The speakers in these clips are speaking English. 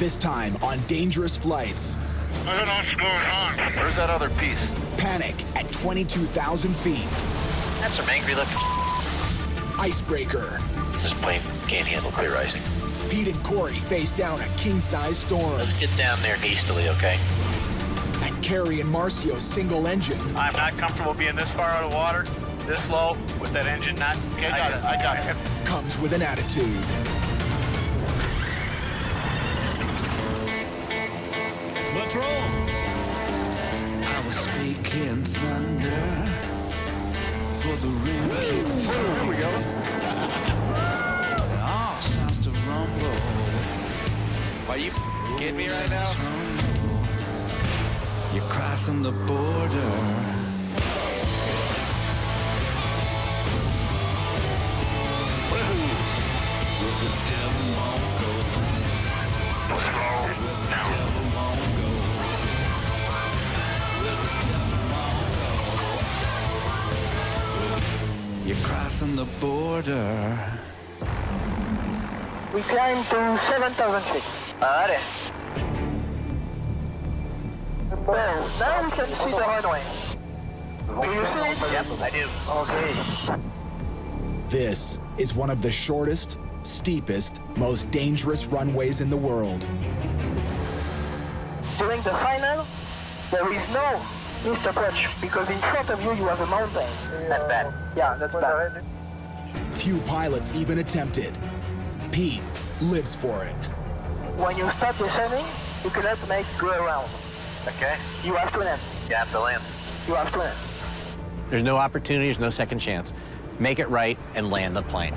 This time on dangerous flights. I don't know what's going on. Where's that other piece? Panic at 22,000 feet. That's some angry looking. Icebreaker. This plane can't handle clear icing. Pete and Cory face down a king-size storm. Let's get down there hastily, okay? And Carrie and Marcio's single engine. I'm not comfortable being this far out of water, this low, with that engine not... Okay, I got it. Comes with an attitude. Let's roll. I was speaking thunder for the rain keep falling. Here we go. All sounds to rumble. Why you kidding me right now? You're crossing the border. Where the devil won't go. Where the devil won't go. Where the devil won't go. You're crossing the border. We climb to 7,000 feet. Alright. Well, now we can see the runway. Do you see it? Yep, I do. Okay. This is one of the shortest, steepest, most dangerous runways in the world. During the final, there is no missed approach because in front of you, you have a mountain. That's bad. Yeah, that's bad. Few pilots even attempted. Pete lives for it. When you start descending, you cannot make go around. Okay. You have to land. You have to land. You have to land. There's no opportunity, there's no second chance. Make it right and land the plane.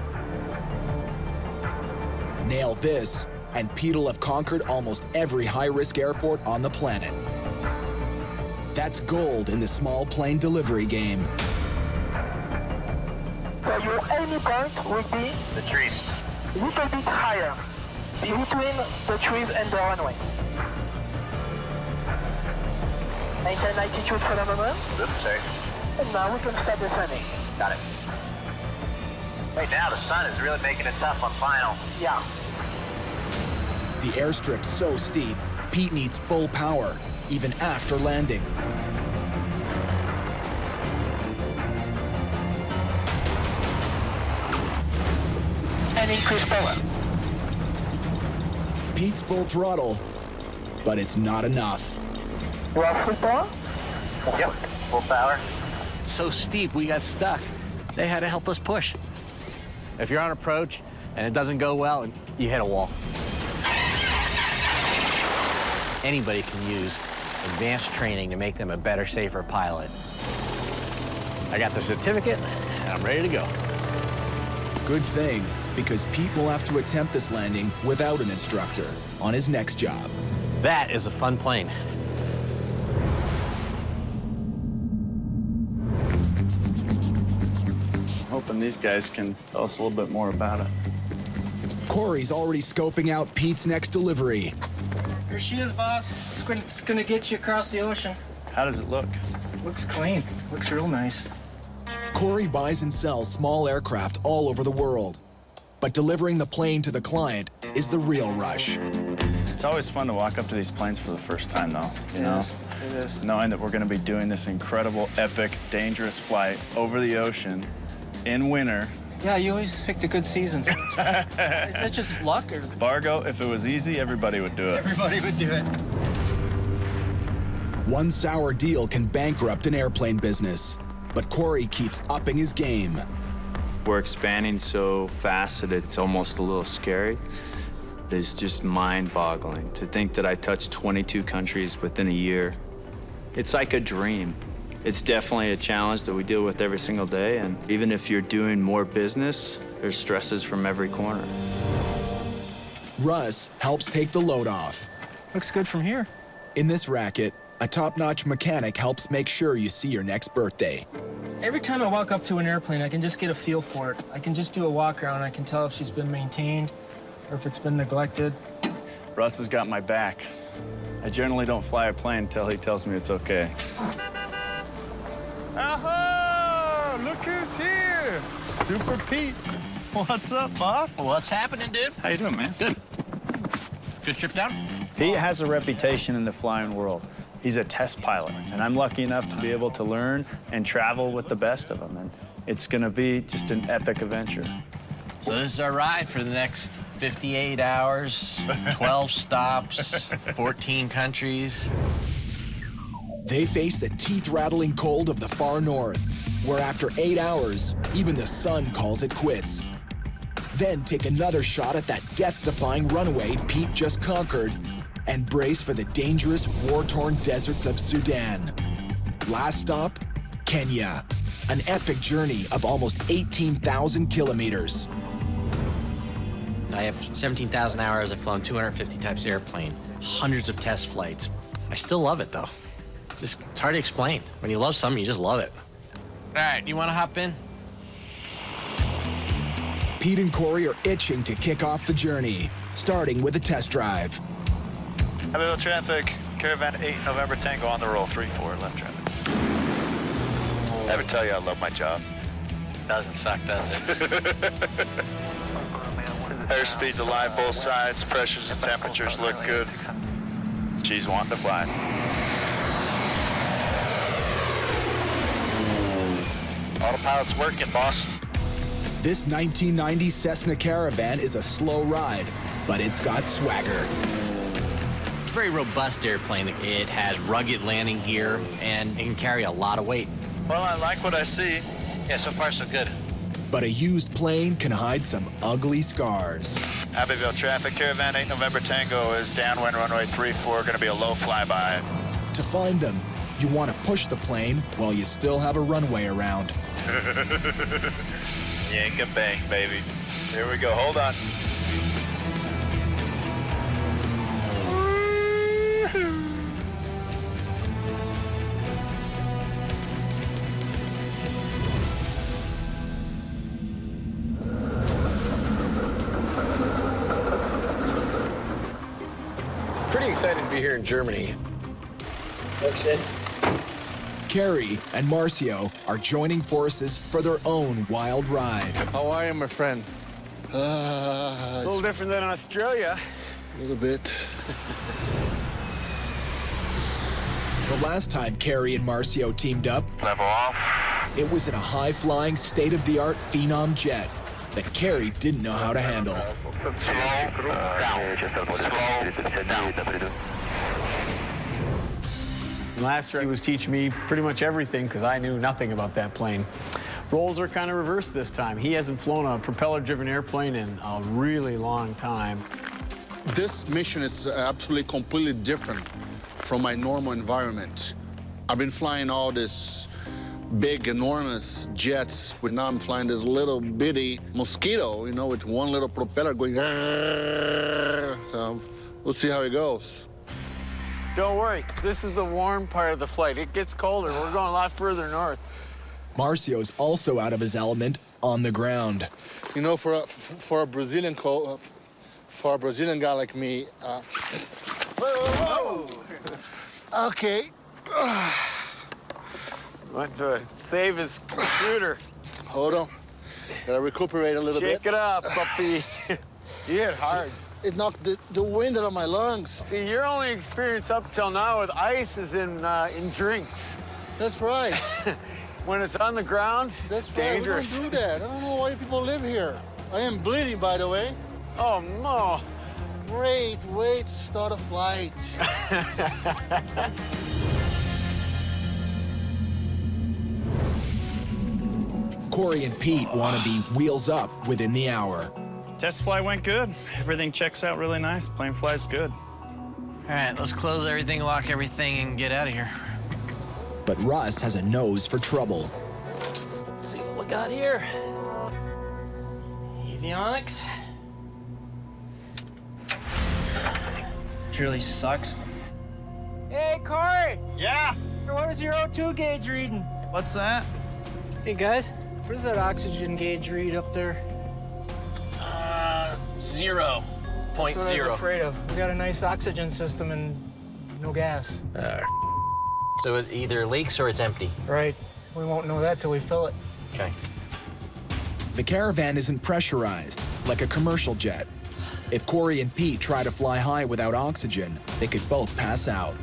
Nail this, and Pete'll have conquered almost every high-risk airport on the planet. That's gold in the small plane delivery game. So your only point would be The trees. a little bit higher between the trees and the runway. Maintain altitude for the moment, Oops, sorry. and now we can start descending. Got it. Right now, the sun is really making it tough on final. Yeah. The airstrip's so steep, Pete needs full power, even after landing. And increase power. Pete's full throttle, but it's not enough. You have full power? Yep, full power. It's so steep, we got stuck. They had to help us push. If you're on approach and it doesn't go well, you hit a wall. Anybody can use advanced training to make them a better, safer pilot. I got the certificate, and I'm ready to go. Good thing, because Pete will have to attempt this landing without an instructor on his next job. That is a fun plane. Hoping these guys can tell us a little bit more about it. Cory's already scoping out Pete's next delivery. Here she is, boss. It's gonna get you across the ocean. How does it look? Looks clean. Looks real nice. Cory buys and sells small aircraft all over the world. But delivering the plane to the client is the real rush. It's always fun to walk up to these planes for the first time, though. You know? It is. Knowing that we're going to be doing this incredible, epic, dangerous flight over the ocean in winter. Yeah, you always pick the good seasons. Is that just luck, or Bargo, if it was easy, everybody would do it. everybody would do it? One sour deal can bankrupt an airplane business, but Cory keeps upping his game. We're expanding so fast that it's almost a little scary. It's just mind-boggling to think that I touched 22 countries within a year. It's like a dream. It's definitely a challenge that we deal with every single day, and even if you're doing more business, there's stresses from every corner. Russ helps take the load off. Looks good from here. In this racket, a top-notch mechanic helps make sure you see your next birthday. Every time I walk up to an airplane, I can just get a feel for it. I can just do a walk around. I can tell if she's been maintained or if it's been neglected. Russ has got my back. I generally don't fly a plane until he tells me it's okay. Aha! Look who's here! Super Pete. What's up, boss? What's happening, dude? How you doing, man? Good. Good trip down? He has a reputation in the flying world. He's a test pilot, and I'm lucky enough to be able to learn and travel with the best of them. And it's gonna be just an epic adventure. So this is our ride for the next 58 hours, 12 stops, 14 countries. They face the teeth-rattling cold of the far north, where after 8 hours, even the sun calls it quits. Then take another shot at that death-defying runway Pete just conquered and brace for the dangerous, war-torn deserts of Sudan. Last stop, Kenya, an epic journey of almost 18,000 kilometers. I have 17,000 hours. I've flown 250 types of airplane, hundreds of test flights. I still love it, though. Just, it's hard to explain. When you love something, you just love it. All right, you want to hop in? Pete and Cory are itching to kick off the journey, starting with a test drive. Avionics traffic, Caravan 8 November Tango on the roll, 3-4 left traffic. Ever tell you I love my job? Doesn't suck, does it? Airspeed's alive both sides, pressures and temperatures look good. She's wanting to fly. Autopilot's working, boss. This 1990 Cessna Caravan is a slow ride, but it's got swagger. It's a very robust airplane. It has rugged landing gear, and it can carry a lot of weight. Well, I like what I see. Yeah, so far so good. But a used plane can hide some ugly scars. Abbeville traffic, Caravan 8 November Tango is downwind runway 34, gonna be a low flyby. To find them, you want to push the plane while you still have a runway around. Yank and bang, baby. Here we go, hold on. Pretty excited to be here in Germany. Carrie and Marcio are joining forces for their own wild ride. How are you, my friend? It's a little different than Australia. A little bit. The last time Carrie and Marcio teamed up, Level off. it was in a high-flying, state-of-the-art Phenom jet that Carrie didn't know how to handle. Last year, he was teaching me pretty much everything because I knew nothing about that plane. Roles are kind of reversed this time. He hasn't flown a propeller-driven airplane in a really long time. This mission is absolutely completely different from my normal environment. I've been flying all this big, enormous jets, but now I'm flying this little bitty Mosquito, you know, with one little propeller going. So we'll see how it goes. Don't worry, this is the warm part of the flight. It gets colder. We're going a lot further north. Marcio's also out of his element on the ground. You know, for a Brazilian guy like me. Whoa! Okay. Want to save his computer. Hold on. Gotta recuperate a little bit. Shake it up, puppy. You hit hard. It knocked the wind out of my lungs. See, your only experience up till now with ice is in drinks. That's right. When it's on the ground, That's it's right. dangerous. We don't do that. I don't know why people live here. I am bleeding, by the way. Oh, no. Great way to start a flight. Cory and Pete want to be wheels up within the hour. Test flight went good. Everything checks out really nice. Plane flies good. All right, let's close everything, lock everything, and get out of here. But Russ has a nose for trouble. Let's see what we got here. Avionics. Which really sucks. Hey, Cory! Yeah? What is your O2 gauge reading? What's that? Hey, guys. What does that oxygen gauge read up there? 0.0. That's what I was afraid of. We got a nice oxygen system and no gas. So it either leaks or it's empty. Right. We won't know that till we fill it. Okay. The Caravan isn't pressurized like a commercial jet. If Cory and Pete try to fly high without oxygen, they could both pass out.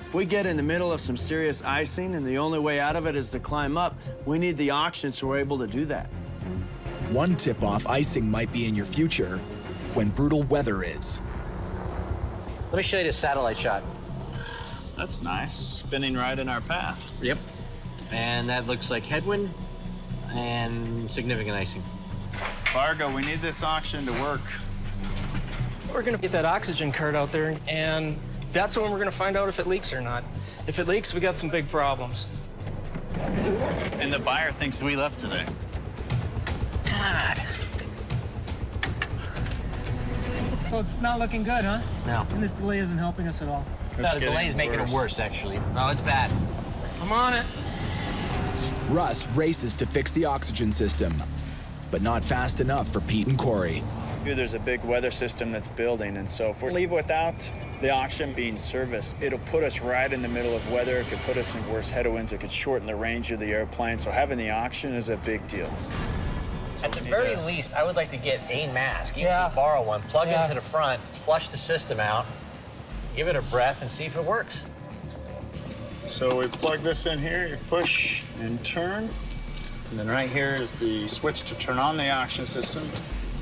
If we get in the middle of some serious icing and the only way out of it is to climb up, we need the oxygen so we're able to do that. One tip-off icing might be in your future when brutal weather is. Let me show you this satellite shot. That's nice, spinning right in our path. Yep. And that looks like headwind and significant icing. Fargo, we need this oxygen to work. We're gonna get that oxygen card out there, and that's when we're gonna find out if it leaks or not. If it leaks, we got some big problems. And the buyer thinks we left today. God. So it's not looking good, huh? No. And this delay isn't helping us at all. No, the delay is making it worse, actually. No, it's bad. I'm on it. Russ races to fix the oxygen system, but not fast enough for Pete and Cory. There's a big weather system that's building, and so if we leave without the oxygen being serviced, it'll put us right in the middle of weather. It could put us in worse headwinds. It could shorten the range of the airplane. So having the oxygen is a big deal. At the very least, I would like to get a mask. Even if you borrow one, plug into the front, flush the system out, give it a breath, and see if it works. So we plug this in here, you push and turn. And then right here is the switch to turn on the oxygen system.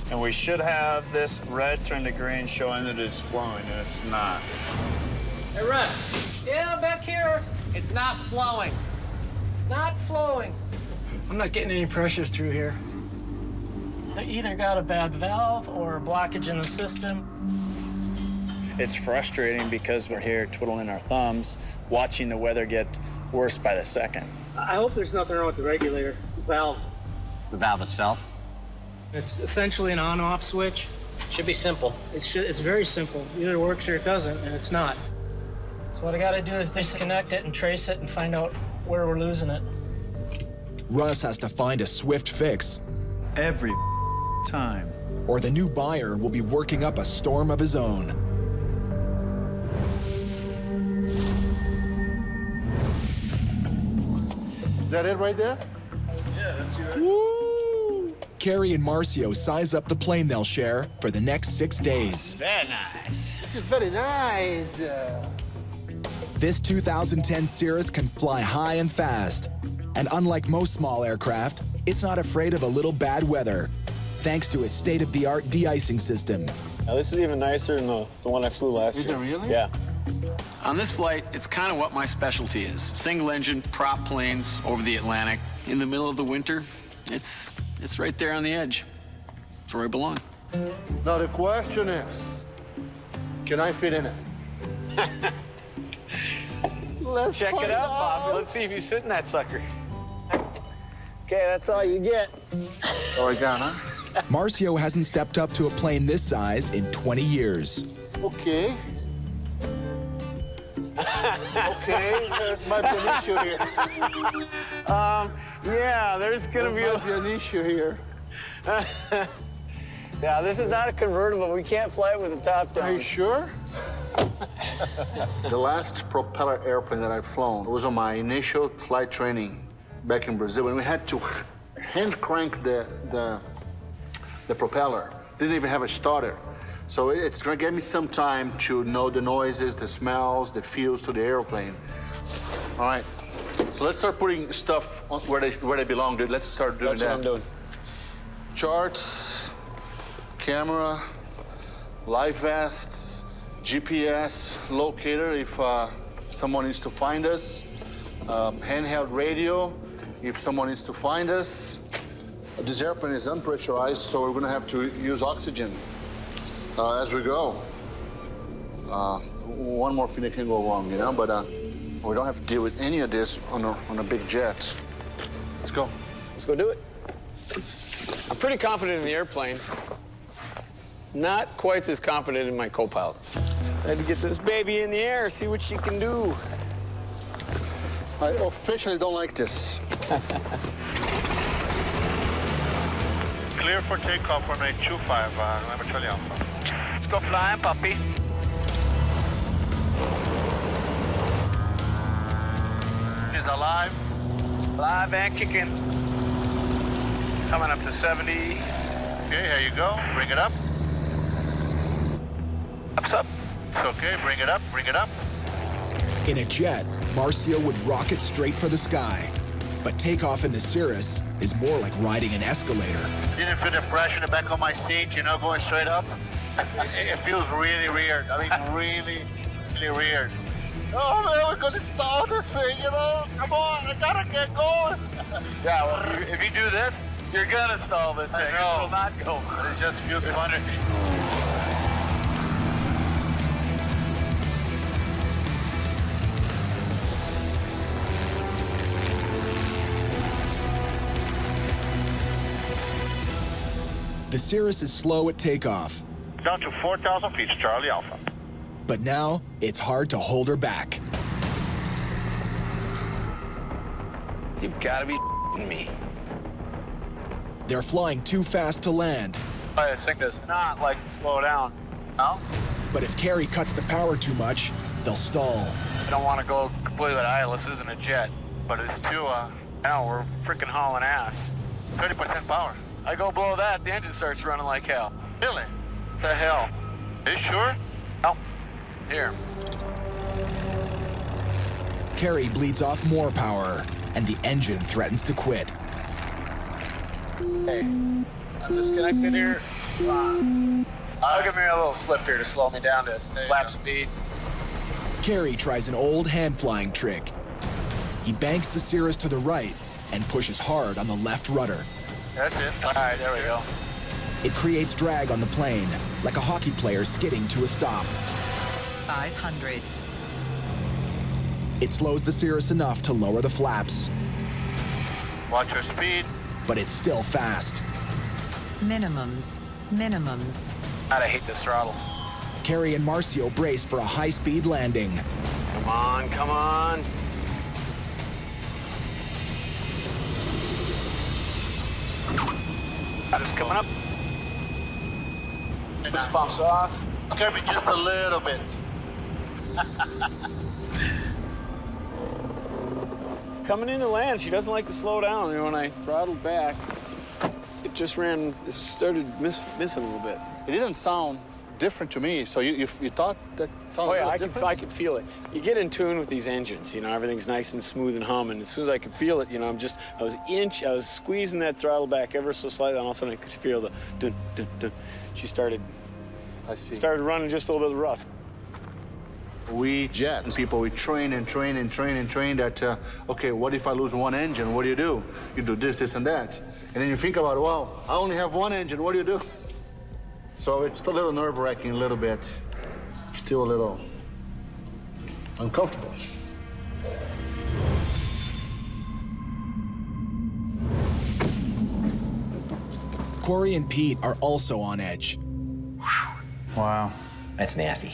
And we should have this red turn to green showing that it's flowing, and it's not. Hey, Russ. Yeah, I'm back here. It's not flowing. Not flowing. I'm not getting any pressure through here. They either got a bad valve or a blockage in the system. It's frustrating because we're here twiddling our thumbs, watching the weather get worse by the second. I hope there's nothing wrong with the regulator valve. The valve itself? It's essentially an on-off switch. Should be simple. It's very simple. Either works or it doesn't, and it's not. So what I gotta do is disconnect it and trace it and find out where we're losing it. Russ has to find a swift fix, Every time. or the new buyer will be working up a storm of his own. Is that it right there? Yeah, that's you. Woo! Carrie and Marcio size up the plane they'll share for the next 6 days. Very nice. This is very nice. This 2010 Cirrus can fly high and fast. And unlike most small aircraft, it's not afraid of a little bad weather, thanks to its state-of-the-art de-icing system. Now, this is even nicer than the one I flew last year. Is it really? Yeah. On this flight, it's kind of what my specialty is. Single engine, prop planes over the Atlantic. In the middle of the winter, it's right there on the edge. It's where I belong. Now the question is, can I fit in it? Let's Check it out, Bobby. Let's see if you sit in that sucker. Okay, that's all you get. Oregano. Marcio hasn't stepped up to a plane this size in 20 years. Okay. Okay, there's might be an issue here. Yeah, there's gonna There might be an issue here. Yeah, this is not a convertible. We can't fly it with the top down. Are you sure? The last propeller airplane that I've flown was on my initial flight training back in Brazil, and we had to hand crank the propeller. Didn't even have a starter. So it's gonna give me some time to know the noises, the smells, the feels to the airplane. All right, so let's start putting stuff on where they belong, dude. Let's start doing That's that. what I'm doing. Charts, camera, life vests, GPS locator if someone needs to find us, handheld radio if someone needs to find us. This airplane is unpressurized, so we're gonna have to use oxygen as we go. One more thing that can go wrong, you know, but we don't have to deal with any of this on a big jet. Let's go. Let's go do it. I'm pretty confident in the airplane. Not quite as confident in my co-pilot. Decided to get this baby in the air, see what she can do. I officially don't like this. Clear for takeoff, runway 25, November Charlie Alpha. Let's go flying, puppy. Is alive. Live and kicking. Coming up to 70. Okay, here you go. Bring it up. flaps up. Okay, bring it up, bring it up. In a jet, Marcio would rocket straight for the sky. But takeoff in the Cirrus is more like riding an escalator. Didn't feel the pressure in the back of my seat, you know, going straight up. It feels really weird. I mean, really, really weird. Oh man, we're gonna stall this thing, you know? Come on, I gotta get going. Yeah, well, if you do this, you're gonna stall this thing. I know. It will not go. It just feels funny. The Cirrus is slow at takeoff, Down to 4,000 feet, Charlie Alpha. but now it's hard to hold her back. You've got to be me. They're flying too fast to land, This thing does not like to slow down. No? but if Carrie cuts the power too much, they'll stall. I don't want to go completely idle. This isn't a jet. But it's too, No, we're freaking hauling ass. 30% power. I go below that, the engine starts running like hell. Really? The hell? Are you sure? Oh, here. Carrie bleeds off more power, and the engine threatens to quit. Hey, I'm disconnected here. I'll give me a little slip here to slow me down to lap speed. Carrie tries an old hand-flying trick. He banks the Cirrus to the right and pushes hard on the left rudder. That's it. All right, there we go. It creates drag on the plane, like a hockey player skidding to a stop. 500. It slows the Cirrus enough to lower the flaps, Watch your speed. but it's still fast. Minimums. Minimums. God, I hate this throttle. Carrie and Marcio brace for a high-speed landing. Come on, come on. Just coming up. Push pumps off. It's gonna be just a little bit. Coming into land, she doesn't like to slow down. You know, when I throttled back, it just started missing a little bit. It didn't sound different to me. So you thought that sounded Oh yeah, a little I different? could feel it. You get in tune with these engines, you know, everything's nice and smooth and humming. As soon as I could feel it, you know, I was squeezing that throttle back ever so slightly, and all of a sudden I could feel the dun, dun, dun. She started running just a little bit rough. We jet people, we train that, okay, what if I lose one engine? What do? You do this, this, and that. And then you think about, well, I only have one engine, what do? So it's a little nerve-wracking, a little bit. Still a little uncomfortable. Cory and Pete are also on edge. Wow. That's nasty.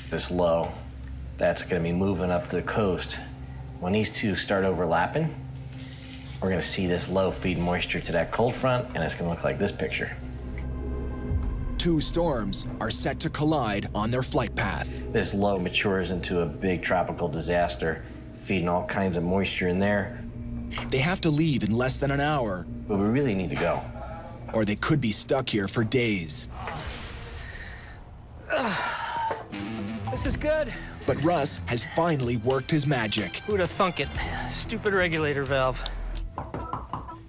This low, that's gonna be moving up the coast. When these two start overlapping, we're gonna see this low feed moisture to that cold front, and it's gonna look like this picture. Two storms are set to collide on their flight path. This low matures into a big tropical disaster, feeding all kinds of moisture in there. They have to leave in less than an hour. But we really need to go. Or they could be stuck here for days. This is good. But Russ has finally worked his magic. Who'd have thunk it? Stupid regulator valve.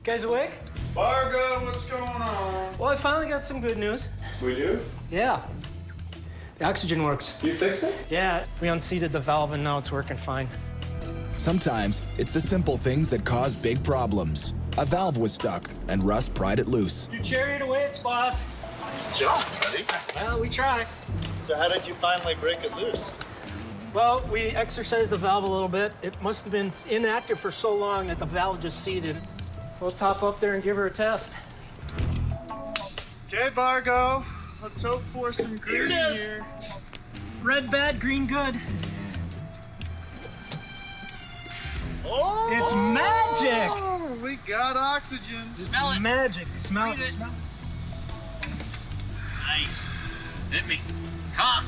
Guys awake? Fargo, what's going on? Well, I finally got some good news. We do? Yeah. The oxygen works. You fixed it? Yeah, we unseated the valve and now it's working fine. Sometimes it's the simple things that cause big problems. A valve was stuck, and Russ pried it loose. Your chariot awaits, boss. Nice job, buddy. Well, we try. So how did you finally break it loose? Well, we exercised the valve a little bit. It must have been inactive for so long that the valve just seated. So let's hop up there and give her a test. Okay, Bargo. Let's hope for some green Here it is. here. Red bad, green good. Oh! It's magic! We got oxygen. Smell it. Magic. Smell it. Smell it. Nice. Hit me. Come.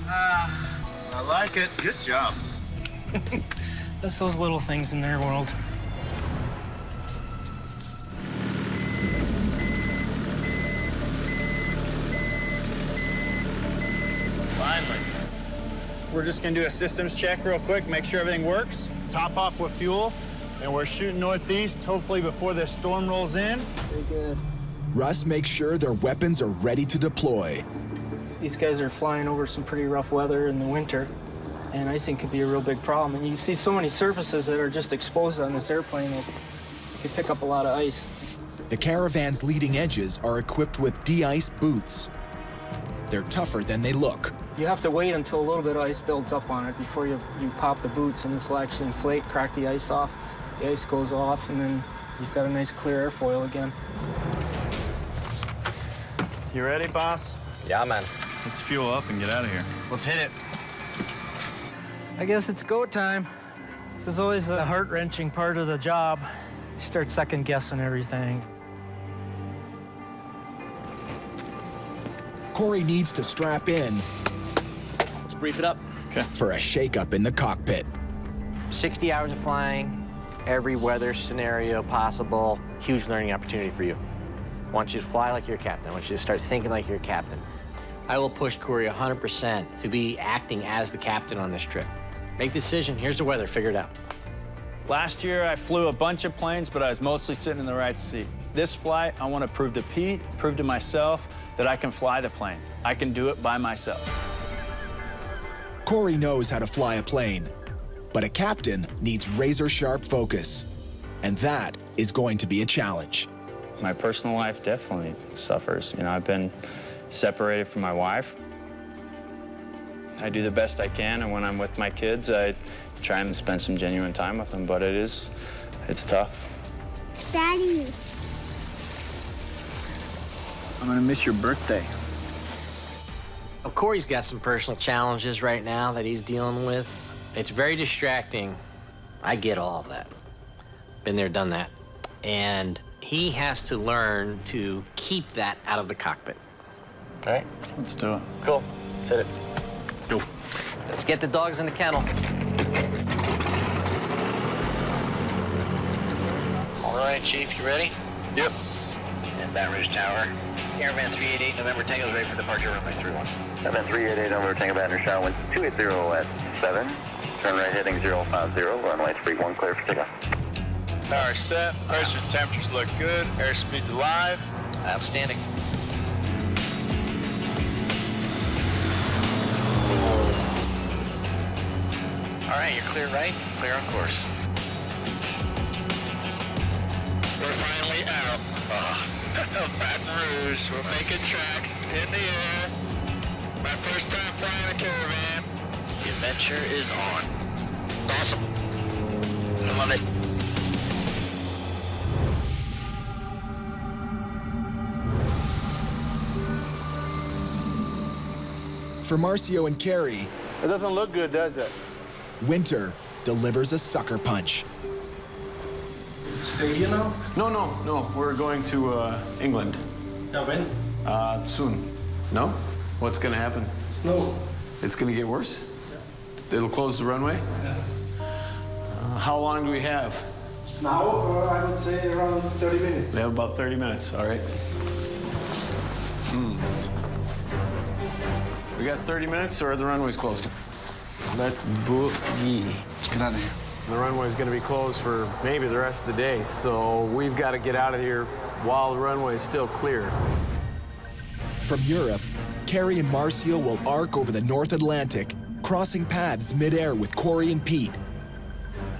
I like it. Good job. That's those little things in their world. We're just gonna do a systems check real quick, make sure everything works. Top off with fuel, and we're shooting northeast, hopefully before the storm rolls in. Very good. Russ makes sure their weapons are ready to deploy. These guys are flying over some pretty rough weather in the winter, and icing could be a real big problem. And you see so many surfaces that are just exposed on this airplane that could pick up a lot of ice. The Caravan's leading edges are equipped with de-ice boots. They're tougher than they look. You have to wait until a little bit of ice builds up on it before you pop the boots, and this will actually inflate, crack the ice off. The ice goes off, and then you've got a nice clear airfoil again. You ready, boss? Yeah, man. Let's fuel up and get out of here. Let's hit it. I guess it's go time. This is always the heart-wrenching part of the job. You start second-guessing everything. Cory needs to strap in Let's brief it up. for a shakeup in the cockpit. 60 hours of flying, every weather scenario possible. Huge learning opportunity for you. I want you to fly like you're a captain. I want you to start thinking like you're a captain. I will push Cory 100% to be acting as the captain on this trip. Make the decision. Here's the weather. Figure it out. Last year, I flew a bunch of planes, but I was mostly sitting in the right seat. This flight, I want to prove to Pete, prove to myself that I can fly the plane. I can do it by myself. Cory knows how to fly a plane, but a captain needs razor-sharp focus, and that is going to be a challenge. My personal life definitely suffers. You know, I've been separated from my wife. I do the best I can, and when I'm with my kids, I try and spend some genuine time with them, but it's tough. Daddy. I'm gonna miss your birthday. Well, Cory's got some personal challenges right now that he's dealing with. It's very distracting. I get all of that. Been there, done that. And he has to learn to keep that out of the cockpit. All right? Let's do it. Cool. Set it. Go. Let's get the dogs in the kennel. All right, Chief, you ready? Yep. And Baton Rouge Tower. Airman 388, November Tango is ready for departure, runway 31. Airman 388, November Tango, Baton Rouge Tower, wind 280 at 7. Turn right heading 050, runway 31, clear for takeoff. Power set, pressure and temperatures look good, airspeed's alive. Outstanding. All right, you're clear right, clear on course. We're finally out. Baton Rouge, we're making tracks in the air. My first time flying a Caravan. The adventure is on. Awesome. I love it. For Marcio and Carrie, It doesn't look good, does it? winter delivers a sucker punch. Stay here now? No. We're going to England. Yeah, when? Soon. No? What's gonna happen? Snow. It's gonna get worse? It'll close the runway? How long do we have? Now, I would say around 30 minutes. We have about 30 minutes, all right. We got 30 minutes or the runway's closed? Let's boogie. Get out of here. The runway's gonna be closed for maybe the rest of the day, so we've got to get out of here while the runway is still clear. From Europe, Carrie and Marcio will arc over the North Atlantic, crossing paths midair with Cory and Pete.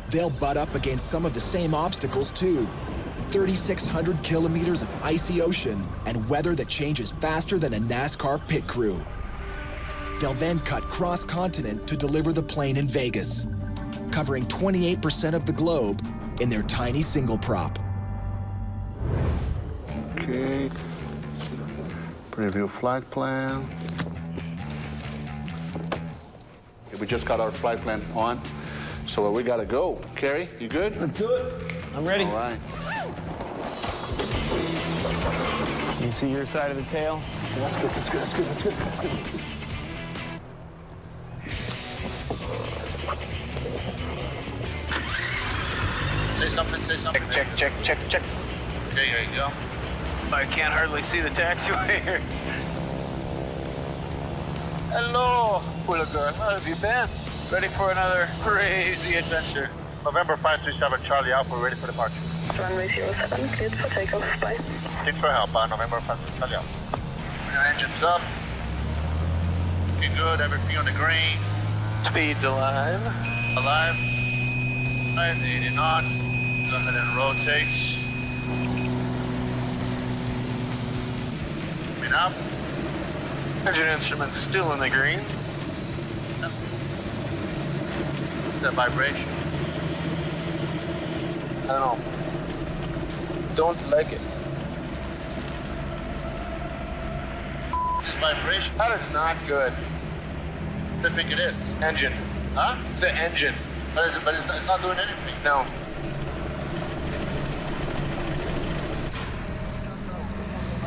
They'll butt up against some of the same obstacles too. 3,600 kilometers of icy ocean and weather that changes faster than a NASCAR pit crew. They'll then cut cross-continent to deliver the plane in Vegas, covering 28% of the globe in their tiny single prop. Okay. Preview flight plan. We just got our flight plan on, so we gotta go. Carrie, you good? Let's do it. I'm ready. All right. You see your side of the tail? That's good. Say something. Check. Okay, there you go. I can't hardly see the taxiway here. Hello, Hula Girl. How have you been? Ready for another crazy adventure? November 537 Charlie Alpha, ready for departure. Runway 07, cleared for takeoff. Bye. Thanks for help. November 537 Charlie Alpha. Your engine's up. Looking good. Everything on the green. Speed's alive. Alive. 80 knots. Go ahead and rotate. Coming up. Engine instruments still in the green. That vibration. I don't know. Don't like it. This vibration. That is not good. I think it is. Engine. Huh? It's the engine. But it's not doing anything. No.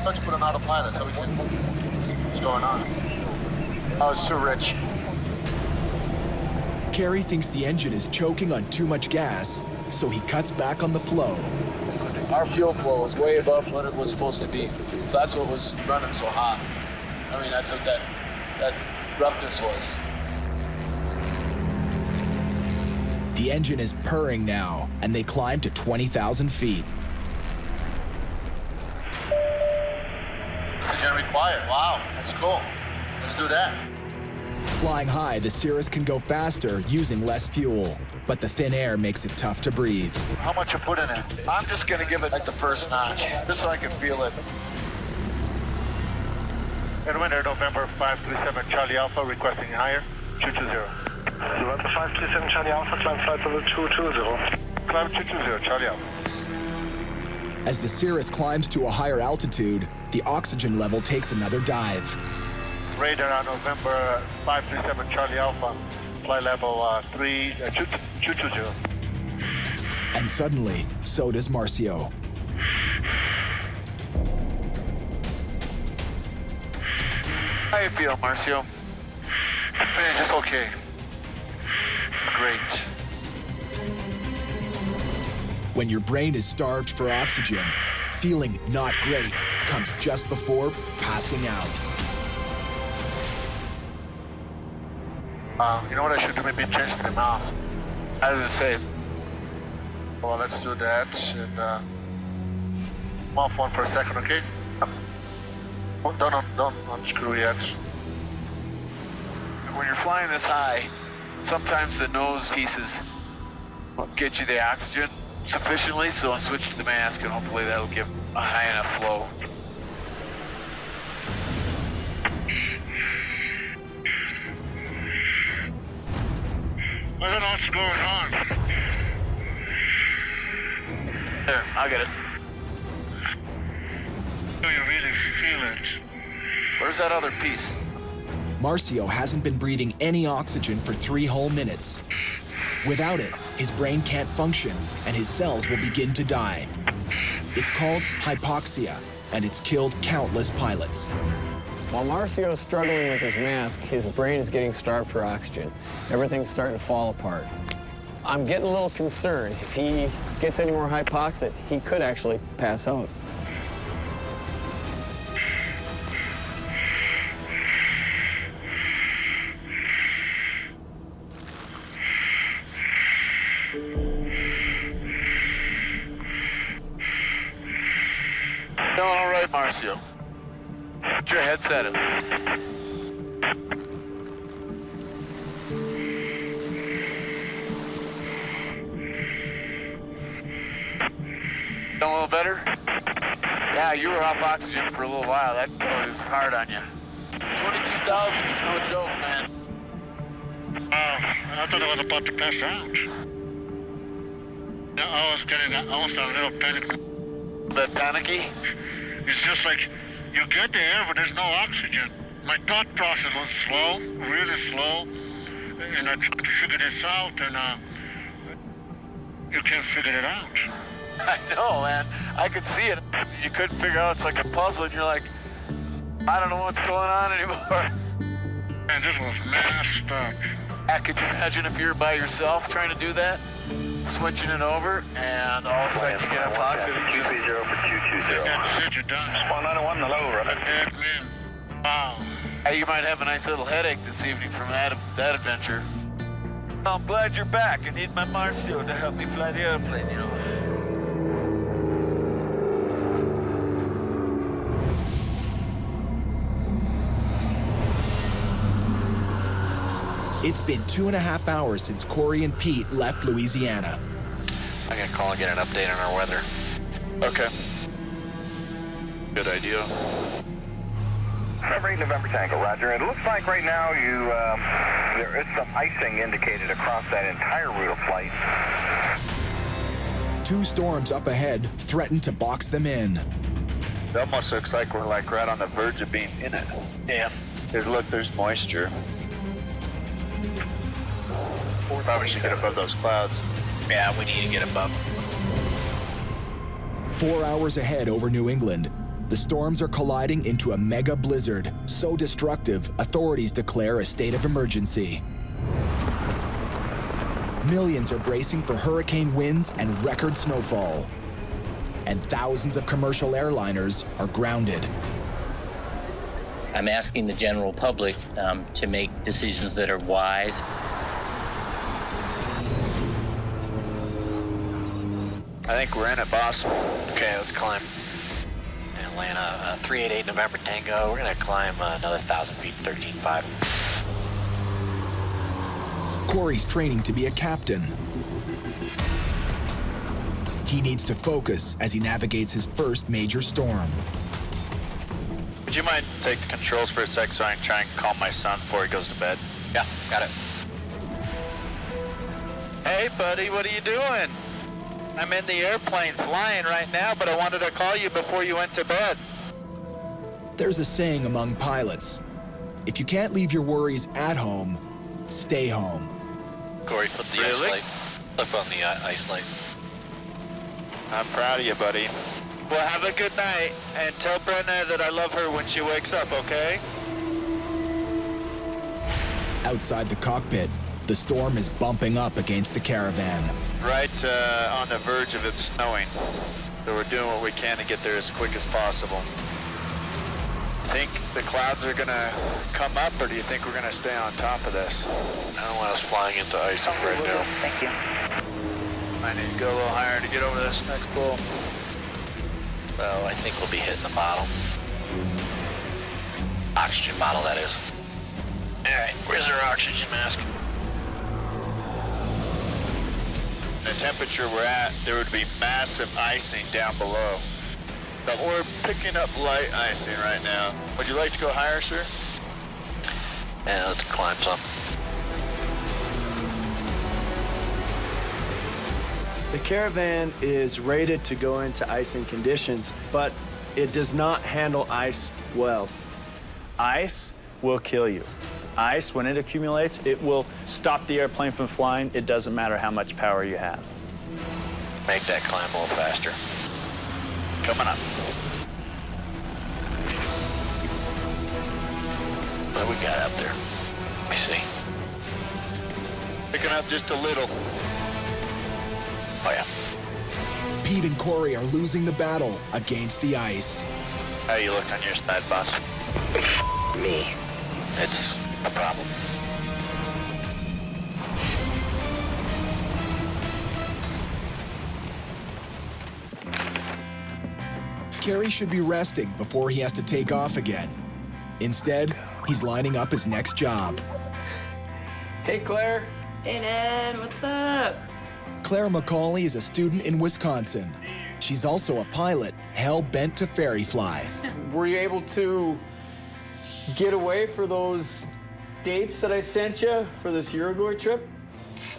Let's put an autopilot so we can see what's going on. Oh, it's too rich. Cory thinks the engine is choking on too much gas, so he cuts back on the flow. Our fuel flow was way above what it was supposed to be. So that's what was running so hot. I mean, that's what that roughness was. The engine is purring now, and they climb to 20,000 feet. Oxygen required. Wow, that's cool. Let's do that. Flying high, the Cirrus can go faster using less fuel, but the thin air makes it tough to breathe. How much you put in it? I'm just gonna give it like the first notch, just so I can feel it. Winner, November 537 Charlie Alpha, requesting higher, 220. November 537 Charlie Alpha, climb flight level 220. Climb 220, Charlie Alpha. As the Cirrus climbs to a higher altitude, the oxygen level takes another dive. Radar on November 537 Charlie Alpha, flight level 220. And suddenly, so does Marcio. How you feel, Marcio? Feeling just okay. Great. When your brain is starved for oxygen, feeling not great comes just before passing out. You know what I should do? Maybe change the mouse. I was gonna say. Well, let's do that. And I'm off one for a second, okay? Don't unscrew yet. When you're flying this high, sometimes the nose pieces won't get you the oxygen sufficiently, so I'll switch to the mask and hopefully that'll give a high enough flow. I don't know what's going on. There, I'll get it. Do you really feel it? Where's that other piece? Marcio hasn't been breathing any oxygen for 3 whole minutes. Without it, his brain can't function, and his cells will begin to die. It's called hypoxia, and it's killed countless pilots. While Marcio's struggling with his mask, his brain is getting starved for oxygen. Everything's starting to fall apart. I'm getting a little concerned. If he gets any more hypoxia, he could actually pass out. Feeling all right, Marcio. Put your headset in. Feeling a little better? Yeah, you were off oxygen for a little while. That probably was hard on you. 22,000 is no joke, man. I thought I was about to pass out. I was getting almost a little panic. A bit panicky? It's just like you get the air, but there's no oxygen. My thought process was slow, really slow, and I tried to figure this out, and you can't figure it out. I know, man. I could see it. You couldn't figure out. It's like a puzzle, and you're like, I don't know what's going on anymore. Man, this was messed up. Could you imagine if you were by yourself trying to do that? Switching it over, and all of a sudden you get hypoxia. That's it, you're done. Spawn 901, hello, right? A dead man. Wow. Hey, you might have a nice little headache this evening from that adventure. I'm glad you're back. I need my Marcio to help me fly the airplane, you know. It's been 2.5 hours since Cory and Pete left Louisiana. I'm gonna call and get an update on our weather. Okay. Good idea. November 8 November Tango, roger. It looks like right now there is some icing indicated across that entire route of flight. 2 storms up ahead threaten to box them in. It almost looks like we're like right on the verge of being in it. Yeah. Because look, there's moisture. Probably should get above those clouds. Yeah, we need to get above. 4 hours ahead over New England, the storms are colliding into a mega blizzard, so destructive, authorities declare a state of emergency. Millions are bracing for hurricane winds and record snowfall. And thousands of commercial airliners are grounded. I'm asking the general public to make decisions that are wise. I think we're in it, boss. Okay, let's climb. Atlanta, 388 November Tango. We're gonna climb another 1,000 feet, 13.5. Cory's training to be a captain. He needs to focus as he navigates his first major storm. Would you mind take the controls for a sec so I can try and calm my son before he goes to bed? Yeah, got it. Hey, buddy, what are you doing? I'm in the airplane flying right now, but I wanted to call you before you went to bed. There's a saying among pilots: if you can't leave your worries at home, stay home. Cory, flip the ice light. Flip on the ice light. I'm proud of you, buddy. Well, have a good night, and tell Brenna that I love her when she wakes up, okay? Outside the cockpit, the storm is bumping up against the caravan. Right on the verge of it snowing. So we're doing what we can to get there as quick as possible. Think the clouds are gonna come up, or do you think we're gonna stay on top of this? I don't want us flying into ice right now. Thank you. I need to go a little higher to get over this next bowl. So I think we'll be hitting the bottle. Oxygen bottle, that is. All right, where's our oxygen mask? The temperature we're at, there would be massive icing down below. But we're picking up light icing right now. Would you like to go higher, sir? Yeah, let's climb some. The caravan is rated to go into icing conditions, but it does not handle ice well. Ice will kill you. Ice, when it accumulates, it will stop the airplane from flying. It doesn't matter how much power you have. Make that climb a little faster. Coming up. What we got up there? Let me see. Picking up just a little. Oh, yeah. Pete and Cory are losing the battle against the ice. How you look on your side, boss? Me. It's a problem. Cory should be resting before he has to take off again. Instead, he's lining up his next job. Hey, Claire. Hey, Ned. What's up? Claire McCauley is a student in Wisconsin. She's also a pilot, hell-bent to ferry fly. Were you able to get away for those dates that I sent you for this Uruguay trip?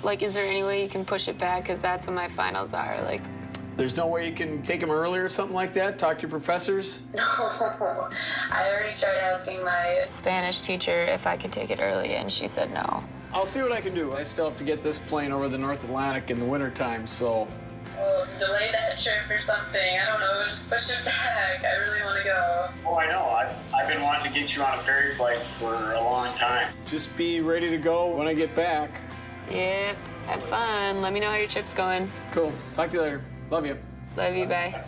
Like, is there any way you can push it back? Because that's when my finals are. Like, There's no way you can take them early or something like that? Talk to your professors? no. I already tried asking my Spanish teacher if I could take it early, and she said no. I'll see what I can do. I still have to get this plane over the North Atlantic in the wintertime, so... Well, delay that trip or something. I don't know. Just push it back. I really want to go. Oh, I know. I've been wanting to get you on a ferry flight for a long time. Just be ready to go when I get back. Yep. Have fun. Let me know how your trip's going. Cool. Talk to you later. Love you. Love you. Bye.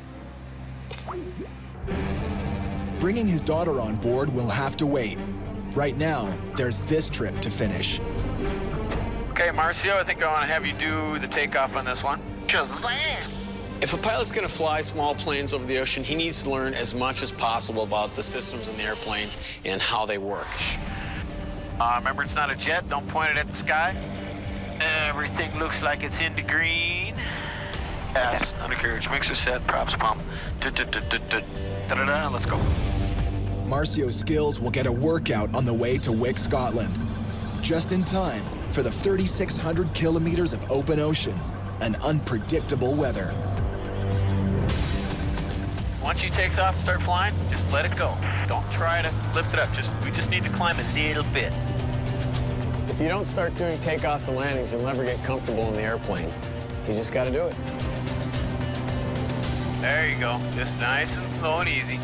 Bringing his daughter on board will have to wait. Right now, there's this trip to finish. Okay, Marcio, I think I want to have you do the takeoff on this one. Shazam! If a pilot's going to fly small planes over the ocean, he needs to learn as much as possible about the systems in the airplane and how they work. Remember, it's not a jet. Don't point it at the sky. Everything looks like it's in the green. Yes, undercarriage, mixer set, props pump. Da-da-da, let's go. Marcio's skills will get a workout on the way to Wick, Scotland. Just in time for the 3,600 kilometers of open ocean and unpredictable weather. Once you take off and start flying, just let it go. Don't try to lift it up. We just need to climb a little bit. If you don't start doing takeoffs and landings, you'll never get comfortable in the airplane. You just got to do it. There you go. Just nice and slow and easy.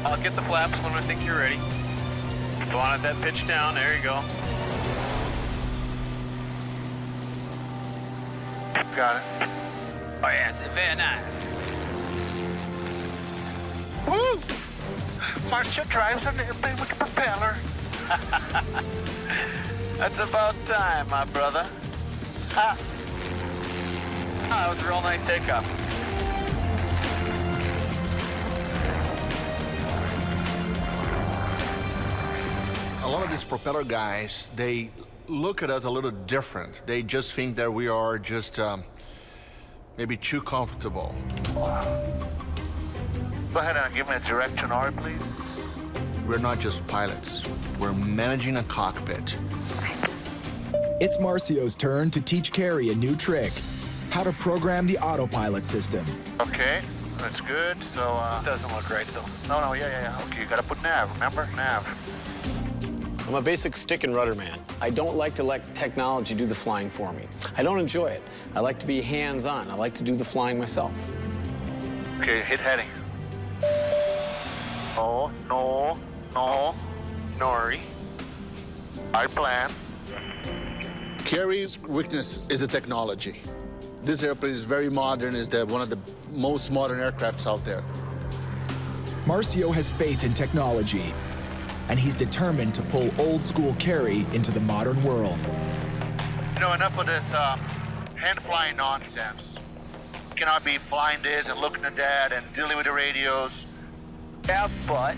I'll get the flaps when I think you're ready. Go on at that pitch down. There you go. Got it. Oh, yes, very nice. Woo! Marcia drives an airplane with a propeller. That's about time, my brother. Ha! That was a real nice takeoff. A lot of these propeller guys, they look at us a little different. They just think that we are just maybe too comfortable. Go ahead and give me a direction, Ori, please. We're not just pilots. We're managing a cockpit. It's Marcio's turn to teach Carrie a new trick, how to program the autopilot system. Okay, that's good. So, Doesn't look right, though. No, yeah. Okay, you gotta put nav, remember? Nav. I'm a basic stick and rudder man. I don't like to let technology do the flying for me. I don't enjoy it. I like to be hands-on. I like to do the flying myself. Okay, hit heading. No. Nori. I plan. Carrie's weakness is the technology. This airplane is very modern, is one of the most modern aircrafts out there. Marcio has faith in technology, and he's determined to pull old-school Carrie into the modern world. You know, enough of this hand-flying nonsense. You cannot be flying this and looking at that and dealing with the radios. Yeah, but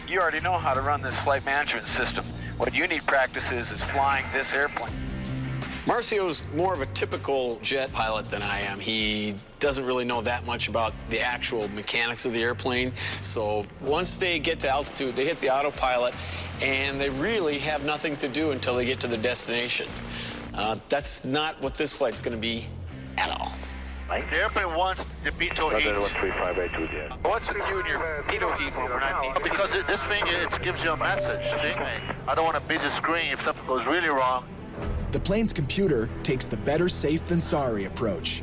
you already know how to run this flight management system. What you need practice is flying this airplane. Marcio's more of a typical jet pilot than I am. He doesn't really know that much about the actual mechanics of the airplane. So once they get to altitude, they hit the autopilot, and they really have nothing to do until they get to their destination. That's not what this flight's going to be at all. The airplane wants the pitot heat. What's with you and your pitot heat when we're not needing? Because this thing, it gives you a message, see? I don't want a busy screen if something goes really wrong. The plane's computer takes the better safe than sorry approach,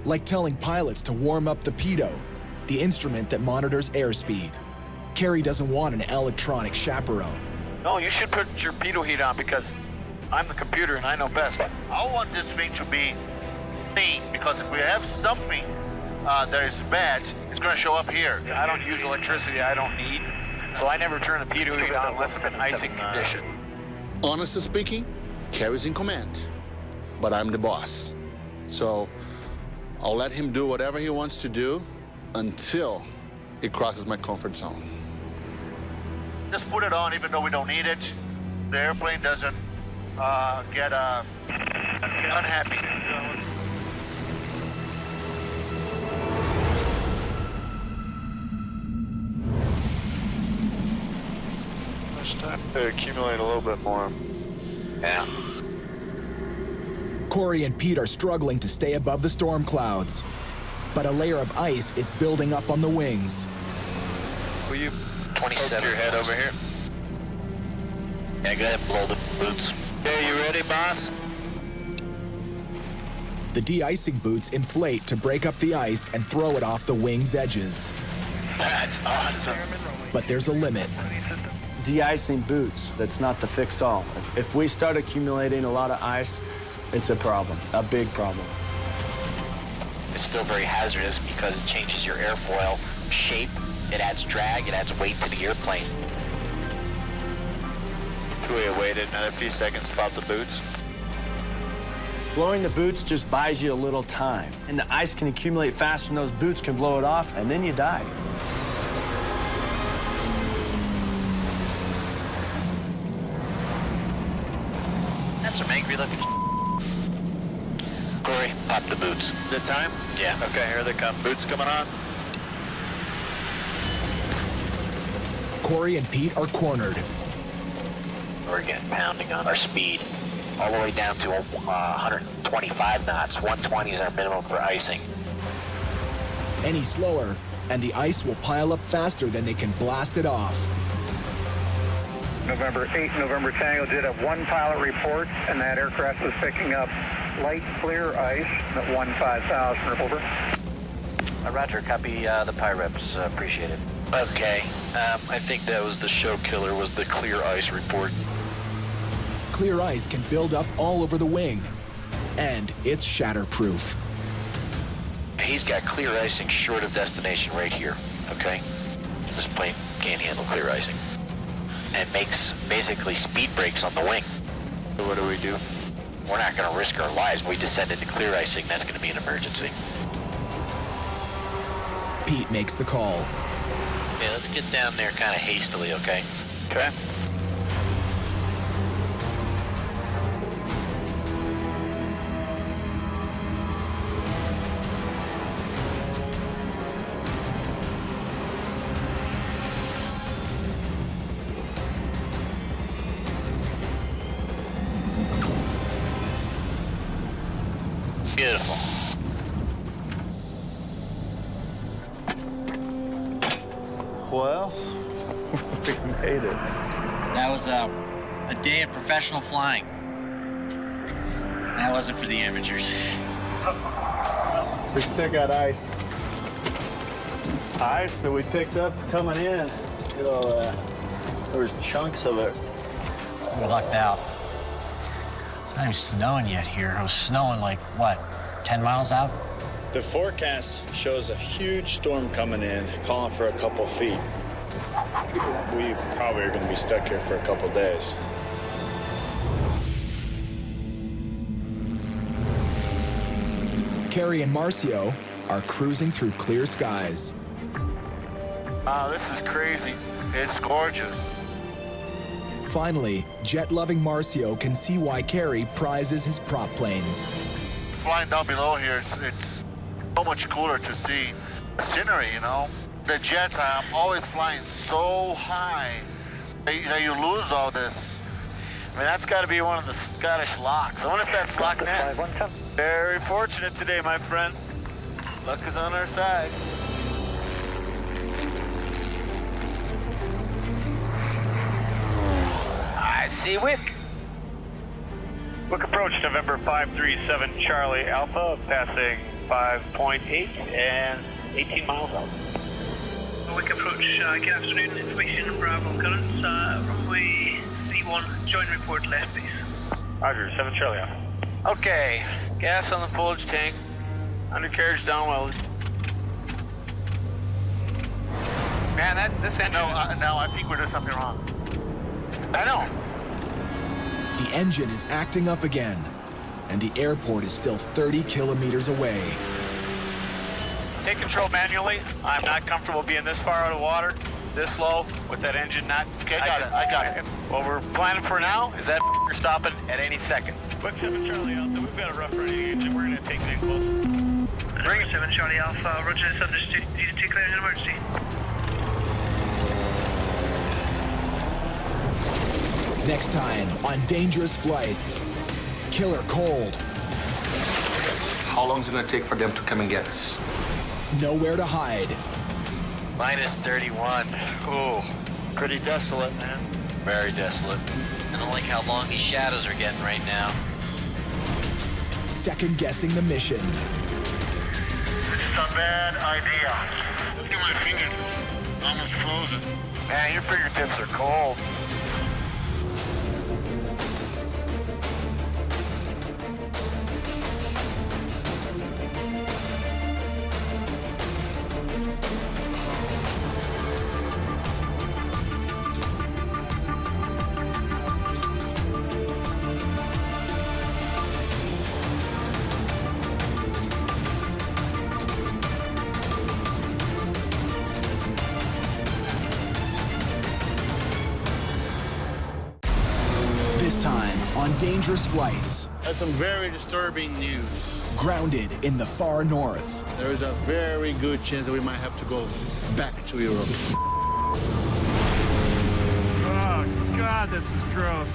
like telling pilots to warm up the pitot, the instrument that monitors airspeed. Carrie doesn't want an electronic chaperone. No, you should put your pitot heat on because I'm the computer and I know best. I want this thing to be clean because if we have something that is bad, it's going to show up here. I don't use electricity I don't need, so I never turn the pitot heat on unless I'm in icing condition. Honestly speaking, Carrie's in command, but I'm the boss. So I'll let him do whatever he wants to do until he crosses my comfort zone. Just put it on even though we don't need it. The airplane doesn't get unhappy. It's time to accumulate a little bit more. Yeah. Cory and Pete are struggling to stay above the storm clouds, but a layer of ice is building up on the wings. Will you 27 your head over here? Yeah, go ahead and blow the boots. Okay, you ready, boss? The de-icing boots inflate to break up the ice and throw it off the wing's edges. That's awesome. But there's a limit. De-icing boots, that's not the fix-all. If we start accumulating a lot of ice, it's a problem, a big problem. It's still very hazardous because it changes your airfoil shape. It adds drag, it adds weight to the airplane. We waited another few seconds to pop the boots. Blowing the boots just buys you a little time. And the ice can accumulate faster than those boots can blow it off, and then you die. That's some angry looking. Cory, pop the boots. The time? Yeah. Okay, here they come. Boots coming on. Cory and Pete are cornered. We're getting pounding on our speed. All the way down to 125 knots. 120 is our minimum for icing. Any slower, and the ice will pile up faster than they can blast it off. November 8, November Tango did have one pilot report, and that aircraft was picking up light clear ice at 15,000. Over. Roger, copy the PIREPs. Appreciate it. Okay, I think that was the show killer, was the clear ice report. Clear ice can build up all over the wing, and it's shatterproof. He's got clear icing short of destination right here, okay? This plane can't handle clear icing. And makes basically speed brakes on the wing. So what do? We're not gonna risk our lives. We descend into clear icing, that's gonna be an emergency. Pete makes the call. Yeah, let's get down there kind of hastily, okay? Okay. Beautiful. Well, we made it. That was a day of professional flying. That wasn't for the amateurs. We still got ice. Ice that we picked up coming in. You know, there's chunks of it. We lucked out. It's not even snowing yet here. It was snowing like, what, 10 miles out? The forecast shows a huge storm coming in, calling for a couple feet. We probably are going to be stuck here for a couple days. Cory and Marcio are cruising through clear skies. Wow, this is crazy. It's gorgeous. Finally, jet-loving Marcio can see why Cory prizes his prop planes. Flying down below here, it's so much cooler to see the scenery, you know? The jets, I'm always flying so high. You lose all this. I mean, that's got to be one of the Scottish locks. I wonder if that's Loch Ness. Very fortunate today, my friend. Luck is on our side. I see Wick. Wick approach, November 537 Charlie Alpha, passing 5.8 and 18 miles out. Wick approach, good afternoon, information Bravo currents, runway 31, join report left base. Roger, 7 Charlie Alpha. Okay, gas on the foliage tank, undercarriage downwelted. Man, this engine... No, I think we're doing something wrong. I know. The engine is acting up again, and the airport is still 30 kilometers away. Take control manually. I'm not comfortable being this far out of water, this low, with that engine not... Okay, I got it. What we're planning for now is that stopping at any second. Wick 7 Charlie Alpha, we've got a rough running engine. We're going to take it in close. Bring 7 Charlie Alpha, roger, this understood. Need to declare an emergency. Next time on Dangerous Flights, Killer Cold. How long is it going to take for them to come and get us? Nowhere to hide. Minus 31. Ooh, pretty desolate, man. Very desolate. I don't like how long these shadows are getting right now. Second guessing the mission. This is a bad idea. Look at my fingers. Almost frozen. Man, your fingertips are cold. This time on dangerous flights. That's some very disturbing news. Grounded in the far north. There is a very good chance that we might have to go back to Europe. Oh, God, this is gross.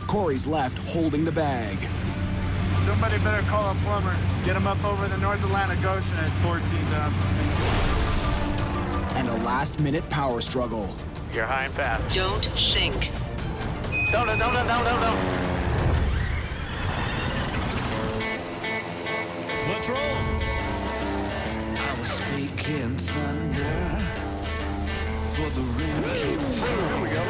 Cory's left holding the bag. Somebody better call a plumber. Get him up over the North Atlantic Ocean at 14,000 feet. And a last-minute power struggle. You're high and fast. Don't sink. No. Let's roll. I was speaking thunder for the rain keep falling. Here we go.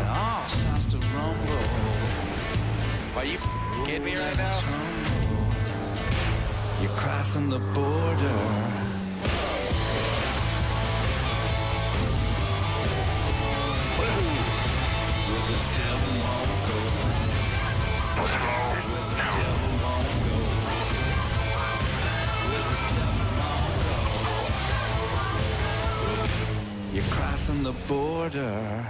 All sounds to rumble. Are you kidding me right now? You're crossing the border. You're crossing the border.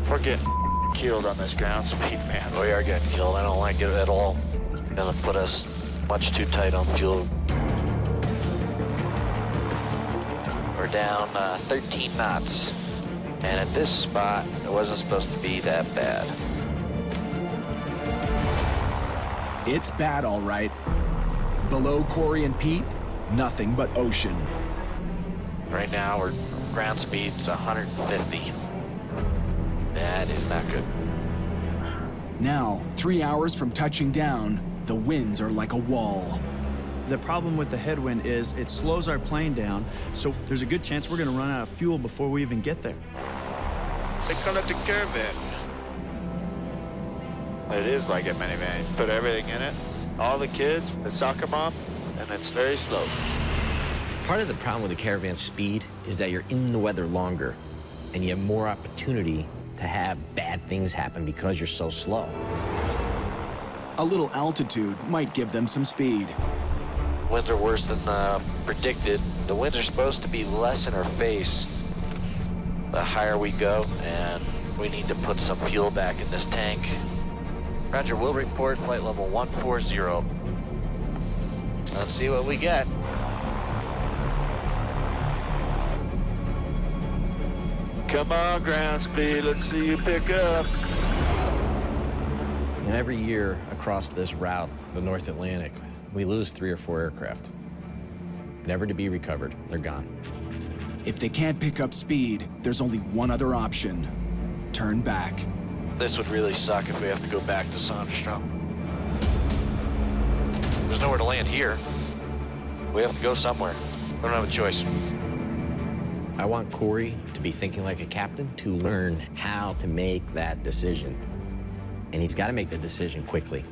We're getting killed on this ground speed, man. We are getting killed. I don't like it at all. Gonna put us much too tight on fuel. We're down 13 knots. And at this spot, it wasn't supposed to be that bad. It's bad, all right. Below Cory and Pete, nothing but ocean. Right now, our ground speed's 150. That is not good. Now, 3 hours from touching down, the winds are like a wall. The problem with the headwind is it slows our plane down, so there's a good chance we're gonna run out of fuel before we even get there. They call it the caravan. It is like a minivan. You put everything in it, all the kids, the soccer mom, and it's very slow. Part of the problem with the Caravan speed is that you're in the weather longer, and you have more opportunity to have bad things happen because you're so slow. A little altitude might give them some speed. Winds are worse than predicted. The winds are supposed to be less in our face the higher we go, and we need to put some fuel back in this tank. Roger, we'll report flight level 140. Let's see what we get. Come on, ground speed, let's see you pick up. And every year across this route, the North Atlantic, we lose 3 or 4 aircraft. Never to be recovered. They're gone. If they can't pick up speed, there's only one other option. Turn back. This would really suck if we have to go back to Sonderstrom. There's nowhere to land here. We have to go somewhere. We don't have a choice. I want Cory to be thinking like a captain, to learn how to make that decision. And he's got to make the decision quickly.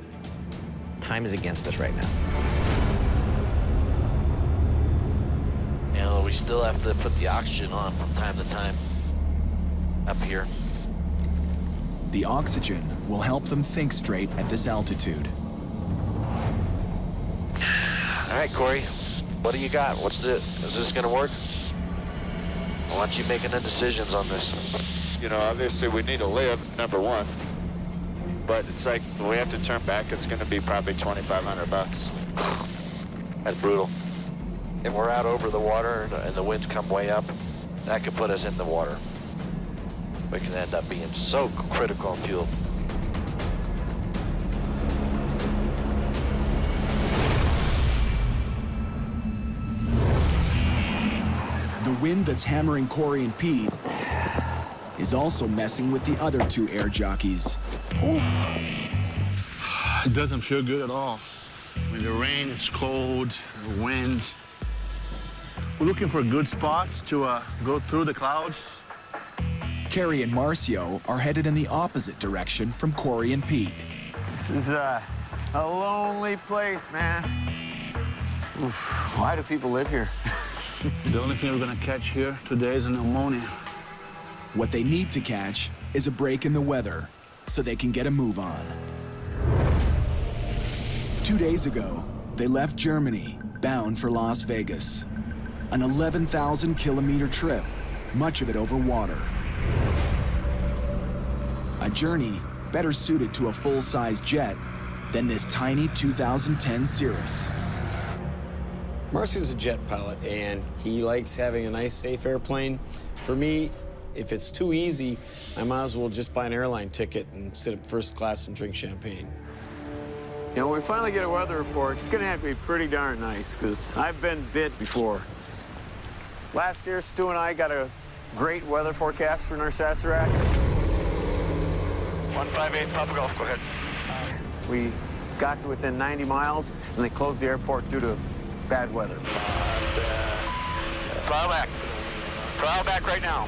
Time is against us right now. You know, we still have to put the oxygen on from time to time up here. The oxygen will help them think straight at this altitude. All right, Cory, what do you got? Is this gonna work? I want you making the decisions on this. You know, obviously we need to live, number one. But it's like, when we have to turn back, it's gonna be probably $2,500. That's brutal. If we're out over the water and the winds come way up, that could put us in the water. We can end up being so critical on fuel. The wind that's hammering Cory and Pete is also messing with the other 2 air jockeys. It doesn't feel good at all. I mean, the rain is cold, the wind. We're looking for good spots to go through the clouds. Carrie and Marcio are headed in the opposite direction from Cory and Pete. This is a lonely place, man. Oof. Why do people live here? The only thing we're gonna catch here today is a pneumonia. What they need to catch is a break in the weather so they can get a move on. 2 days ago, they left Germany, bound for Las Vegas. An 11,000-kilometer trip much of it over water. A journey better suited to a full-size jet than this tiny 2010 Cirrus. Marcio's a jet pilot, and he likes having a nice, safe airplane. For me, if it's too easy, I might as well just buy an airline ticket and sit up first class and drink champagne. You know, when we finally get a weather report, it's gonna have to be pretty darn nice, because I've been bit before. Last year, Stu and I got a great weather forecast for North Saserac. 158 Papa Golf, go ahead. We got to within 90 miles, and they closed the airport due to bad weather. Throttle back. Throttle back right now.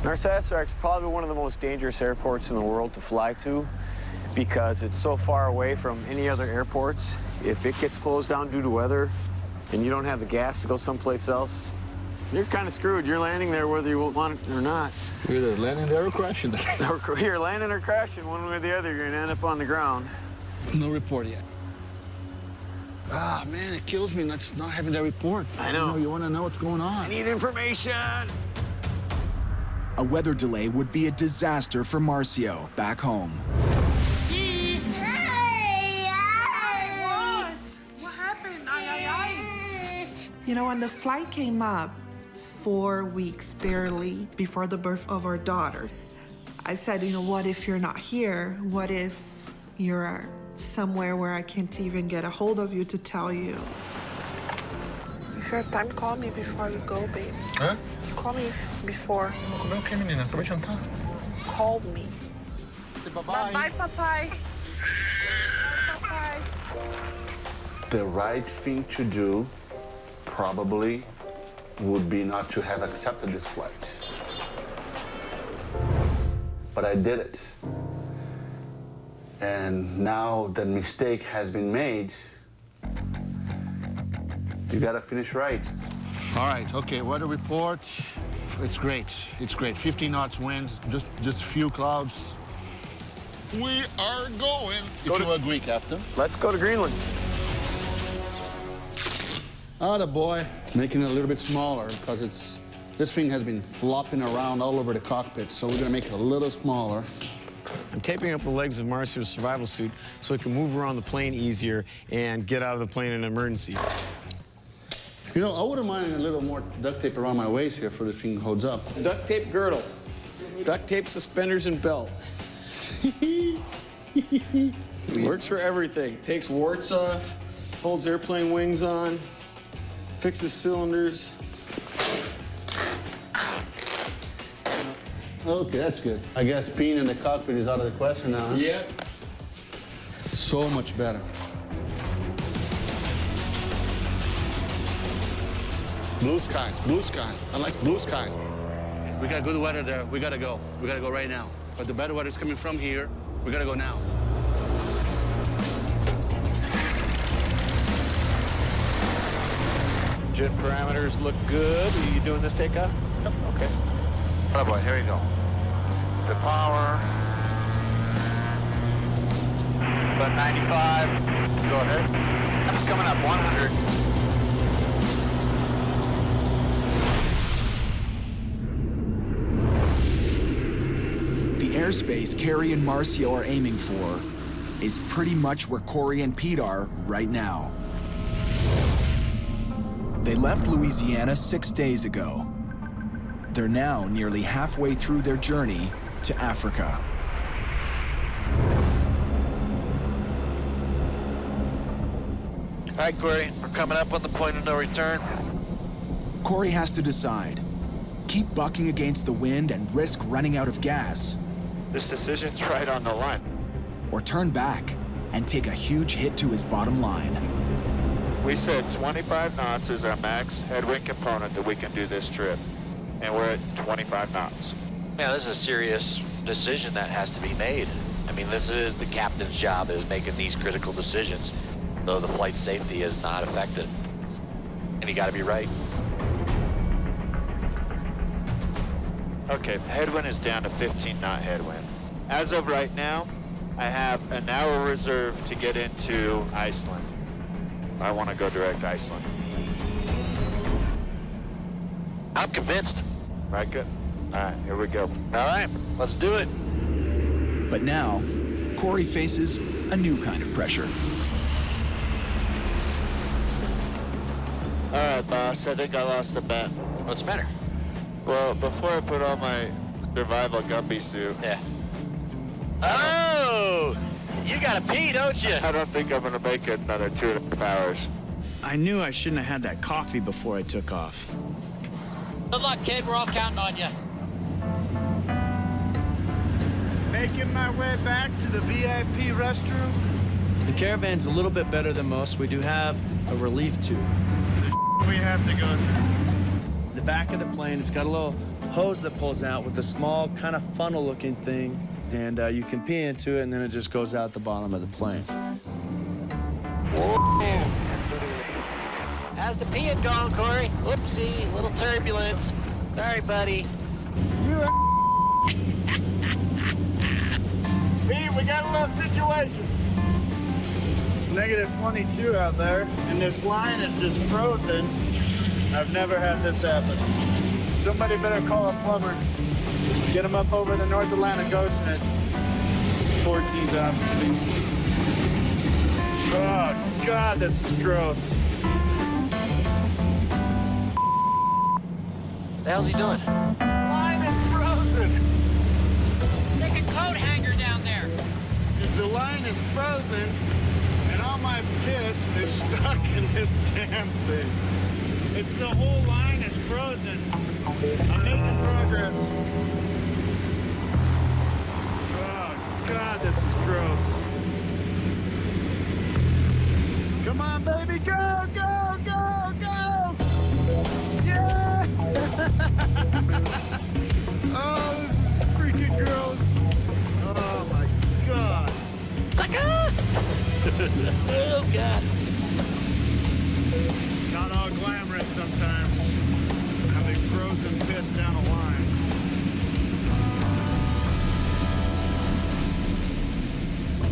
North Saserac's probably one of the most dangerous airports in the world to fly to because it's so far away from any other airports. If it gets closed down due to weather and you don't have the gas to go someplace else, you're kind of screwed. You're landing there whether you want it or not. You're either landing there or crashing there. You're landing or crashing one way or the other. You're going to end up on the ground. No report yet. Ah, man, it kills me not having that report. I know. You want to know what's going on. I need information. A weather delay would be a disaster for Marcio back home. What happened? You know, when the flight came up 4 weeks barely before the birth of our daughter, I said, you know, what if you're not here? What if you're somewhere where I can't even get a hold of you to tell you? If you have time, call me before you go, babe. Huh? Call me before. Call me. Bye-bye. Bye, papai. Bye, The right thing to do probably would be not to have accepted this flight. But I did it. And now that mistake has been made, you gotta finish right. All right, okay, weather report. It's great, it's great. 50 knots winds, just a few clouds. We are going. If you agree, Captain. Let's go to Greenland. Atta boy. Making it a little bit smaller because this thing has been flopping around all over the cockpit, so we're gonna make it a little smaller. I'm taping up the legs of Marcio's survival suit so he can move around the plane easier and get out of the plane in an emergency. You know, I wouldn't mind a little more duct tape around my waist here for the thing holds up. Duct tape girdle. Duct tape suspenders and belt. Works for everything. Takes warts off, holds airplane wings on, fixes cylinders. Okay, that's good. I guess peeing in the cockpit is out of the question now, huh? Yeah. So much better. Blue skies, blue skies. I like blue skies. We got good weather there. We gotta go. We gotta go right now. But the better weather is coming from here. We gotta go now. Jet parameters look good. Are you doing this takeoff? Yep. Okay. Oh boy, here we go. The power. About 95. Go ahead. It's coming up 100. The airspace Carrie and Marcio are aiming for is pretty much where Cory and Pete are right now. They left Louisiana 6 days ago. They're now nearly halfway through their journey to Africa. All right, Cory, we're coming up on the point of no return. Cory has to decide. Keep bucking against the wind and risk running out of gas, This decision's right on the line. or turn back and take a huge hit to his bottom line. We said 25 knots is our max headwind component that we can do this trip. And we're at 25 knots. Yeah, this is a serious decision that has to be made. I mean, this is the captain's job, is making these critical decisions, though the flight safety is not affected. And you gotta be right. Okay, headwind is down to 15 knot headwind. As of right now, I have an hour reserved to get into Iceland. I want to go direct to Iceland. I'm convinced. Right, good. All right, here we go. All right, let's do it. But now, Cory faces a new kind of pressure. All right, boss, I think I lost the bet. What's the matter? Well, before I put on my survival Gumby suit. Yeah. Oh! You gotta pee, don't you? I don't think I'm gonna make it another 2.5 hours. I knew I shouldn't have had that coffee before I took off. Good luck, kid. We're all counting on you. Making my way back to the VIP restroom. The caravan's a little bit better than most. We do have a relief tube. We have to go through. The back of the plane, it's got a little hose that pulls out with a small kind of funnel-looking thing, and you can pee into it, and then it just goes out the bottom of the plane. Whoa. How's the peeing going, Cory? Whoopsie, little turbulence. Sorry, buddy. Pete, we got a little situation. It's negative 22 out there, and this line is just frozen. I've never had this happen. Somebody better call a plumber. Get him up over the North Atlantic Ocean at 14,000 feet. Oh, God, this is gross. What the hell's he doing? Line is frozen. Take a coat hanger down there. If the line is frozen and all my piss is stuck in this damn thing, it's the whole line is frozen. I'm making progress. Oh, God, this is gross. Come on, baby, go, go, go, go! Yeah! Oh, this is freaking gross. Oh, my God. Oh, God. It's not all glamorous sometimes, having frozen piss down a line.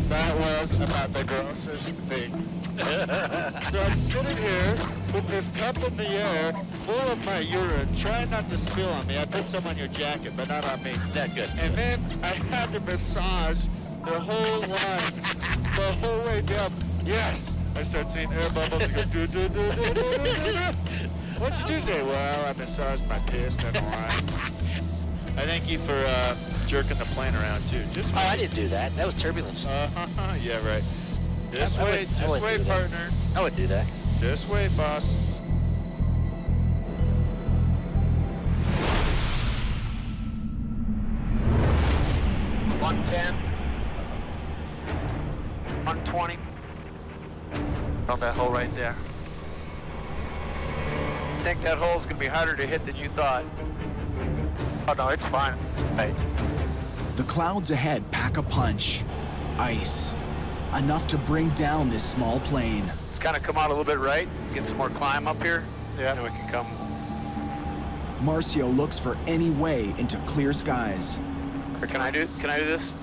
That was about the grossest thing. So I'm sitting here with this cup in the air, full of my urine, trying not to spill on me. I put some on your jacket, but not on me. That good. And then I had to massage the whole line, the whole way down. Yes! I start seeing air bubbles go do do do do do do do. What'd you do today? Well, I massaged my piss down the line. I thank you for jerking the plane around, too. Just Oh, I didn't do that. That was turbulence. Yeah, right. Just I wait, would just do wait, that. partner. I would do that. Just wait, boss. $110, $120 on that hole right there. I think that hole's gonna be harder to hit than you thought. Oh no, it's fine. Hey. The clouds ahead pack a punch. Ice. Enough to bring down this small plane. Just kind of come out a little bit right, get some more climb up here. Yeah. And we can come. Marcio looks for any way into clear skies. Or can I do this?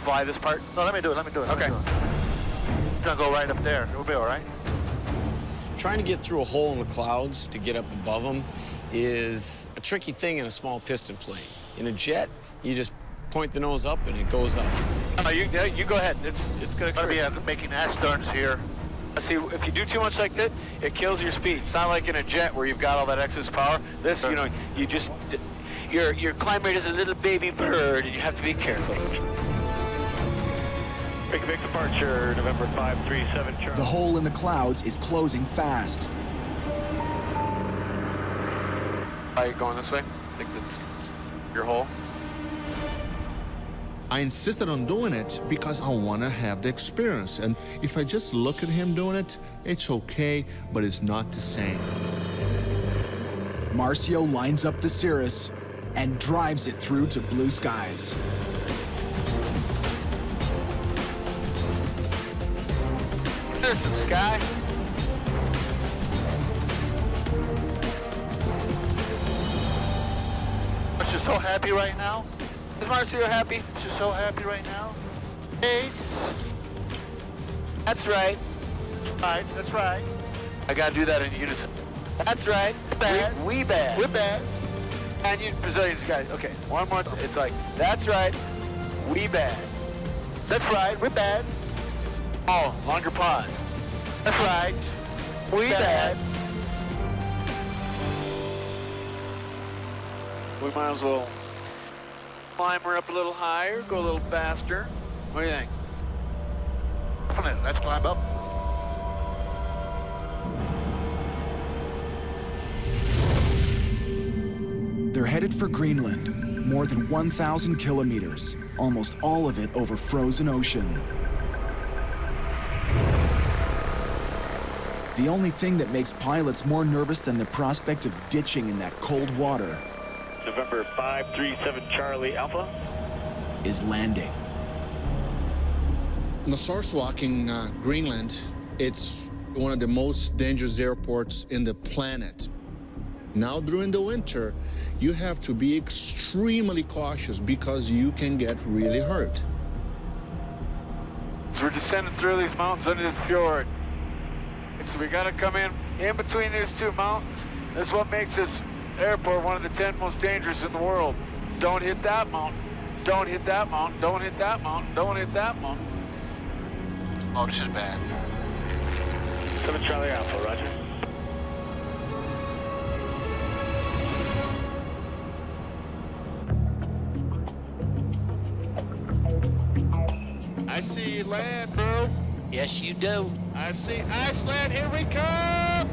Fly this part? No, let me do it. Okay. It's gonna go right up there. It'll be all right. Trying to get through a hole in the clouds to get up above them is a tricky thing in a small piston plane. In a jet, you just point the nose up and it goes up. No, you go ahead. It's gonna be making ash turns here. See, if you do too much like that, it kills your speed. It's not like in a jet where you've got all that excess power. This, you know, you just your climb rate is a little baby bird, and you have to be careful. Big departure, November 537 Charlie. The hole in the clouds is closing fast. Are you going this way? I think that's your hole. I insisted on doing it because I want to have the experience. And if I just look at him doing it, it's okay, but it's not the same. Marcio lines up the Cirrus and drives it through to blue skies. There's some sky. But you're so happy right now. Is Marcio happy? She's so happy right now. Thanks. That's right. Right, that's right. I gotta do that in unison. That's right. Bad. We bad. We're bad. And you Brazilians guys, okay, one more. It's like, that's right. We bad. That's right. We're bad. Oh, longer pause. That's right. We bad. We might as well climb her up a little higher, go a little faster. What do you think? Let's climb up. They're headed for Greenland, more than 1,000 kilometers, almost all of it over frozen ocean. The only thing that makes pilots more nervous than the prospect of ditching in that cold water November 537 Charlie Alpha is landing. Narsarsuaq, Greenland, it's one of the most dangerous airports in the planet. Now, during the winter, you have to be extremely cautious because you can get really hurt. We're descending through these mountains under this fjord. So we gotta come in between these two mountains. That's what makes this airport one of the 10 most dangerous in the world. Don't hit that mountain. Don't hit that mountain. Don't hit that mountain. Don't hit that mountain. Oh, this is bad. 7 Charlie Alpha, roger. I see land, bro. Yes, you do. I see Iceland. Here we come.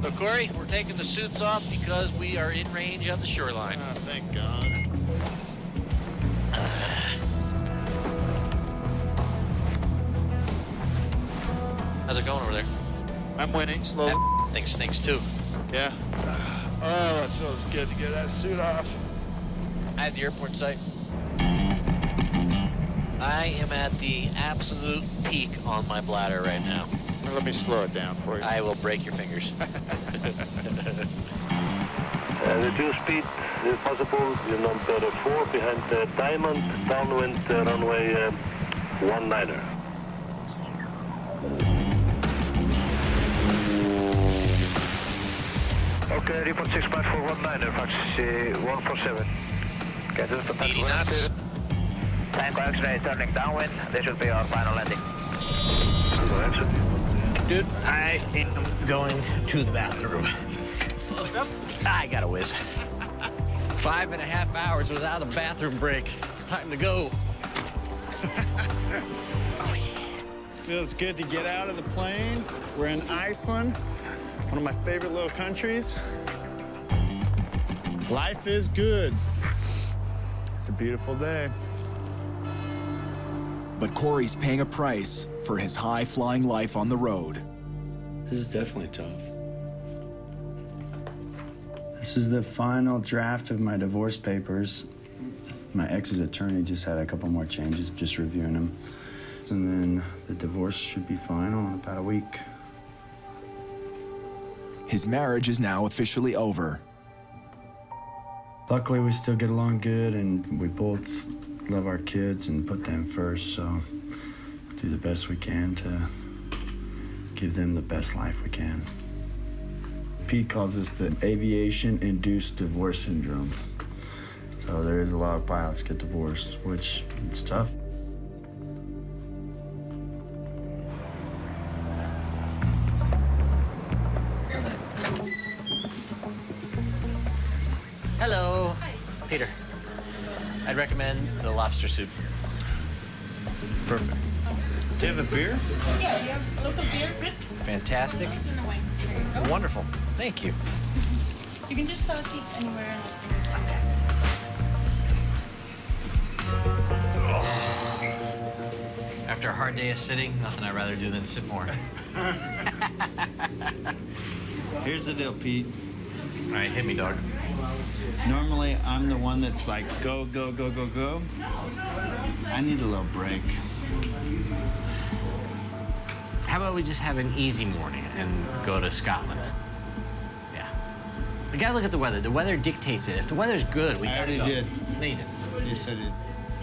So, Cory, we're taking the suits off because we are in range of the shoreline. Oh, thank God. How's it going over there? I'm winning slowly. That thing stinks too. Yeah. Oh, it feels good to get that suit off. I have the airport site. I am at the absolute peak on my bladder right now. Let me slow it down for you. I will break your fingers. Reduce speed if possible. You're number 4 behind the Diamond, downwind runway 19er. Okay, report 6.419er, fax 147. Okay, this is the 80 knots. Tango X-ray turning downwind. This should be our final landing. Dude, I am going to the bathroom. I got a whiz. 5.5 hours without a bathroom break. It's time to go. Oh, yeah. Feels good to get out of the plane. We're in Iceland, one of my favorite little countries. Life is good. It's a beautiful day. But Cory's paying a price for his high-flying life on the road. This is definitely tough. This is the final draft of my divorce papers. My ex's attorney just had a couple more changes, just reviewing them. And then the divorce should be final in about a week. His marriage is now officially over. Luckily, we still get along good, and we both love our kids and put them first, so do the best we can to give them the best life we can. Pete calls this the aviation-induced divorce syndrome. So there is a lot of pilots get divorced, which it's tough. Hello. Hi. Peter. I'd recommend the lobster soup. Perfect. Do you have a beer? Yeah, you have a local beer, good? Fantastic. It's in the wing. There you go. Wonderful. Thank you. You can just have a seat anywhere. It's okay. After a hard day of sitting, nothing I'd rather do than sit more. Here's the deal, Pete. All right, hit me, dog. Normally, I'm the one that's like, go, go, go, go, go. I need a little break. How about we just have an easy morning and go to Scotland? Yeah. We gotta look at the weather. The weather dictates it. If the weather's good, we gotta go. I already did. No, you didn't. Yes, I did.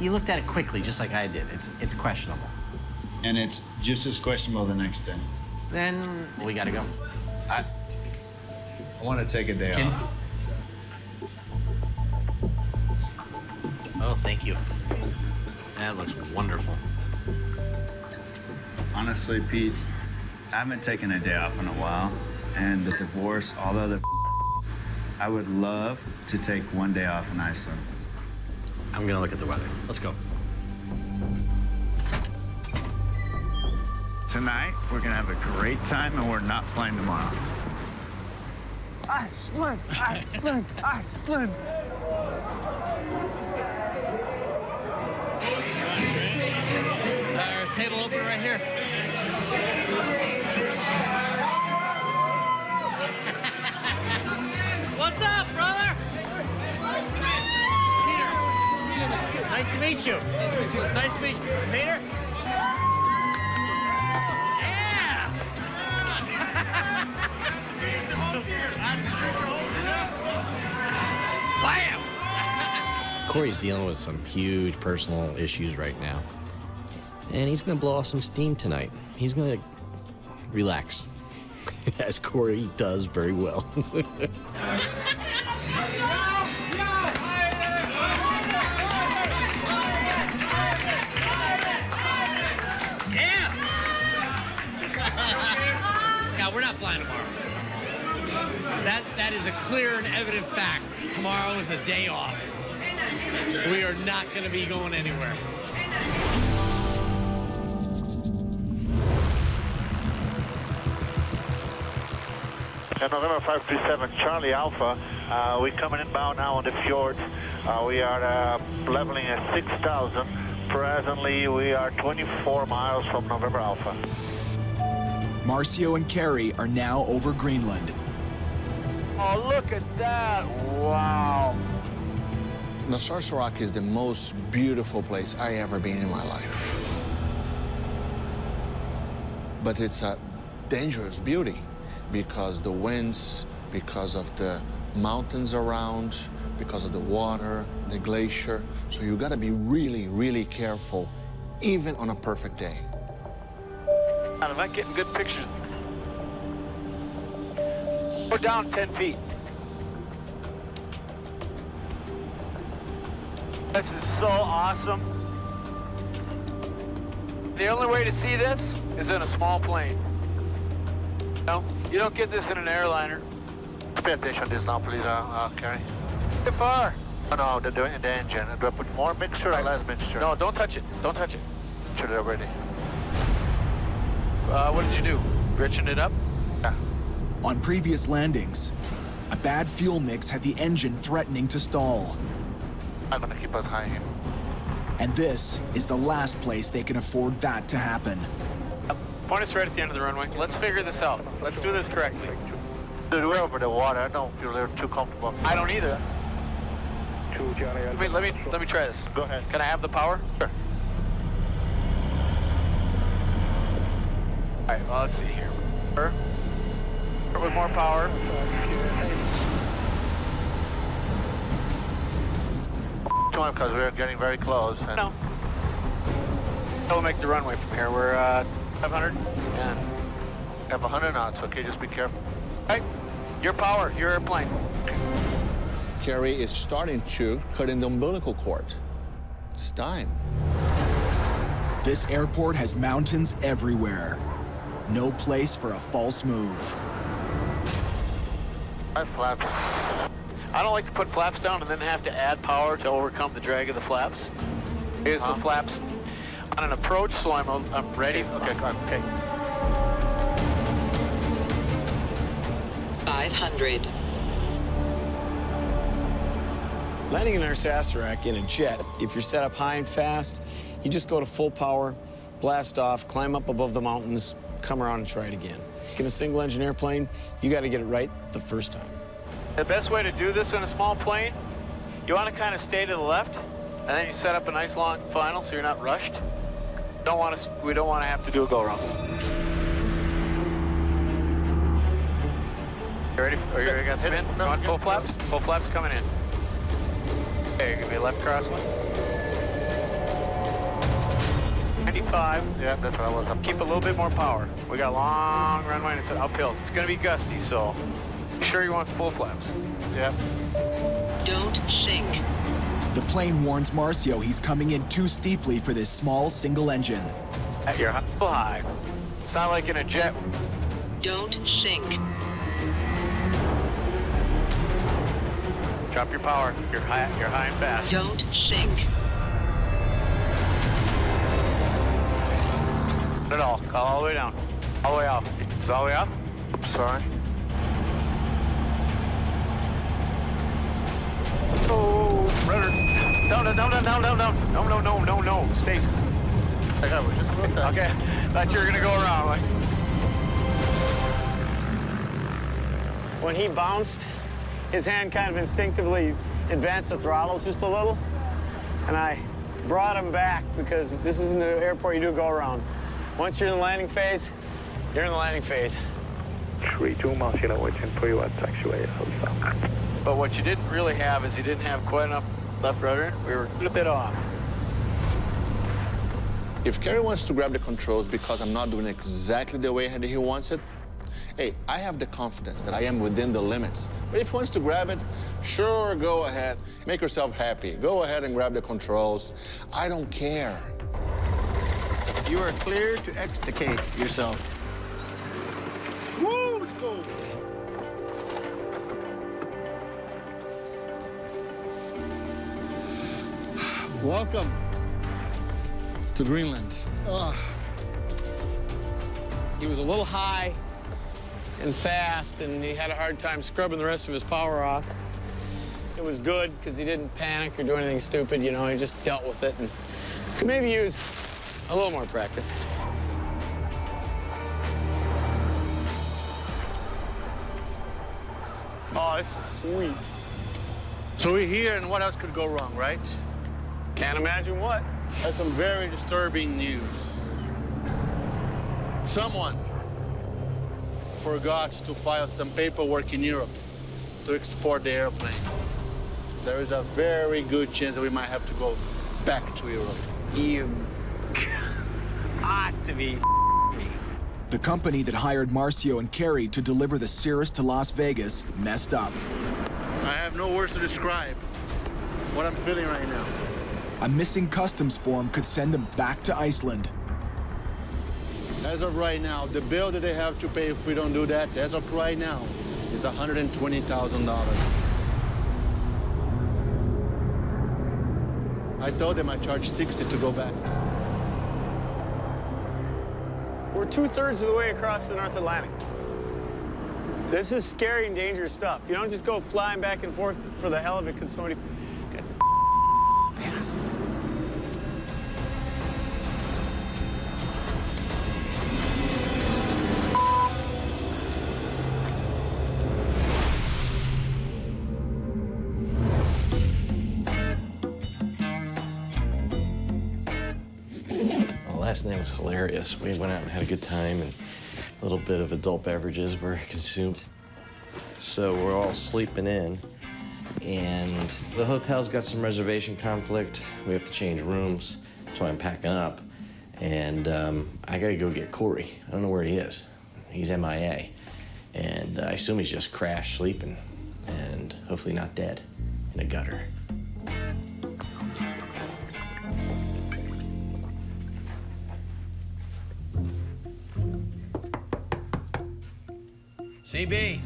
You looked at it quickly, just like I did. It's questionable. and it's just as questionable the next day. Then we gotta go. I want to take a day Can- off. Oh, thank you. That looks wonderful. Honestly, Pete, I haven't taken a day off in a while, and the divorce, all the other I would love to take one day off in Iceland. I'm gonna look at the weather. Let's go. Tonight, we're gonna have a great time, and we're not flying tomorrow. Iceland, Iceland, Iceland. There's a table open right here. What's up, brother? Peter. Nice to meet you. Nice to meet you. Peter? Bam! Cory's dealing with some huge personal issues right now. And he's gonna blow off some steam tonight. He's gonna relax, as Cory does very well. Yeah, we're not flying tomorrow. That is a clear and evident fact. Tomorrow is a day off. We are not going to be going anywhere. November 537, Charlie Alpha. We're coming inbound now on the fjord. We are leveling at 6,000. Presently, we are 24 miles from November Alpha. Marcio and Carrie are now over Greenland. Oh, look at that. Wow. Nassau Rock is the most beautiful place I ever been in my life. But it's a dangerous beauty because the winds, because of the mountains around, because of the water, the glacier. So you gotta be really, really careful, even on a perfect day. I'm not getting good pictures. We're down 10 feet. This is so awesome. The only way to see this is in a small plane. No, you don't get this in an airliner. Pay attention to this now, please, Carrie. How far? Oh, no, they're doing the engine. Do I put more mixture or less mixture? No, don't touch it. Don't touch it. Should it already? What did you do? Riching it up? Yeah. On previous landings, a bad fuel mix had the engine threatening to stall. I'm gonna keep us high here. And this is the last place they can afford that to happen. Point us right at the end of the runway. Let's figure this out. Let's do this correctly. Dude, we're over the water. I don't feel too comfortable. I don't either. Wait, let me try this. Go ahead. Can I have the power? Sure. All right, well, let's see here. Start with more power. Come on, because we're getting very close. And No. We'll make the runway from here. We're 500. Yeah. have 100 knots, okay? Just be careful. All right. Your power, your airplane. Carrie is starting to cut in the umbilical cord. It's time. This airport has mountains everywhere. No place for a false move. Flaps. I don't like to put flaps down and then have to add power to overcome the drag of the flaps. Here's the flaps on an approach, so I'm ready. Okay, go on. Okay. 500. Landing in our Saserac in a jet, if you're set up high and fast, you just go to full power, blast off, climb up above the mountains, come around and try it again. In a single engine airplane, you got to get it right the first time. The best way to do this in a small plane, you want to kind of stay to the left, and then you set up a nice long final so you're not rushed. We don't want to have to do a go-around. You ready? Are you ready to spin? You want full flaps? Full flaps coming in. Okay, give me a left crosswind. 95. Yeah, that's what I was up. Keep a little bit more power. We got a long runway and it's uphill. It's gonna be gusty, so be sure you want full flaps. Yeah. Don't sink. The plane warns Marcio he's coming in too steeply for this small single engine. At your high. It's not like in a jet. Don't sink. Drop your power. You're high and fast. Don't sink. Not at all. Call all the way down. All the way out. It's all the way up? Sorry. Oh, rudder. No. Stay. I got it. Just look at Okay. Thought you were gonna go around. Like. When he bounced, his hand kind of instinctively advanced the throttles just a little, and I brought him back because this isn't an airport you do go around. Once you're in the landing phase, you're in the landing phase. 32 Marcelo, waiting for you at taxiway. But what you didn't really have is you didn't have quite enough left rudder. We were a bit off. If Kerry wants to grab the controls because I'm not doing exactly the way he wants it, hey, I have the confidence that I am within the limits. But if he wants to grab it, sure, go ahead. Make yourself happy. Go ahead and grab the controls. I don't care. You are clear to extricate yourself. Woo, let's go. Welcome to Greenland. He was a little high and fast, and he had a hard time scrubbing the rest of his power off. It was good because he didn't panic or do anything stupid, you know, he just dealt with it and could maybe use a little more practice. Oh, this is sweet. So we're here, and what else could go wrong, right? Can't imagine what. That's some very disturbing news. Someone forgot to file some paperwork in Europe to export the airplane. There is a very good chance that we might have to go back to Europe. You ought to be The company that hired Marcio and Kerry to deliver the Cirrus to Las Vegas messed up. I have no words to describe what I'm feeling right now. A missing customs form could send them back to Iceland. As of right now, the bill that they have to pay if we don't do that, as of right now, is $120,000. I told them I charged $60 to go back. We're 2/3 of the way across the North Atlantic. This is scary and dangerous stuff. You don't just go flying back and forth for the hell of it because somebody got this pass. Last night was hilarious. We went out and had a good time, and a little bit of adult beverages were consumed. So we're all sleeping in, and the hotel's got some reservation conflict. We have to change rooms, so I'm packing up. And I gotta go get Cory. I don't know where he is. He's MIA. And I assume he's just crashed sleeping, and hopefully not dead in a gutter. CB.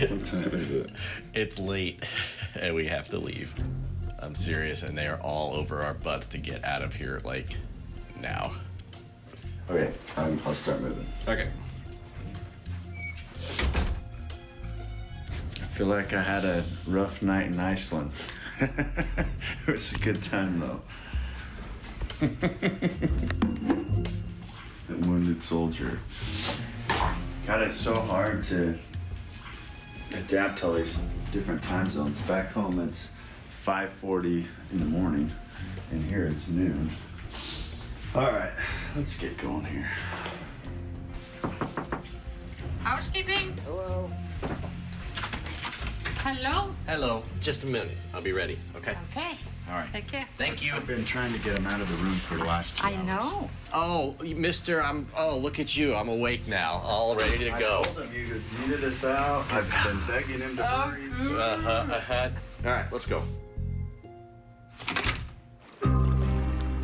What time is it? It's late, and we have to leave. I'm serious, and they are all over our butts to get out of here, like, now. Okay, I'll start moving. Okay. I feel like I had a rough night in Iceland. It was a good time, though. The wounded soldier. God, it's so hard to adapt to all these different time zones. Back home, it's 5:40 in the morning, and here it's noon. All right, let's get going here. Housekeeping? Hello. Hello? Hello. Just a minute. I'll be ready, okay? Okay. All right. Take care. Thank you. I've been trying to get him out of the room for the last 2 hours. I know. Oh, mister, look at you. I'm awake now, all ready to go. I told him you needed us out. I've been begging him to hurry. All right, let's go.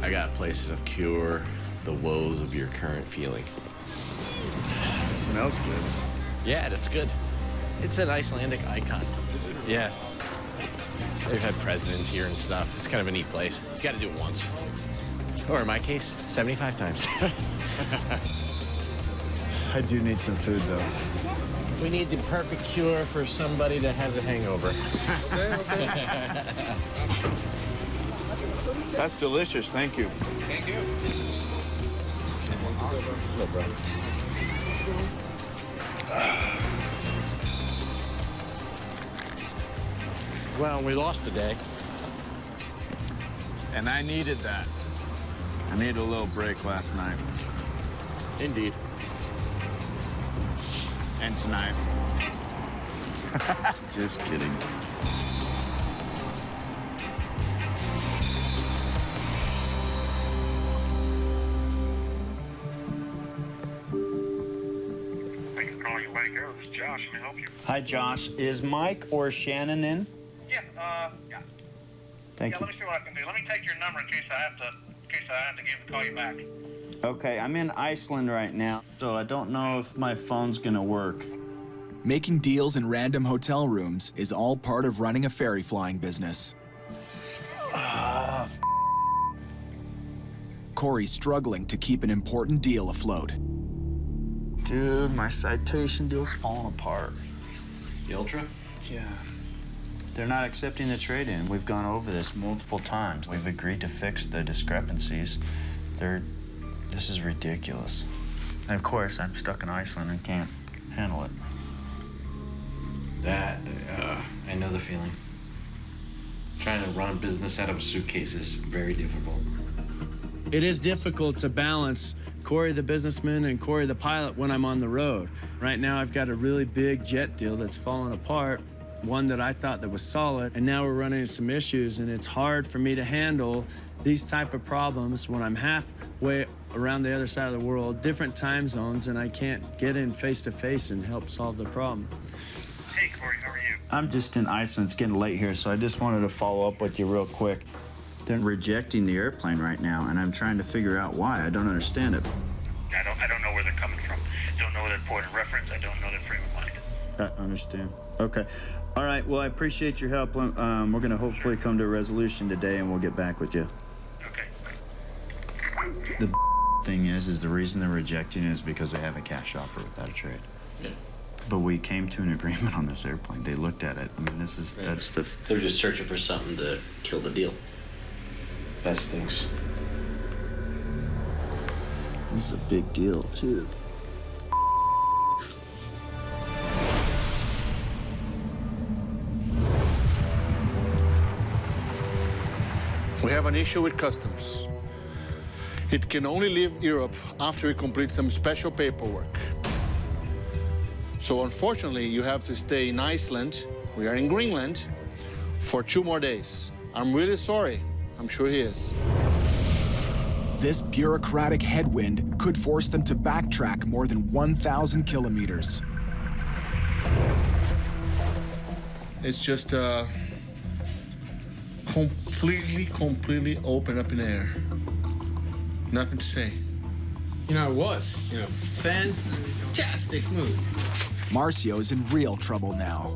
I got a place to cure the woes of your current feeling. It smells good. Yeah, that's good. It's an Icelandic icon. Yeah. They've had presidents here and stuff. It's kind of a neat place. You gotta do it once. Or in my case, 75 times. I do need some food, though. We need the perfect cure for somebody that has a hangover. That's delicious. Thank you. Thank you. No problem. Well, we lost today. And I needed that. I needed a little break last night. Indeed. And tonight. Just kidding. Thank you for calling Atlantic Air. This is Josh. Can I help you? Hi, Josh. Is Mike or Shannon in? Yeah, Thank you. let me see what I can do. Let me take your number in case I have to get him to call you back. Okay, I'm in Iceland right now, so I don't know if my phone's gonna work. Making deals in random hotel rooms is all part of running a ferry flying business. Cory's struggling to keep an important deal afloat. Dude, my citation deal's falling apart. The Ultra? Yeah. They're not accepting the trade-in. We've gone over this multiple times. We've agreed to fix the discrepancies. This is ridiculous. And of course, I'm stuck in Iceland and can't handle it. I know the feeling. Trying to run a business out of a suitcase is very difficult. It is difficult to balance Cory the businessman and Cory the pilot when I'm on the road. Right now, I've got a really big jet deal that's fallen apart, one that I thought that was solid, and now we're running into some issues, and it's hard for me to handle these type of problems when I'm halfway around the other side of the world, different time zones, and I can't get in face-to-face and help solve the problem. Hey, Cory, how are you? I'm just in Iceland. It's getting late here, so I just wanted to follow up with you real quick. They're rejecting the airplane right now, and I'm trying to figure out why. I don't understand it. I don't know where they're coming from. Don't know their point of reference. I don't know their frame of mind. I understand. Okay. All right. Well, I appreciate your help. We're going to hopefully come to a resolution today, and we'll get back with you. Okay. The thing is the reason they're rejecting it is because they have a cash offer without a trade. Yeah. But we came to an agreement on this airplane. They looked at it. I mean, that's the... They're just searching for something to kill the deal. That stinks. This is a big deal, too. We have an issue with customs. It can only leave Europe after we complete some special paperwork. So unfortunately, you have to stay in Iceland, we are in Greenland, for 2 more days. I'm really sorry. I'm sure he is. This bureaucratic headwind could force them to backtrack more than 1,000 kilometers. It's just completely open up in the air. Nothing to say. You know, it was, fantastic move. Marcio's in real trouble now.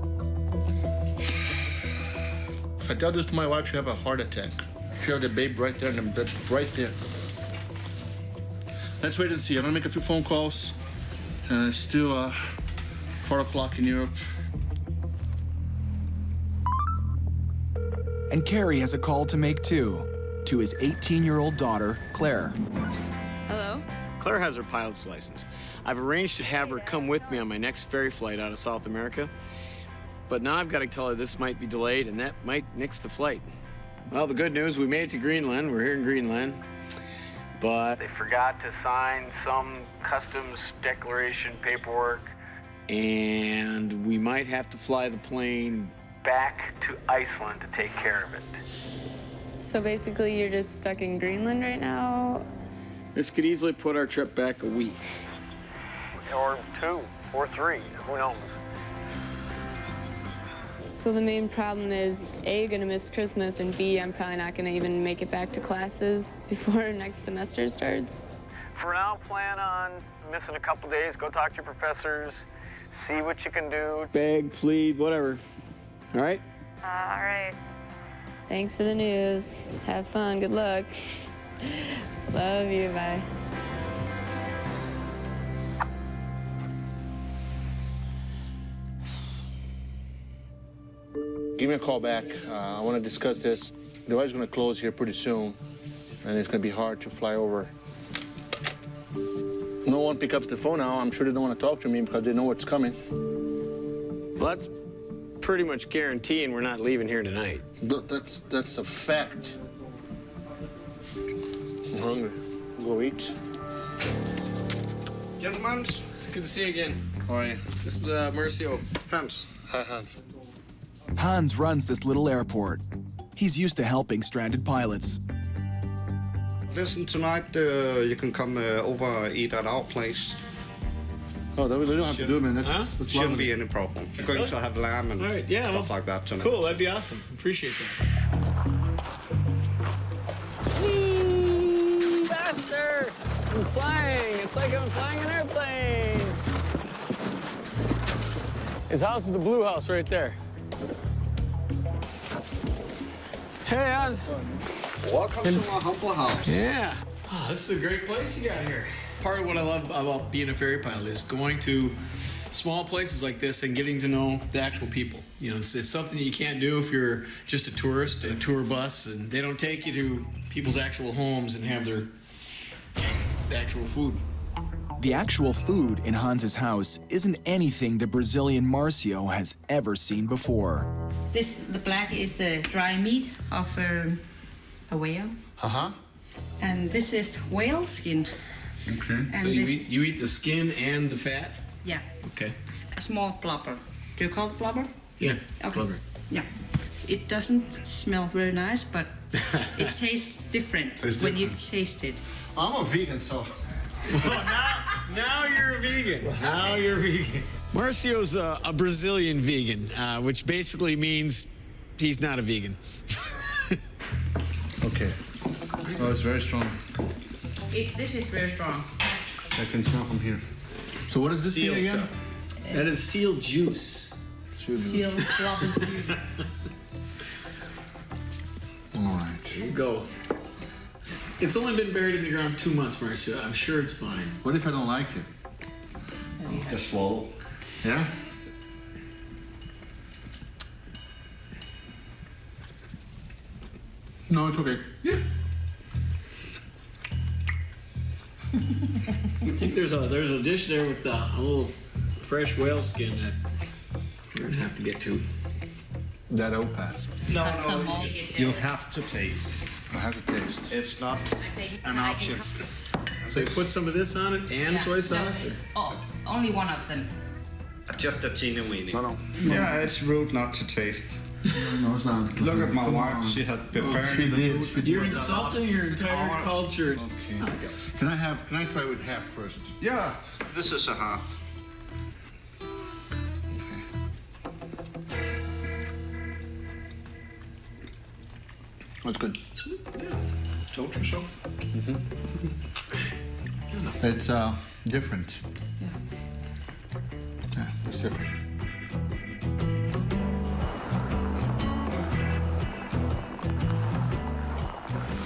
If I tell this to my wife, she'll have a heart attack. She'll have the babe right there in the bed, right there. Let's wait and see. I'm gonna make a few phone calls. It's still 4 o'clock in Europe. And Carrie has a call to make too, to his 18-year-old daughter, Claire. Hello? Claire has her pilot's license. I've arranged to have her come with me on my next ferry flight out of South America. But now I've got to tell her this might be delayed and that might nix the flight. Well, the good news, we made it to Greenland. We're here in Greenland. But they forgot to sign some customs declaration paperwork. And we might have to fly the plane back to Iceland to take care of it. So basically, you're just stuck in Greenland right now? This could easily put our trip back a week. Or 2 or 3, who knows? So the main problem is, A, gonna miss Christmas, and B, I'm probably not gonna even make it back to classes before next semester starts. For now, plan on missing a couple days. Go talk to your professors, see what you can do. Beg, plead, whatever. All right? All right. Thanks for the news. Have fun. Good luck. Love you. Bye. Give me a call back. I want to discuss this. The weather's going to close here pretty soon, and it's going to be hard to fly over. No one picks up the phone now. I'm sure they don't want to talk to me because they know what's coming. Well, that's pretty much guaranteeing we're not leaving here tonight. That's a fact. I'm hungry. Go eat. Gentlemen, good to see you again. How are you? This is Marcio. Hans. Hi, Hans. Hans runs this little airport. He's used to helping stranded pilots. Listen, tonight you can come over eat at our place. Oh, that we don't have to do, man. That's Shouldn't be any problem. We're going to have lamb and stuff like that tonight. Cool, that'd be awesome. Appreciate that. Whee! Faster! I'm flying. It's like I'm flying an airplane. His house is the blue house right there. Hey, Hans. Welcome to my humble house. Yeah. Oh, this is a great place you got here. Part of what I love about being a ferry pilot is going to small places like this and getting to know the actual people. You know, it's something you can't do if you're just a tourist, a tour bus, and they don't take you to people's actual homes and have their actual food. The actual food in Hans's house isn't anything the Brazilian Marcio has ever seen before. The black is the dry meat of a whale. Uh-huh. And this is whale skin. Okay. And So you eat the skin and the fat? Yeah. Okay. A small blubber. Do you call it blubber? Yeah, Okay. clever. Yeah. It doesn't smell very nice, but it tastes different when you taste it. I'm a vegan, so... Now you're a vegan. Now you're a vegan. Marcio's a Brazilian vegan, which basically means he's not a vegan. Okay. Oh, it's very strong. This is very strong. I can smell from here. So what is this Seal thing again? stuff. That is seal juice. Seal blubber juice. All right. There you go. It's only been buried in the ground 2 months, Marcio. I'm sure it's fine. What if I don't like it? Just swallow. Yeah? No, it's okay. Yeah. I think there's a dish there with a little fresh whale skin that you're gonna have to get to. That I'll pass. No, you have to taste. I have to taste. It's not an option. So you put some of this on it and soy sauce? Or? Oh, only one of them. Just a teeny weeny. No. Yeah, it's rude not to taste. No, it's not. Look at my wife. She had prepared the food. You're insulting your entire culture. Okay. Can I try with half first? Yeah, this is a half. That's good. Yeah. Told you so. Mm-hmm. It's different. Yeah, it's different.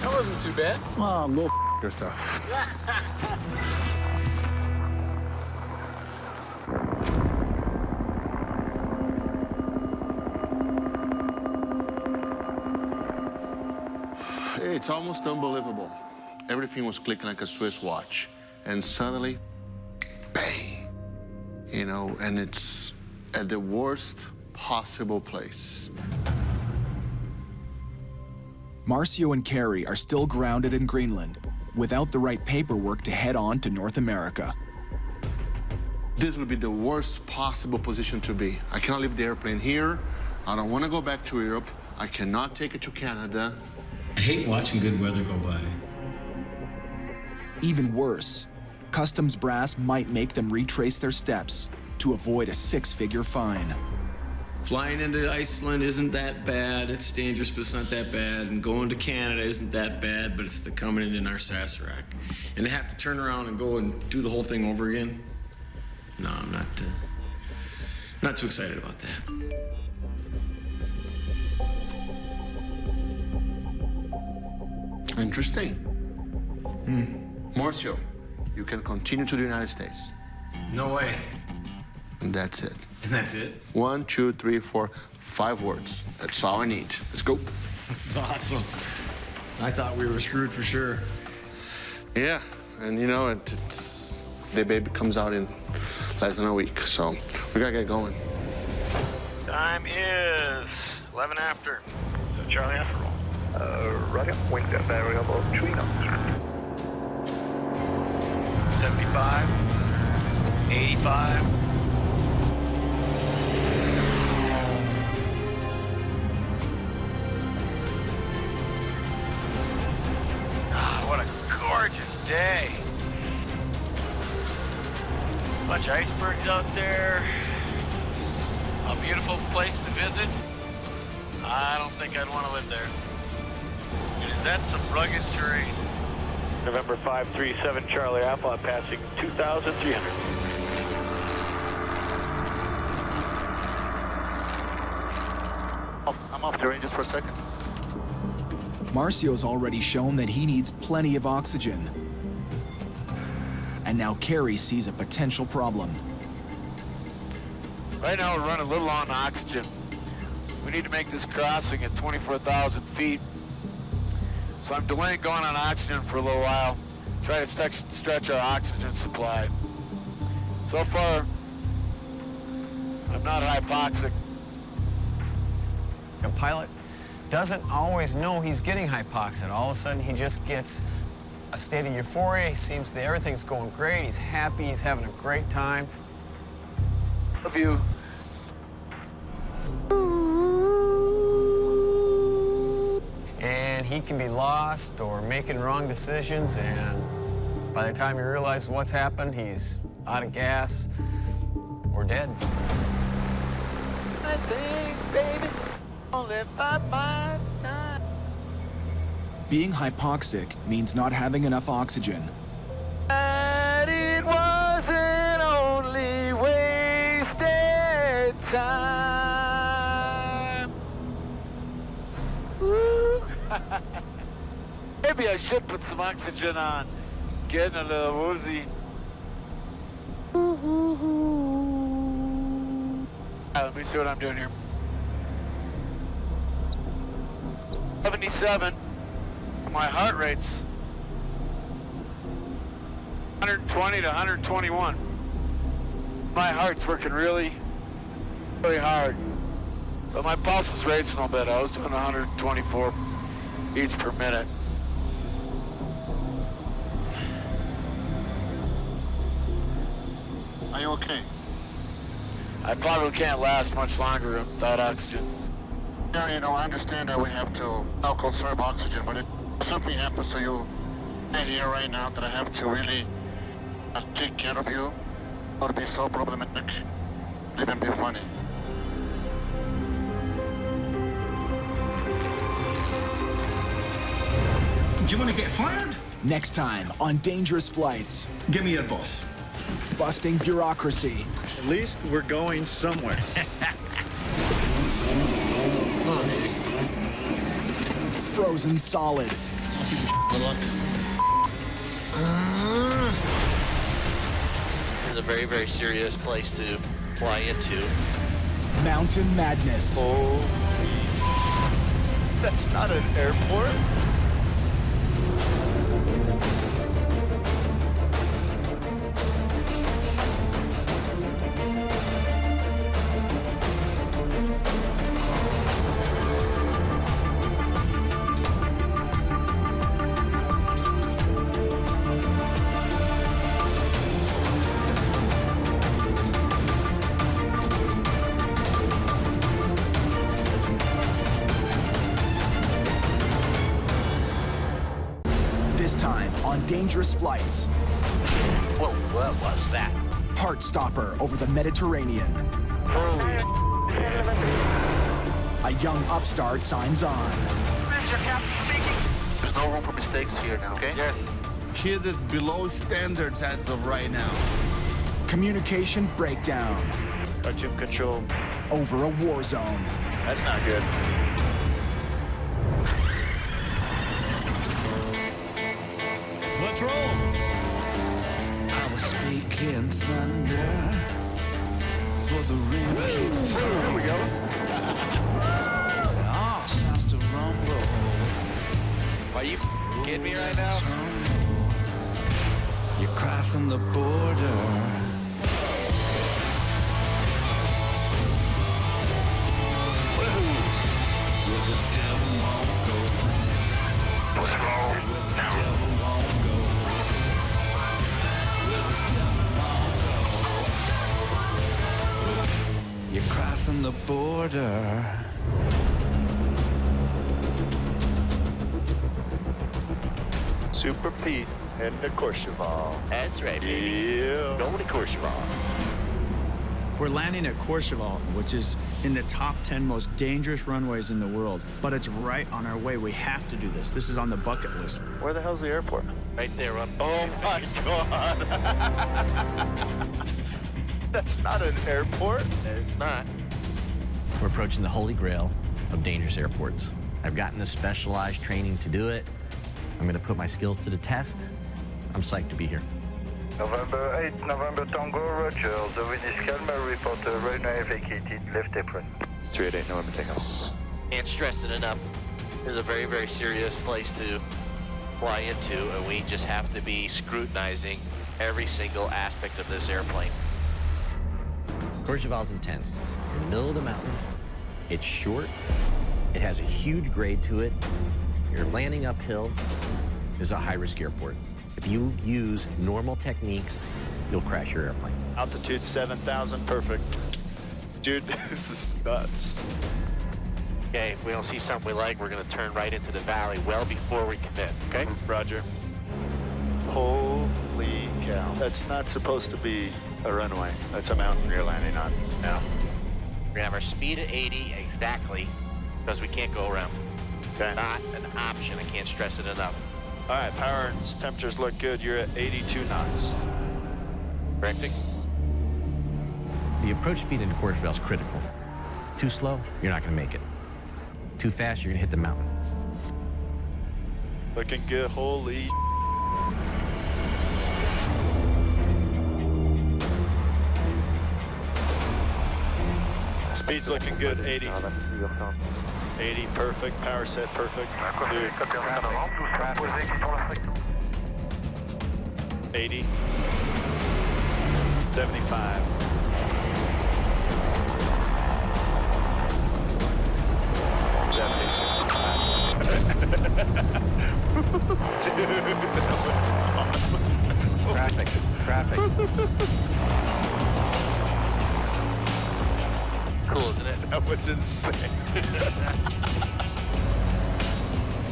That wasn't too bad. Oh, go yourself. It's almost unbelievable. Everything was clicking like a Swiss watch. And suddenly, bang. You know, and it's at the worst possible place. Marcio and Carrie are still grounded in Greenland without the right paperwork to head on to North America. This would be the worst possible position to be. I cannot leave the airplane here. I don't want to go back to Europe. I cannot take it to Canada. I hate watching good weather go by. Even worse, customs brass might make them retrace their steps to avoid a six-figure fine. Flying into Iceland isn't that bad. It's dangerous, but it's not that bad. And going to Canada isn't that bad, but it's the coming in our Saserac. And to have to turn around and go and do the whole thing over again? No, I'm not too excited about that. Interesting. Marcio, you can continue to the United States. No way. And that's it. And that's it? 1, 2, 3, 4, 5 words. That's all I need. Let's go. This is awesome. I thought we were screwed for sure. Yeah, and you know, the baby comes out in less than a week, so we gotta get going. Time is 11 after. So Charlie after roll. Roger, wind variable 3 knots. 75, 85. Ah, what a gorgeous day. Bunch of icebergs out there. A beautiful place to visit. I don't think I'd want to live there. Is that some rugged terrain? November 537 Charlie Alpha passing 2,300. I'm off the ranges for a second. Marcio's already shown that he needs plenty of oxygen. And now Carey sees a potential problem. Right now we're running a little on oxygen. We need to make this crossing at 24,000 feet. So I'm delaying going on oxygen for a little while, try to stretch our oxygen supply. So far, I'm not hypoxic. A pilot doesn't always know he's getting hypoxia. All of a sudden, he just gets a state of euphoria. He seems that everything's going great. He's happy. He's having a great time. Love you. And he can be lost or making wrong decisions, and by the time he realizes what's happened, he's out of gas or dead. I think, baby, only if I find time. Being hypoxic means not having enough oxygen. And it wasn't only wasted time. Woo. Maybe I should put some oxygen on. Getting a little woozy. All right, let me see what I'm doing here. 77. My heart rate's 120 to 121. My heart's working really, really hard. But my pulse is racing a little bit. I was doing 124 beats per minute. Are you okay? I probably can't last much longer without oxygen. Yeah, you know, I understand that we have to now conserve oxygen, but if something happens to you right here, right now, that I have to really take care of you, it would be so problematic, it would even be funny. Do you want to get fired? Next time on Dangerous Flights. Give me your boss. Busting bureaucracy. At least we're going somewhere. Frozen solid. Good luck. This is a very, very serious place to fly into. Mountain madness. Holy. That's not an airport. This time on dangerous flights. Whoa, what was that? Heartstopper over the Mediterranean. A young upstart signs on. There's no room for mistakes here now, okay? Yes. Kid is below standards as of right now. Communication breakdown. Artyom control. Over a war zone. That's not good. Let's roll. I was speaking thunder for the ring. Here we go. All sounds to rumble. Are you kidding me right now? You're crossing the border. You're crossing the border. Super Pete and the Courchevel. That's right, baby. Yeah. Going to Courchevel. We're landing at Courchevel, which is in the top 10 most dangerous runways in the world. But it's right on our way. We have to do this. This is on the bucket list. Where the hell's the airport? Right there, Run. Oh my God. That's not an airport. It's not. We're approaching the holy grail of dangerous airports. I've gotten the specialized training to do it. I'm going to put my skills to the test. I'm psyched to be here. November 8, November Tango, Roger. The wind is calm, report runway vacated, left apron. 388, November Tango. Can't stress it enough. This is a very, very serious place to fly into, and we just have to be scrutinizing every single aspect of this airplane. Courchevel's intense. In the middle of the mountains, it's short, it has a huge grade to it, you're landing uphill. This is a high-risk airport. If you use normal techniques, you'll crash your airplane. Altitude 7,000, perfect. Dude, this is nuts. Okay, if we don't see something we like, we're gonna turn right into the valley well before we commit, okay? Roger. Holy cow. That's not supposed to be a runway. That's a mountain you're landing on now. We're gonna have our speed at 80 exactly, because we can't go around. Okay. Not an option, I can't stress it enough. All right, power and temperatures look good. You're at 82 knots. Correcting? The approach speed into Courchevel is critical. Too slow, you're not gonna make it. Too fast, you're gonna hit the mountain. Looking good, holy. Speed's looking good, 80. 80, perfect. Power set, perfect. 80. 75. Dude, that was awesome. Traffic. Cool, isn't it? That was insane.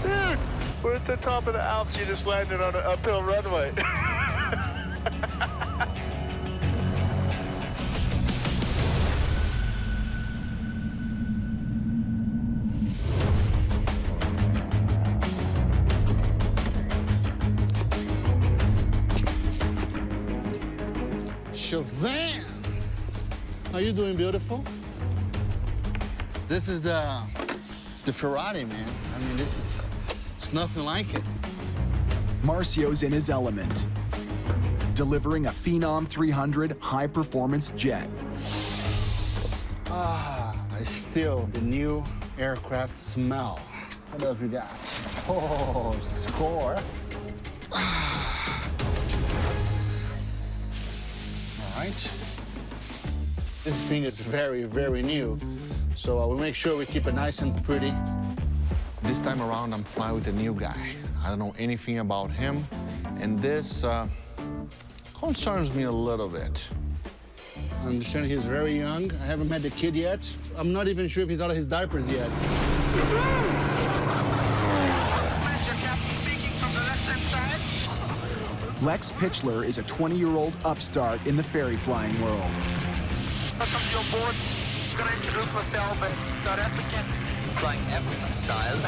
Dude, we're at the top of the Alps. You just landed on an uphill runway. Shazam! How you doing, beautiful? This is it's the Ferrari, man. I mean, it's nothing like it. Marcio's in his element, delivering a Phenom 300 high-performance jet. I still the new aircraft smell. What else we got? Oh, score. All right. This thing is very, very new. So we'll make sure we keep it nice and pretty. This time around, I'm flying with a new guy. I don't know anything about him. And this concerns me a little bit. I understand he's very young. I haven't met the kid yet. I'm not even sure if he's out of his diapers yet. Captain speaking from the left-hand side. Lex Pitchler is a 20-year-old upstart in the ferry flying world. Welcome to your board. I'm gonna introduce myself as South African. Flying African style.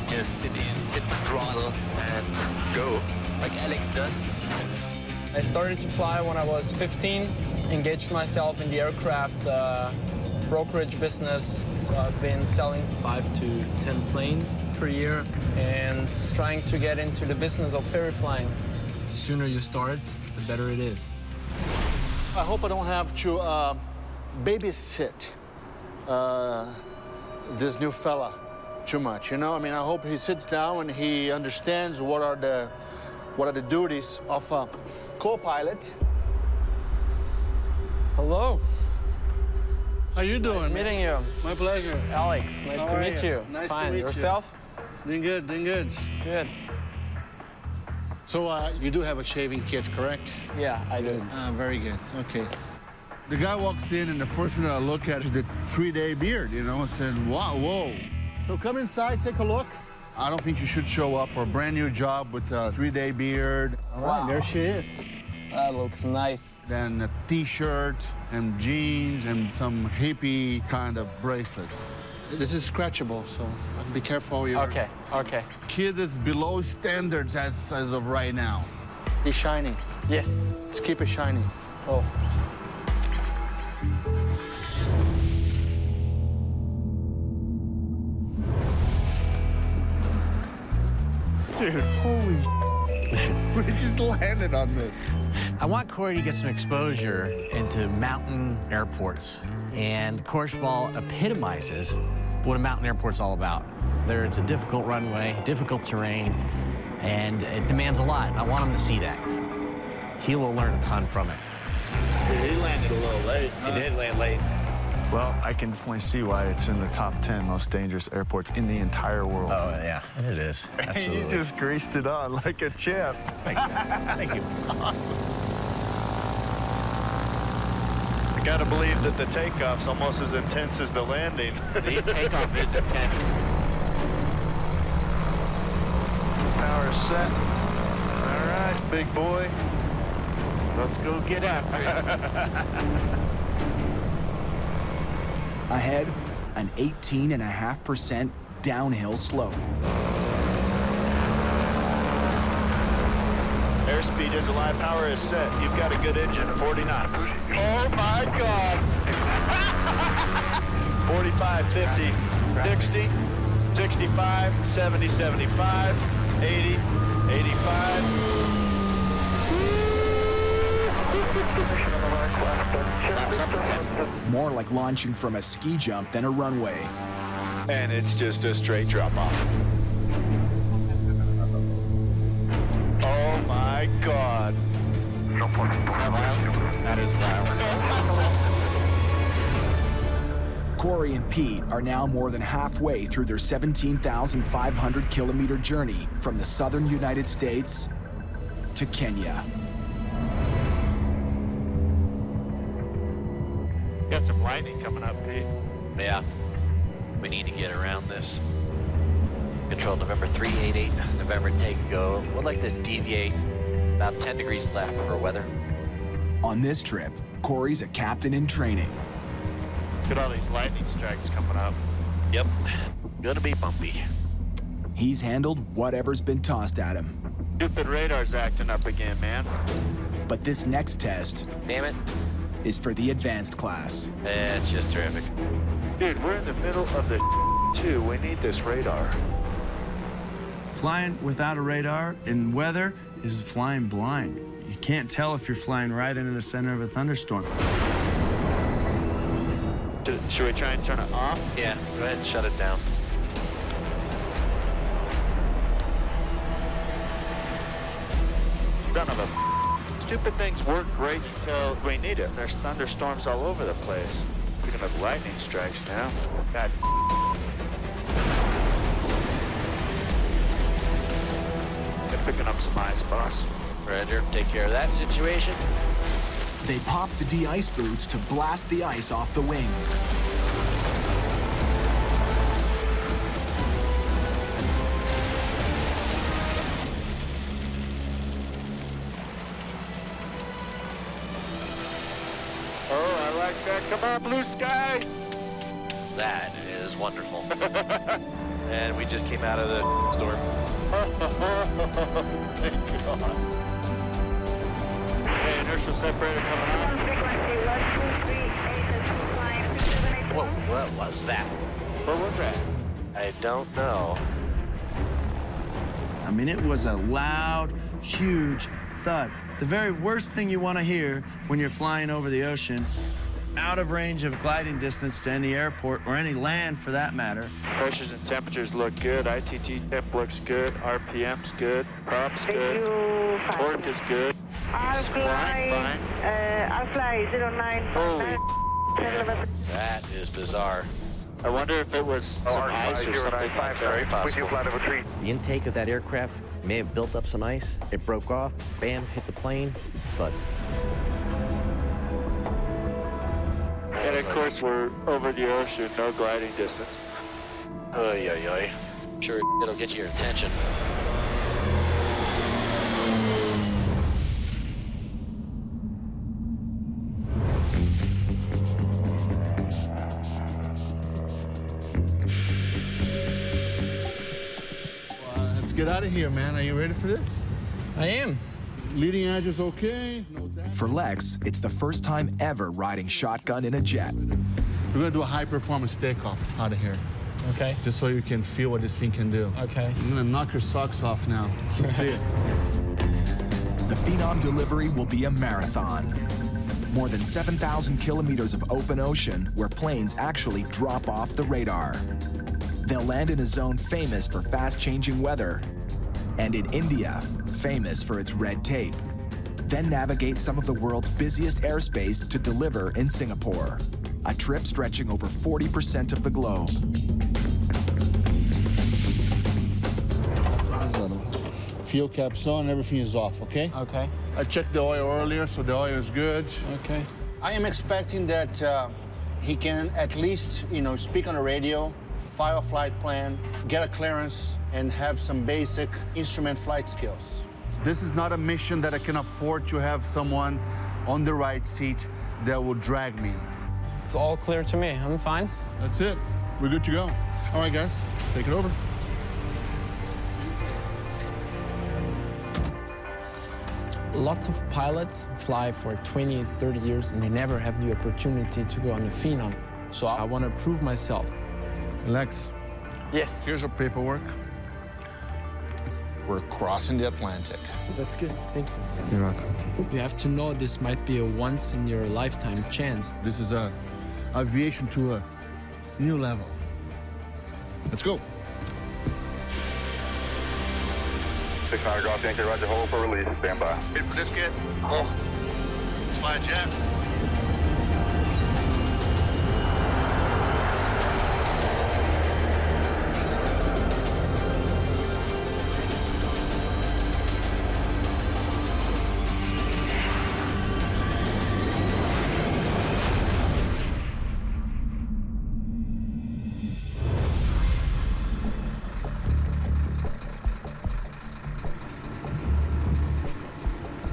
Just sit in, hit the throttle, and go, like Alex does. I started to fly when I was 15, engaged myself in the aircraft brokerage business. So I've been selling 5 to 10 planes per year and trying to get into the business of ferry flying. The sooner you start, the better it is. I hope I don't have to babysit this new fella too much, you know? I mean, I hope he sits down and he understands what are the duties of a co-pilot. Hello. How you doing? Nice meeting you. My pleasure. Alex, nice to meet you. Nice Fine. to meet Yourself? you. Doing good, doing good. It's good. So you do have a shaving kit, correct? Yeah, I do. Very good, okay. The guy walks in and the first thing I look at is the 3-day beard, you know, and said, wow, whoa. So come inside, take a look. I don't think you should show up for a brand new job with a 3-day beard. All right, Wow. there she is. That looks nice. Then a t-shirt and jeans and some hippie kind of bracelets. This is scratchable, so be careful. Okay, okay. Kid is below standards as of right now. He's shiny. Yes. Let's keep it shiny. Oh. Dude, holy we just landed on this. I want Cory to get some exposure into mountain airports. And Courchevel epitomizes what a mountain airport's all about. It's a difficult runway, difficult terrain, and it demands a lot. I want him to see that. He will learn a ton from it. He landed a little late. He did land late. Well, I can definitely see why it's in the top 10 most dangerous airports in the entire world. Oh, yeah, it is. Absolutely. You just greased it on like a champ. Thank you. Thank you. I gotta believe that the takeoff's almost as intense as the landing. The takeoff is intense. Power set. All right, big boy. Let's go get after it. Ahead, an 18.5% downhill slope. Airspeed is alive, power is set. You've got a good engine at 40 knots. Oh my God! 45, 50, 60, 65, 70, 75, 80, 85. More like launching from a ski jump than a runway. And it's just a straight drop off. Oh my God. That is wild. Cory and Pete are now more than halfway through their 17,500-kilometer journey from the southern United States to Kenya. Got some lightning coming up, Pete. Yeah, we need to get around this. Control November 388, November take go. We'd like to deviate about 10 degrees left for weather. On this trip, Cory's a captain in training. Look at all these lightning strikes coming up. Yep, gonna be bumpy. He's handled whatever's been tossed at him. Stupid radar's acting up again, man. But this next test, damn it, is for the advanced class. It's just terrific. Dude, we're in the middle of the too. We need this radar. Flying without a radar in weather is flying blind. You can't tell if you're flying right into the center of a thunderstorm. Should we try and turn it off? Yeah, go ahead and shut it down. None of them. Stupid things work great until we need it. There's thunderstorms all over the place. We're gonna have lightning strikes now. God. They're picking up some ice, boss. Roger, take care of that situation. They pop the de-ice boots to blast the ice off the wings. Come on, blue sky. That is wonderful. And we just came out of the storm. Thank God. Okay, inertial separator coming on. Whoa, what was that? What was that? I don't know. I mean, it was a loud, huge thud. The very worst thing you want to hear when you're flying over the ocean, out of range of gliding distance to any airport or any land for that matter. Pressures and temperatures look good. ITT temp looks good. RPM's good. Props good. Torque is good. Fine. I'll fly 09. Holy that is bizarre. I wonder if it was some ice or something. Very possible. The intake of that aircraft may have built up some ice. It broke off, bam, hit the plane, thud. And of course, we're over the ocean, no gliding distance. Oy, oy, oy. Sure, it'll get your attention. Let's get out of here, man. Are you ready for this? I am. Leading edge is okay. No damage. For Lex, it's the first time ever riding shotgun in a jet. We're gonna do a high-performance takeoff out of here. Okay. Just so you can feel what this thing can do. Okay. I'm gonna knock your socks off now. Let's see it. The Phenom delivery will be a marathon. More than 7,000 kilometers of open ocean where planes actually drop off the radar. They'll land in a zone famous for fast-changing weather, and in India, famous for its red tape. Then navigate some of the world's busiest airspace to deliver in Singapore, a trip stretching over 40% of the globe. Fuel cap's on, everything is off, okay? Okay. I checked the oil earlier, so the oil is good. Okay. I am expecting that he can at least, speak on the radio, file a flight plan, get a clearance, and have some basic instrument flight skills. This is not a mission that I can afford to have someone on the right seat that will drag me. It's all clear to me. I'm fine. That's it. We're good to go. All right, guys, take it over. Lots of pilots fly for 20, 30 years, and they never have the opportunity to go on the Phenom. So I want to prove myself. Lex. Yes. Here's your paperwork. We're crossing the Atlantic. That's good. Thank you. You're welcome. You have to know this might be a once-in-your-lifetime chance. This is aviation to a new level. Let's go. 600 drop anchor, roger, hold for release, stand by. Ready for this kid? Let's fly a jet.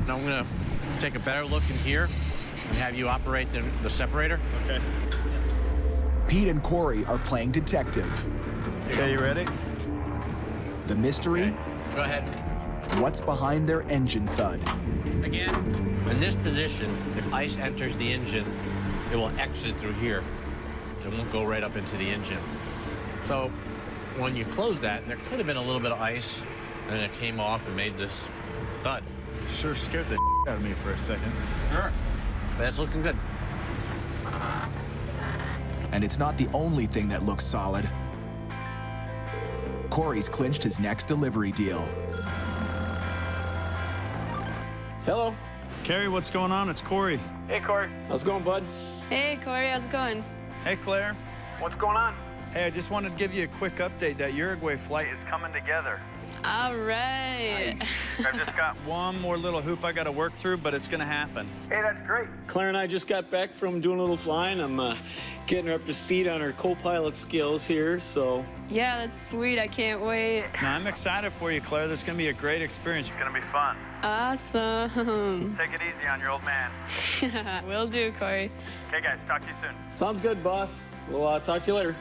Now I'm gonna take a better look in here and have you operate the separator. Okay. Pete and Cory are playing detective. Okay, you ready? The mystery? Okay. Go ahead. What's behind their engine thud? Again, in this position, if ice enters the engine, it will exit through here. It won't go right up into the engine. So when you close that, there could have been a little bit of ice, and it came off and made this thud. Sure scared the out of me for a second. Sure. That's looking good. And it's not the only thing that looks solid. Cory's clinched his next delivery deal. Hello. Carrie, what's going on? It's Cory. Hey, Cory. How's it going, bud? Hey, Cory, how's it going? Hey, Claire. What's going on? Hey, I just wanted to give you a quick update that Uruguay flight is coming together. All right. Nice. I've just got one more little hoop I got to work through, but it's going to happen. Hey, that's great. Claire and I just got back from doing a little flying. I'm getting her up to speed on her co-pilot skills here, so. Yeah, that's sweet. I can't wait. Now, I'm excited for you, Claire. This is going to be a great experience. It's going to be fun. Awesome. Take it easy on your old man. Will do, Cory. Okay, guys, talk to you soon. Sounds good, boss. We'll talk to you later.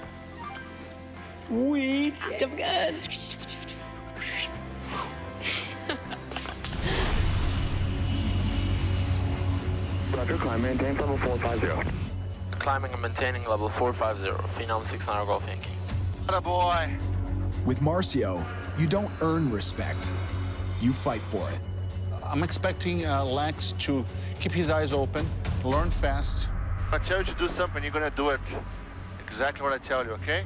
Sweet. Jump good. Roger, climb, maintain level 450. Climbing and maintaining level 450, Phenom 600 Golf Yankee. Attaboy. With Marcio, you don't earn respect. You fight for it. I'm expecting Lex to keep his eyes open, learn fast. I tell you to do something, you're gonna do it exactly what I tell you, okay?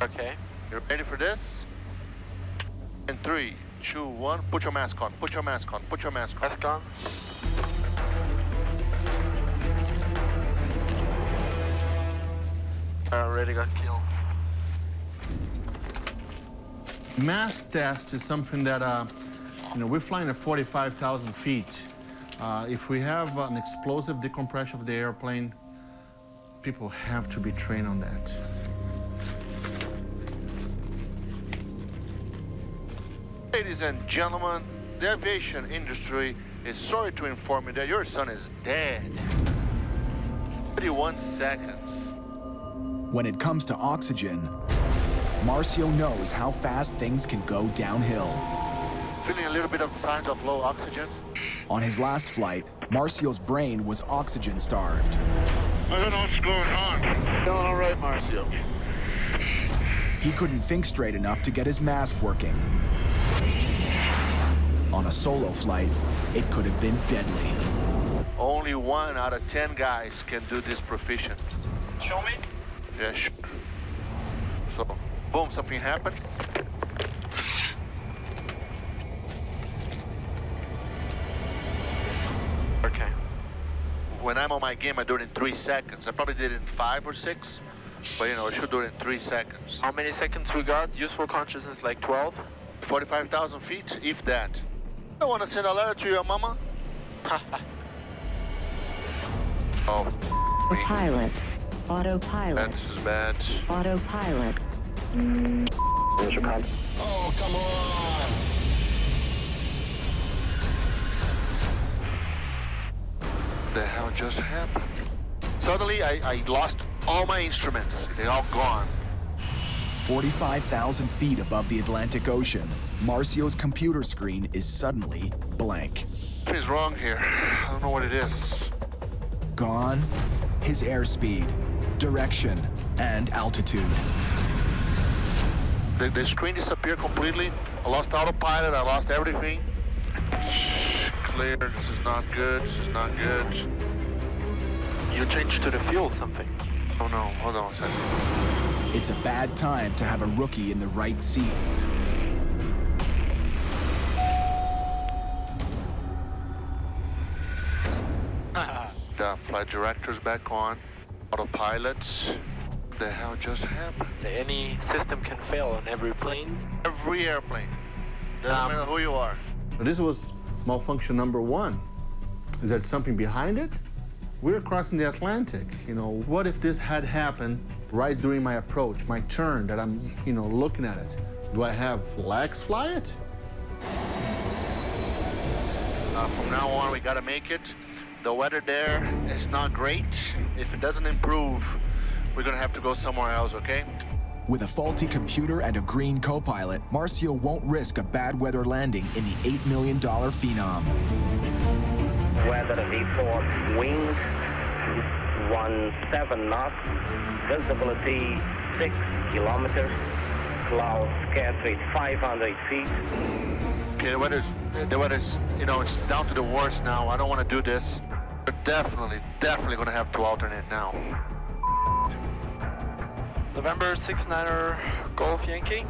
Okay. You ready for this? In 3, 2, 1, put your mask on, put your mask on, put your mask on. Mask on. I already got killed. Mask test is something that, we're flying at 45,000 feet. If we have an explosive decompression of the airplane, people have to be trained on that. Ladies and gentlemen, the aviation industry is sorry to inform you that your son is dead. 31 seconds. When it comes to oxygen, Marcio knows how fast things can go downhill. Feeling a little bit of signs of low oxygen? On his last flight, Marcio's brain was oxygen starved. I don't know what's going on. Feeling all right, Marcio. He couldn't think straight enough to get his mask working. On a solo flight, it could have been deadly. Only 1 out of 10 guys can do this proficient. Show me. Yeah, sure. So, boom, something happens. Okay. When I'm on my game, I do it in 3 seconds. I probably did it in 5 or 6, but I should do it in 3 seconds. How many seconds we got? Useful consciousness like 12? 45,000 feet, if that. I want to send a letter to your mama. Oh. Pilot. Autopilot. This is bad. Autopilot. Oh, come on! What the hell just happened? Suddenly, I lost all my instruments. They're all gone. 45,000 feet above the Atlantic Ocean, Marcio's computer screen is suddenly blank. Something's wrong here. I don't know what it is. Gone, his airspeed, direction, and altitude. The screen disappeared completely. I lost autopilot. I lost everything. Clear. This is not good. This is not good. You changed to the fuel something. Oh no, hold on a second. It's a bad time to have a rookie in the right seat. The flight director's back on. Autopilot. What the hell just happened? Any system can fail on every plane. Every airplane. Doesn't matter who you are. This was malfunction number 1. Is there something behind it? We're crossing the Atlantic. What if this had happened right during my approach, my turn, that I'm, looking at it? Do I have Lex fly it? From now on, we gotta make it. The weather there is not great. If it doesn't improve, we're gonna have to go somewhere else, okay? With a faulty computer and a green co-pilot, Marcio won't risk a bad weather landing in the $8 million Phenom. Weather report, winds 17 knots, visibility 6 kilometers, clouds scattered 500 feet. Okay, the weather's, it's down to the worst now. I don't want to do this. We're definitely gonna have to alternate now. November 69er Golf Yankee.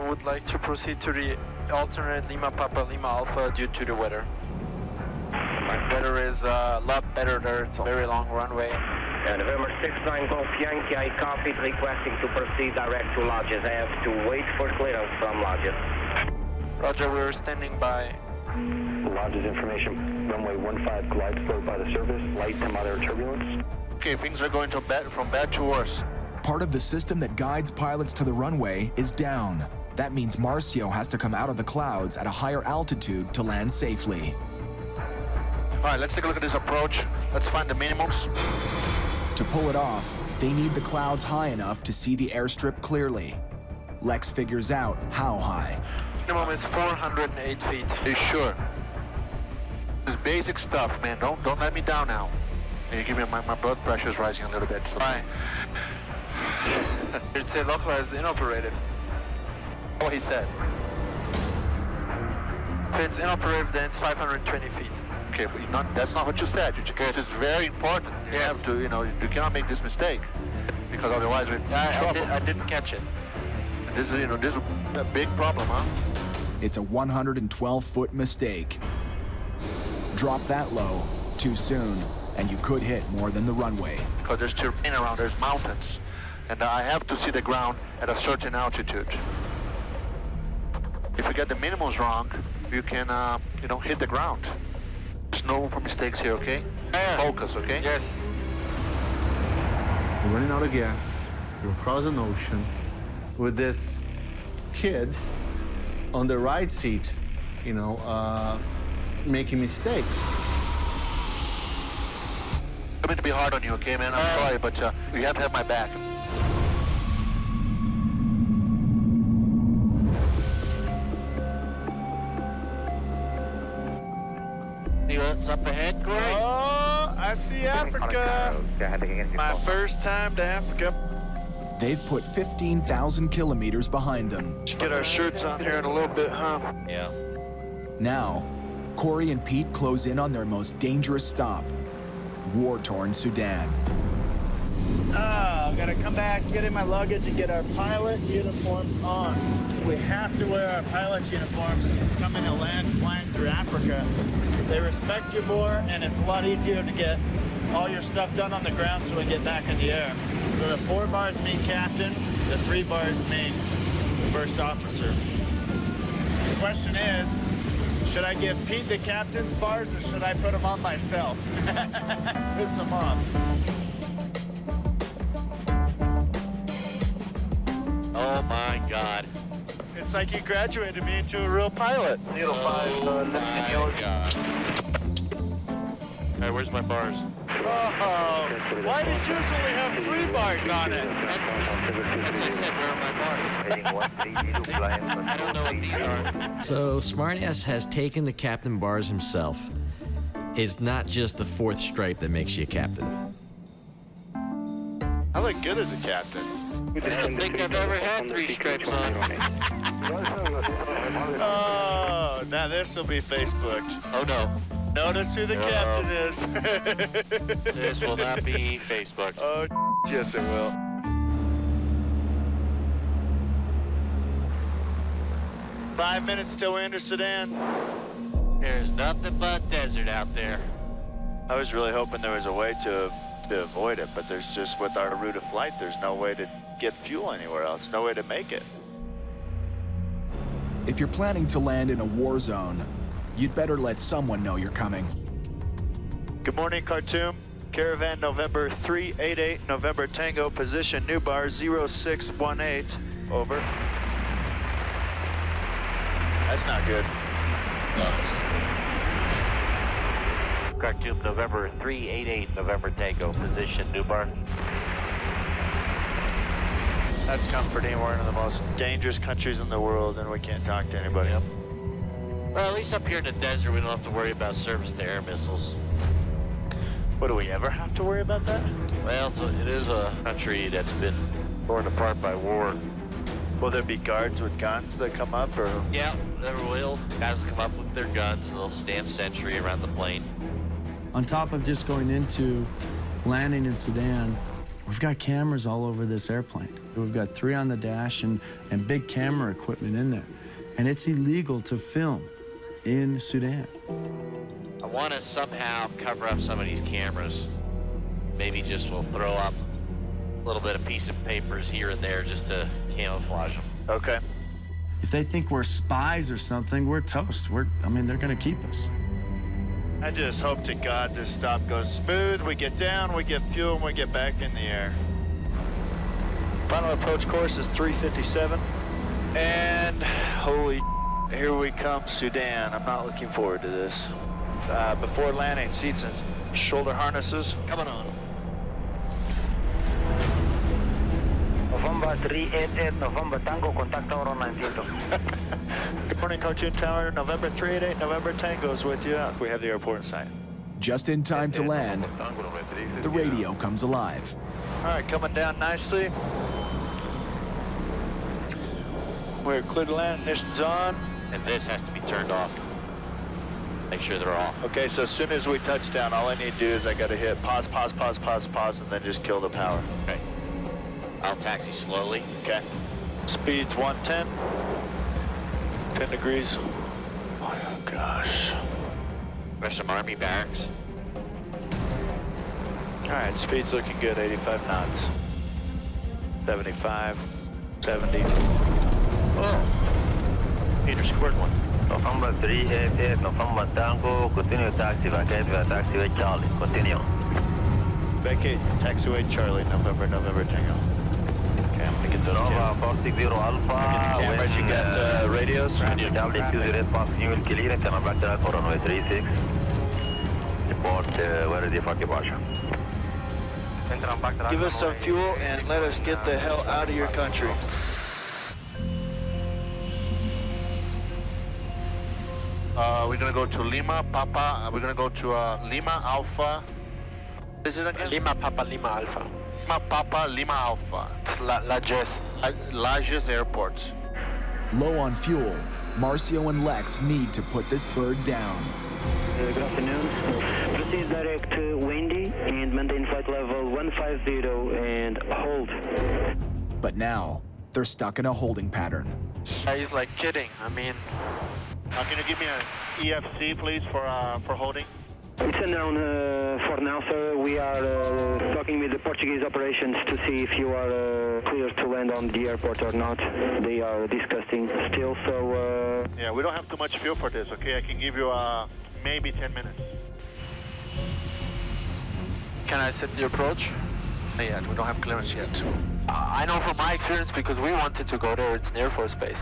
Would like to proceed to the alternate Lima Papa Lima Alpha due to the weather. Weather is a lot better there. It's a very long runway. November 69 Golf Yankee, I copied, requesting to proceed direct to lodges. I have to wait for clearance from lodges. Roger, we're standing by Roger's information. Runway 15 glide slope by the surface. Light to moderate turbulence. Okay, things are going from bad to worse. Part of the system that guides pilots to the runway is down. That means Marcio has to come out of the clouds at a higher altitude to land safely. All right, let's take a look at this approach. Let's find the minimums. To pull it off, they need the clouds high enough to see the airstrip clearly. Lex figures out how high. Minimum is 408 feet. Are you sure? This is basic stuff, man. Don't let me down now. And you give me my blood pressure is rising a little bit. So. Why? You'd say local is inoperative. What he said. If it's inoperative, then it's 520 feet. Okay, but that's not what you said. This is very important. You have to, you cannot make this mistake because otherwise we're in trouble. I didn't catch it. This is, this is a big problem, huh? It's a 112-foot mistake. Drop that low too soon, and you could hit more than the runway. Because there's terrain around, there's mountains, and I have to see the ground at a certain altitude. If you get the minimums wrong, you can, hit the ground. There's no room for mistakes here, okay? Focus, okay? Yes. We're running out of gas. We're across an ocean with this kid on the right seat, making mistakes. I meant to be hard on you, okay, man? I'm sorry, but you have to have my back. See what's up ahead, Cory? Oh, I see Africa. My first time to Africa. They've put 15,000 kilometers behind them. Should get our shirts on here in a little bit, huh? Yeah. Now, Cory and Pete close in on their most dangerous stop, war-torn Sudan. I've got to come back, get in my luggage, and get our pilot uniforms on. We have to wear our pilot's uniforms coming to land flying through Africa. They respect you more, and it's a lot easier to get all your stuff done on the ground so we get back in the air. So the 4 bars mean captain, the 3 bars mean first officer. The question is, should I give Pete the captain's bars or should I put them on myself? Piss them off. Oh my God. It's like you graduated me into a real pilot. Oh my God. All right, where's my bars? Oh, why does usually have 3 bars on it? As I said, where are my bars? I don't know what these are. So Smartass has taken the captain bars himself. It's not just the 4th stripe that makes you a captain. I look good as a captain. I don't think I've ever had 3 stripes on. Oh, now this will be Facebooked. Oh no. Notice who the captain is. This will not be Facebook. Oh, yes it will. Five minutes till we're into Sudan. There's nothing but desert out there. I was really hoping there was a way to avoid it, but there's just, with our route of flight, there's no way to get fuel anywhere else, no way to make it. If you're planning to land in a war zone, you'd better let someone know you're coming. Good morning, Khartoum. Caravan November 388, November Tango, position new bar 0618. Over. That's not good. Khartoum, November 388, November Tango, position new bar. That's comforting. We're in the most dangerous countries in the world and we can't talk to anybody. Yep. Well, at least up here in the desert, we don't have to worry about service to air missiles. What, do we ever have to worry about that? Well, it is a country that's been torn apart by war. Will there be guards with guns that come up, or? Yeah, there will. Guys will come up with their guns and they'll stand sentry around the plane. On top of just going into landing in Sudan, we've got cameras all over this airplane. We've got 3 on the dash and big camera equipment in there. And it's illegal to film in Sudan. I want to somehow cover up some of these cameras. Maybe just we'll throw up a little bit of piece of papers here and there just to camouflage them. Okay. If they think we're spies or something, we're toast. I mean, they're gonna keep us. I just hope to God this stop goes smooth. We get down, we get fuel, and we get back in the air. Final approach course is 357. And holy, here we come, Sudan. I'm not looking forward to this. Before landing, seats and shoulder harnesses. Coming on. November 388, November Tango, contact tower on 900. Good morning, Cartoon Tower. November 388, November Tango's with you. We have the airport in sight. Just in time to land, the radio comes alive. All right, coming down nicely. We're clear to land, ignition's on. And this has to be turned off. Make sure they're off. Okay, so as soon as we touch down, all I need to do is I gotta hit pause, pause, pause, pause, pause, and then just kill the power. Okay. I'll taxi slowly. Okay. Speed's 110. 10 degrees. Oh, gosh. There's some Army barracks. All right, speed's looking good, 85 knots. 75, 70. Oh, Peter scored one. November 388, November Tango, continue taxi, vacate via taxiway Charlie, continue. Vacate, taxiway Charlie, November Tango. Okay, I'm gonna get those Nova 460 Alpha. Cameras, you got radios? Charlie 28 passing, you will clear it, and back to runway 36. Report, where is the fuck departure? Give us some fuel and let us get the hell out of your country. We're gonna go to Lima, Papa. We're gonna go to Lima Alpha. Is it again? Lima, Papa, Lima, Alpha. Lima, Papa, Lima Alpha. It's Lajes. Lajes Airport. Low on fuel, Marcio and Lex need to put this bird down. Good afternoon. Proceed direct to Wendy and maintain flight level 150 and hold. But now, they're stuck in a holding pattern. He's like kidding. I mean, Can you give me an EFC, please, for holding? It's unknown for now, sir. We are talking with the Portuguese operations to see if you are clear to land on the airport or not. They are discussing still, so... Yeah, we don't have too much fuel for this, okay? I can give you maybe 10 minutes. can I set the approach? Not yet. We don't have clearance yet. I know from my experience because we wanted to go there. It's an Air Force base.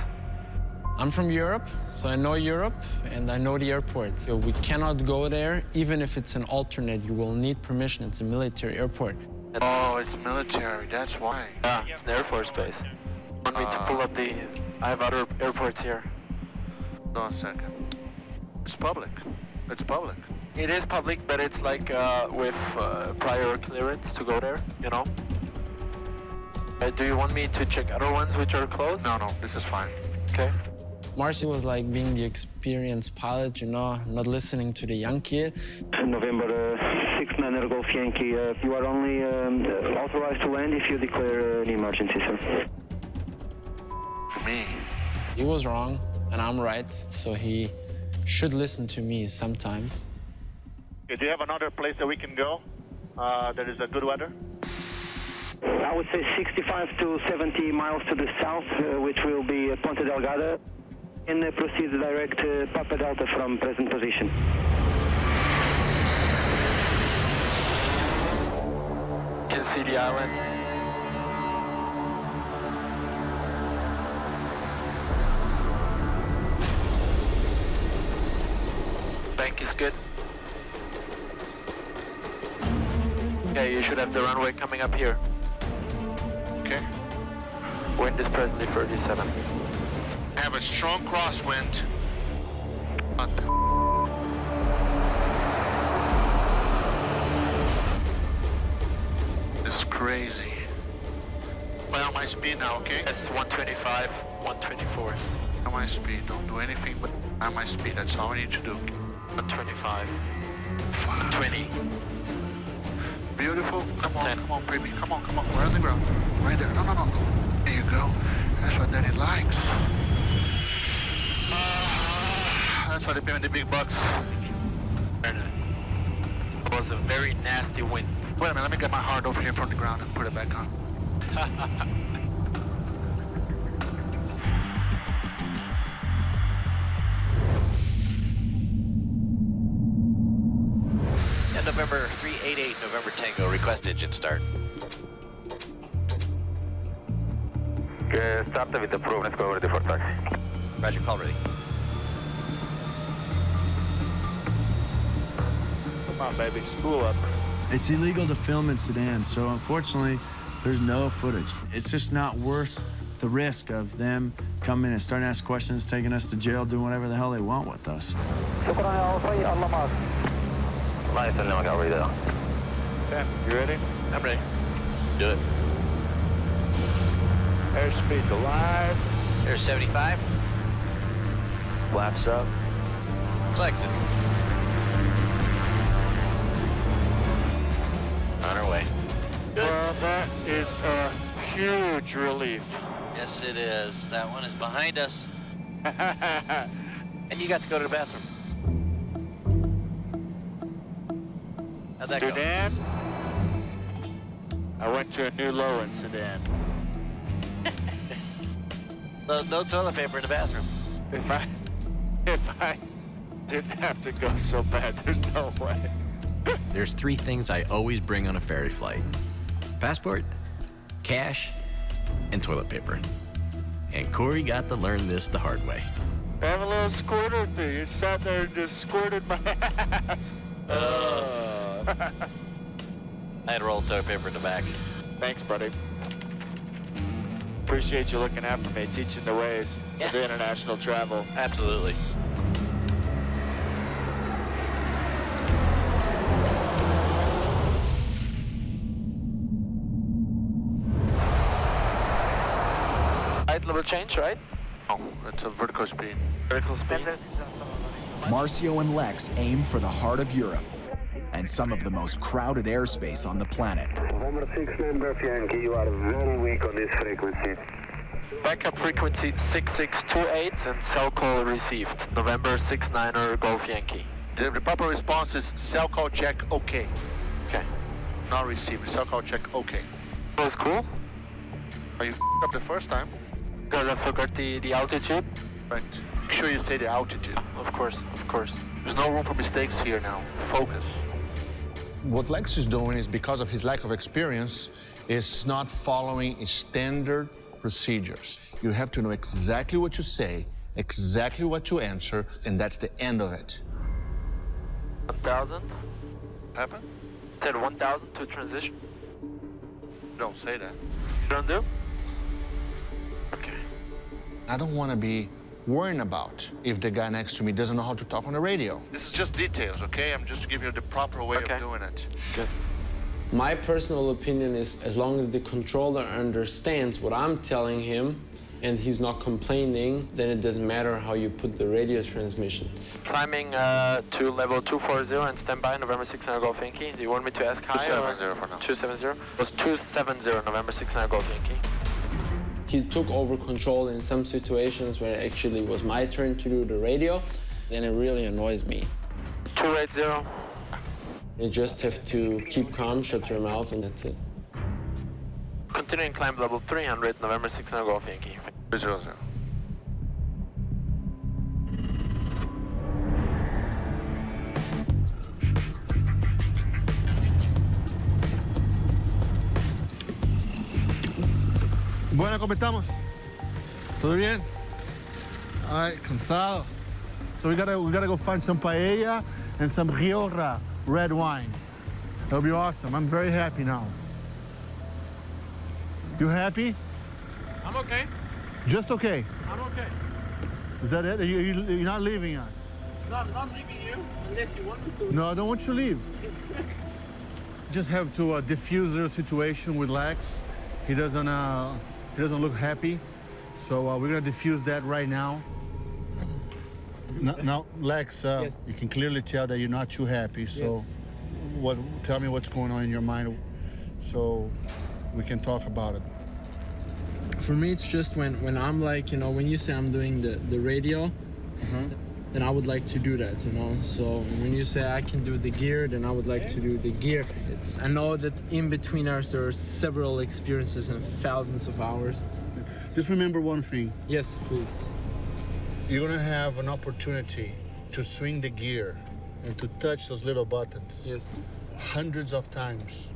I'm from Europe, so I know Europe and I know the airport. So we cannot go there, even if it's an alternate. You will need permission. It's a military airport. Oh, it's military. That's why. Yeah, it's an Air Force base. Want me to pull up the... I have other airports here. Hold on a second. It's public. It's public. It is public, but it's like with prior clearance to go there, you know? Do you want me to check other ones which are closed? No, this is fine. Okay. Marcy was like being the experienced pilot, you know, not listening to the young kid. November 6-9 Golf Yankee, you are only authorized to land if you declare an emergency, sir. Me? He was wrong, and I'm right, so he should listen to me sometimes. Okay, do you have another place that we can go that is a good weather? I would say 65 to 70 miles to the south, which will be Ponte Delgada, and proceed direct to Papa Delta from present position. Can see the island. Bank is good. Okay, you should have the runway coming up here. Okay. Wind is presently 37. I have a strong crosswind. This is crazy. Play on my speed now, okay? That's 125, 124. On my speed, don't do anything but on my speed. That's all I need to do. 125. 20. Beautiful. Come on, baby. Come on. We're on the ground. Right there. No. There you go. That's what Daddy likes. That's why they pay me the big bucks. Very nice. It was a very nasty wind. Wait a minute, let me get my heart over here from the ground and put it back on. November 388, November Tango. Request engine start. Start with the probe. Let's go over the for taxi. Roger, call ready. Come on, baby, spool up. It's illegal to film in sedans, so unfortunately, there's no footage. It's just not worth the risk of them coming and starting to ask questions, taking us to jail, doing whatever the hell they want with us. Nice, and now I got ready there. Okay, you ready? I'm ready. Do it. Airspeed's alive. There's 75. Flaps up. Collected. On our way. Good. Well, that is a huge relief. Yes, it is. That one is behind us. And you got to go to the bathroom. How'd that go? Sedan. I went to a new low-end sedan. No toilet paper in the bathroom. If I didn't have to go so bad, there's no way. There's 3 things I always bring on a ferry flight: passport, cash, and toilet paper. And Cory got to learn this the hard way. I have a little squirter thing. It sat there and just squirted my ass. I had a roll of toilet paper in the back. Thanks, buddy. Appreciate you looking after me, teaching the ways of international travel. Absolutely. Height level change, right? Oh, it's a vertical speed. Vertical speed. Marcio and Lex aim for the heart of Europe and some of the most crowded airspace on the planet. November 6 Golf Yankee, you are very weak on this frequency. Backup frequency 6628 and cell call received. November 69er Golf Yankee. The proper response is cell call check, okay. Okay. Not received, cell call check, okay. That was cool. Are you up the first time? Because I forgot the altitude. Right. Make sure you say the altitude. Of course, of course. There's no room for mistakes here now. Focus. What Lex is doing is, because of his lack of experience, is not following standard procedures. You have to know exactly what you say, exactly what you answer, and that's the end of it. 1,000? Happen? Said 1,000 to transition. Don't say that. You don't do? Okay. I don't want to be worrying about if the guy next to me doesn't know how to talk on the radio. This is just details, okay? I'm just giving you the proper way of doing it. Good. My personal opinion is, as long as the controller understands what I'm telling him and he's not complaining, then it doesn't matter how you put the radio transmission. Climbing to level 240 and standby, November 69 Golf Yankee. Do you want me to ask high? 270 for now. 270? It was 270, November 69 Golf Yankee. He took over control in some situations where it actually was my turn to do the radio, then it really annoys me. 280. You just have to keep calm, shut your mouth, and that's it. Continuing climb level 300, November 69 Golf Yankee. 300. Bueno, ¿cómo estamos? ¿Todo bien? Ay, cansado. So we gotta go find some paella and some Rioja red wine. That'll be awesome. I'm very happy now. You happy? I'm okay. Just okay. I'm okay. Is that it? You're not leaving us? No, I'm not leaving you unless you want me to. No, I don't want you to leave. Just have to diffuse the situation with Lex. He doesn't look happy, so we're gonna diffuse that right now. Now, Lex, Yes. you can clearly tell that you're not too happy. So, Yes. tell me what's going on in your mind, so we can talk about it. For me, it's just when I'm like, when you say I'm doing the radio, then I would like to do that, So when you say I can do the gear, then I would like to do the gear. I know that in between us there are several experiences and thousands of hours. Just remember one thing. Yes, please. You're gonna have an opportunity to swing the gear and to touch those little buttons. Yes. hundreds of times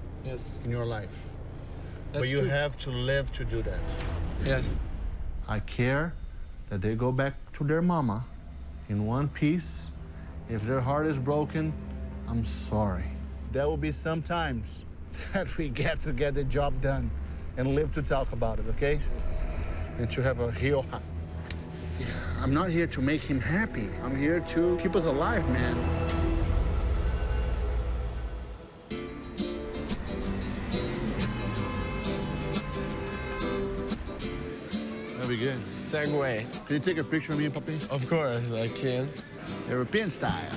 in your life. That's but you true. have to live to do that. Yes. I care that they go back to their mama in one piece. If their heart is broken, I'm sorry. There will be some times that we get to get the job done and live to talk about it, okay? And to have a real... Yeah, I'm not here to make him happy. I'm here to keep us alive, man. Very good. Segway. Can you take a picture of me, Papi? Of course, I can. European style.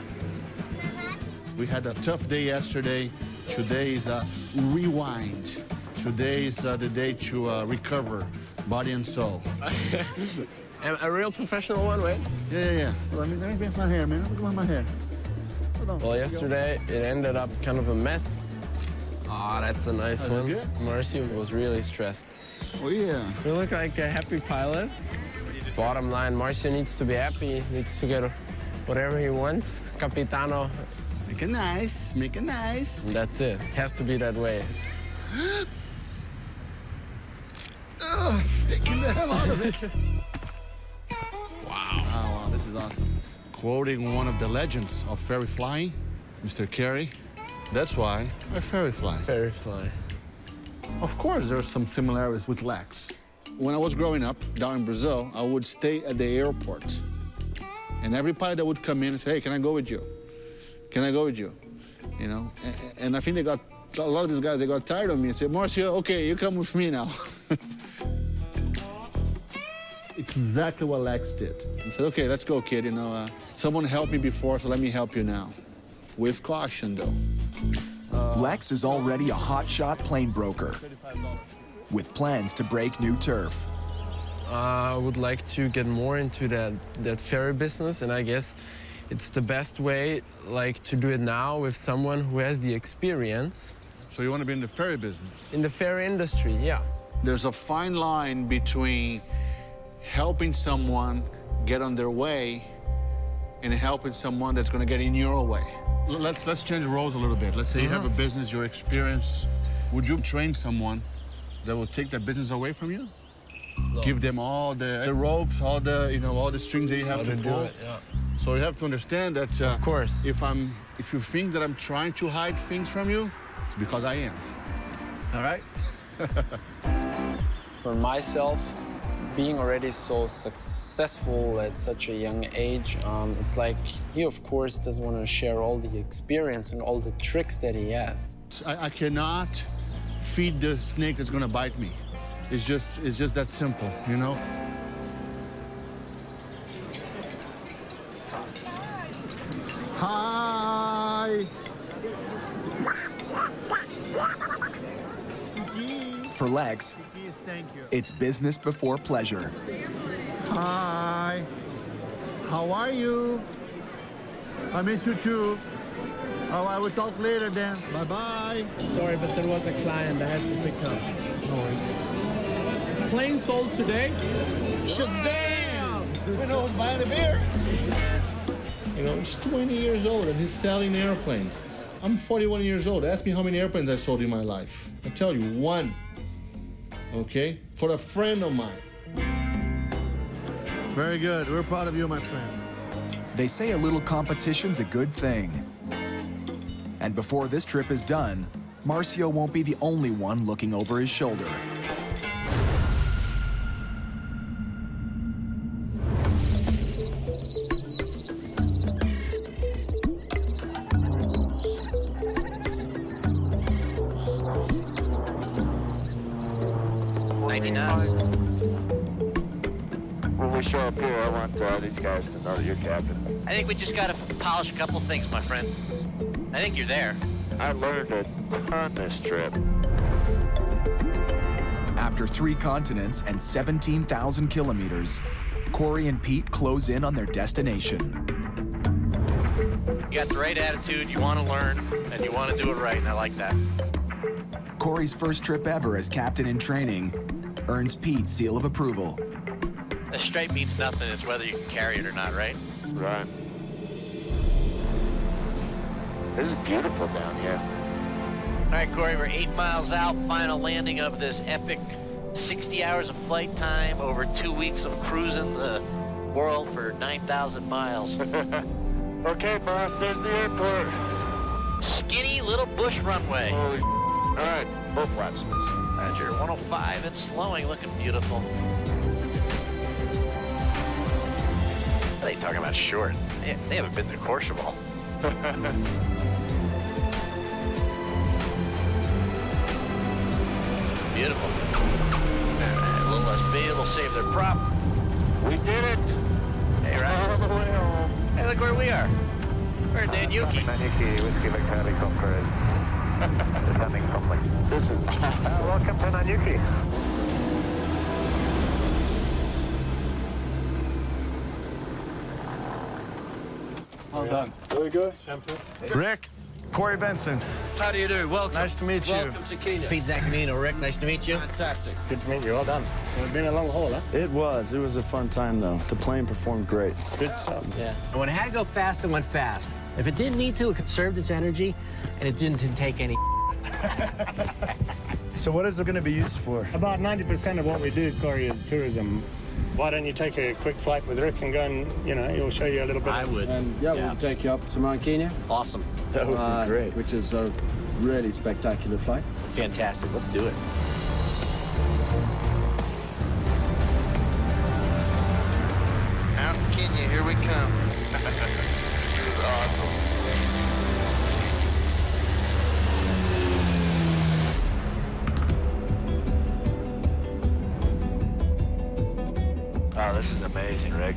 We had a tough day yesterday. Today is a rewind. Today is the day to recover body and soul. A real professional one, right? Yeah. Let me get my hair, man. Look at my hair. Hold on. Well, yesterday it ended up kind of a mess. Ah, that's a nice one. Good? Marcio was really stressed. Oh, yeah. You look like a happy pilot. Bottom line, Marcio needs to be happy, needs to get whatever he wants. Capitano. Make it nice, make it nice. And that's it. Has to be that way. Taking the hell out of it. Wow, this is awesome. Quoting one of the legends of ferry flying, Mr. Cory, that's why I ferry fly. Ferry fly. Of course, there are some similarities with Lex. When I was growing up down in Brazil, I would stay at the airport. And every pilot that would come in and say, hey, can I go with you? Can I go with you? You know, and I think a lot of these guys, they got tired of me and said, Marcio, okay, you come with me now. Exactly what Lex did. He said, okay, let's go, kid. You know, someone helped me before, so let me help you now. With caution, though. Lex is already a hotshot plane broker with plans to break new turf. I would like to get more into that ferry business, and I guess it's the best way, like, to do it now with someone who has the experience. So you want to be in the ferry business? In the ferry industry, yeah. There's a fine line between helping someone get on their way and helping someone that's going to get in your way. Let's change roles a little bit. Let's say you have a business, your experience. Would you train someone that will take that business away from you? No. Give them all the ropes, all the strings that you have to pull. do it, yeah. So you have to understand that. Of course. If you think that I'm trying to hide things from you, it's because I am. All right? For myself, being already so successful at such a young age, it's like he, of course, doesn't want to share all the experience and all the tricks that he has. I cannot feed the snake that's gonna bite me. It's just that simple, you know? Hi! For Lex, it's business before pleasure. Hi! How are you? I miss you too. Oh, I will talk later then. Bye-bye. Sorry, but there was a client I had to pick up. No worries. Plane sold today. Shazam! We know who's buying the beer. You know, he's 20 years old and he's selling airplanes. I'm 41 years old. Ask me how many airplanes I sold in my life. I tell you, one. Okay? For a friend of mine. Very good. We're proud of you, my friend. They say a little competition's a good thing. And before this trip is done, Marcio won't be the only one looking over his shoulder. When we show up here, I want these guys to know that you're captain. I think we just gotta polish a couple things, my friend. I think you're there. I learned a ton this trip. After 3 continents and 17,000 kilometers, Cory and Pete close in on their destination. You got the right attitude, you want to learn, and you want to do it right, and I like that. Cory's first trip ever as captain in training earns Pete's seal of approval. The stripe means nothing, it's whether you can carry it or not, right? Right. This is beautiful down here. All right, Cory, we're 8 miles out. Final landing of this epic 60 hours of flight time over 2 weeks of cruising the world for 9,000 miles. Okay, boss, there's the airport. Skinny little bush runway. Holy all right, both flaps. Roger, 105 and slowing, looking beautiful. What are they talking about short? They haven't been to Courchevel. Beautiful. A little less speed, it'll save their prop. We did it. Hey, Russ. All the way home. Hey, look where we are. We're in Nanyuki. Nanyuki, Whiskey Victor Helicopter. Descending something. This is awesome. Welcome to Nanyuki. Well done. Very good. Rick, Cory Benson. How do you do? Welcome. Nice to meet you. Welcome to Kenya. Pete Zaccagnino, Rick, nice to meet you. Fantastic. Good to meet you. Well done. So it's been a long haul, huh? It was a fun time though. The plane performed great. Good stuff. Yeah. And when it had to go fast, it went fast. If it didn't need to, it conserved its energy, and it didn't take any. So what is it going to be used for? About 90% of what we do, Cory, is tourism. Why don't you take a quick flight with Rick and go and, he'll show you a little bit. I would. And we'll take you up to Mount Kenya. Awesome. That would be great. Which is a really spectacular flight. Fantastic. Let's do it. Out in Kenya, here we come. This is awesome. Oh, this is amazing, Rick.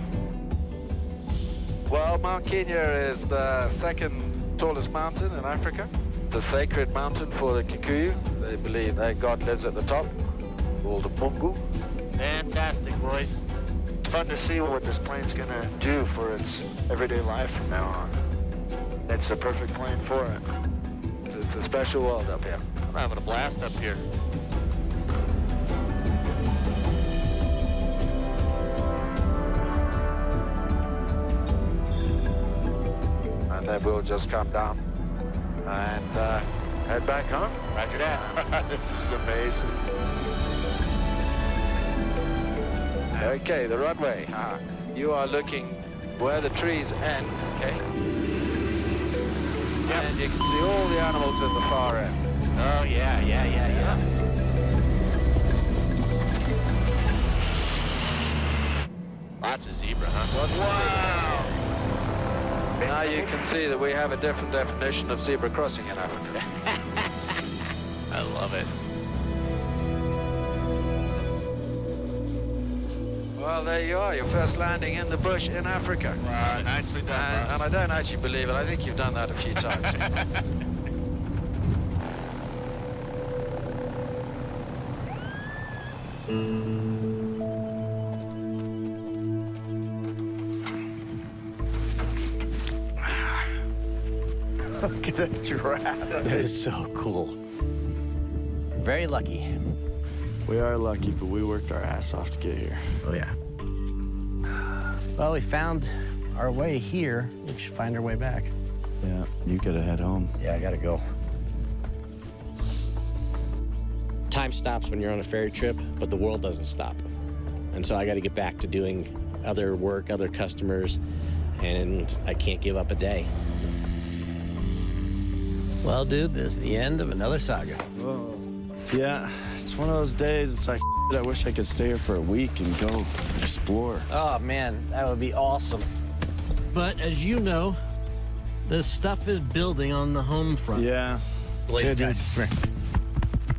Well, Mount Kenya is the second tallest mountain in Africa. It's a sacred mountain for the Kikuyu. They believe that God lives at the top, called the Mungu. Fantastic, boys. It's fun to see what this plane's gonna do for its everyday life from now on. It's a perfect plane for it. It's a special world up here. I'm having a blast up here. And then we'll just come down and head back home. Roger that. This is amazing. Okay, the runway. You are looking where the trees end, okay? Yep. And you can see all the animals at the far end. Oh, yeah. Lots of zebra, huh? Wow! Now you can see that we have a different definition of zebra crossing in Africa. I love it. Well, there you are, your first landing in the bush in Africa. Wow, nicely done, Russ. And I don't actually believe it. I think you've done that a few times. Look at that giraffe. That is so cool. Very lucky. We are lucky, but we worked our ass off to get here. Oh, yeah. Well, we found our way here. We should find our way back. Yeah, you gotta head home. Yeah, I gotta go. Time stops when you're on a ferry trip, but the world doesn't stop. And so I gotta get back to doing other work, other customers, and I can't give up a day. Well, dude, this is the end of another saga. Whoa. Yeah, it's one of those days, it's like, I wish I could stay here for a week and go explore. Oh, man, that would be awesome. But as you know, the stuff is building on the home front. Yeah. Ladies, guys.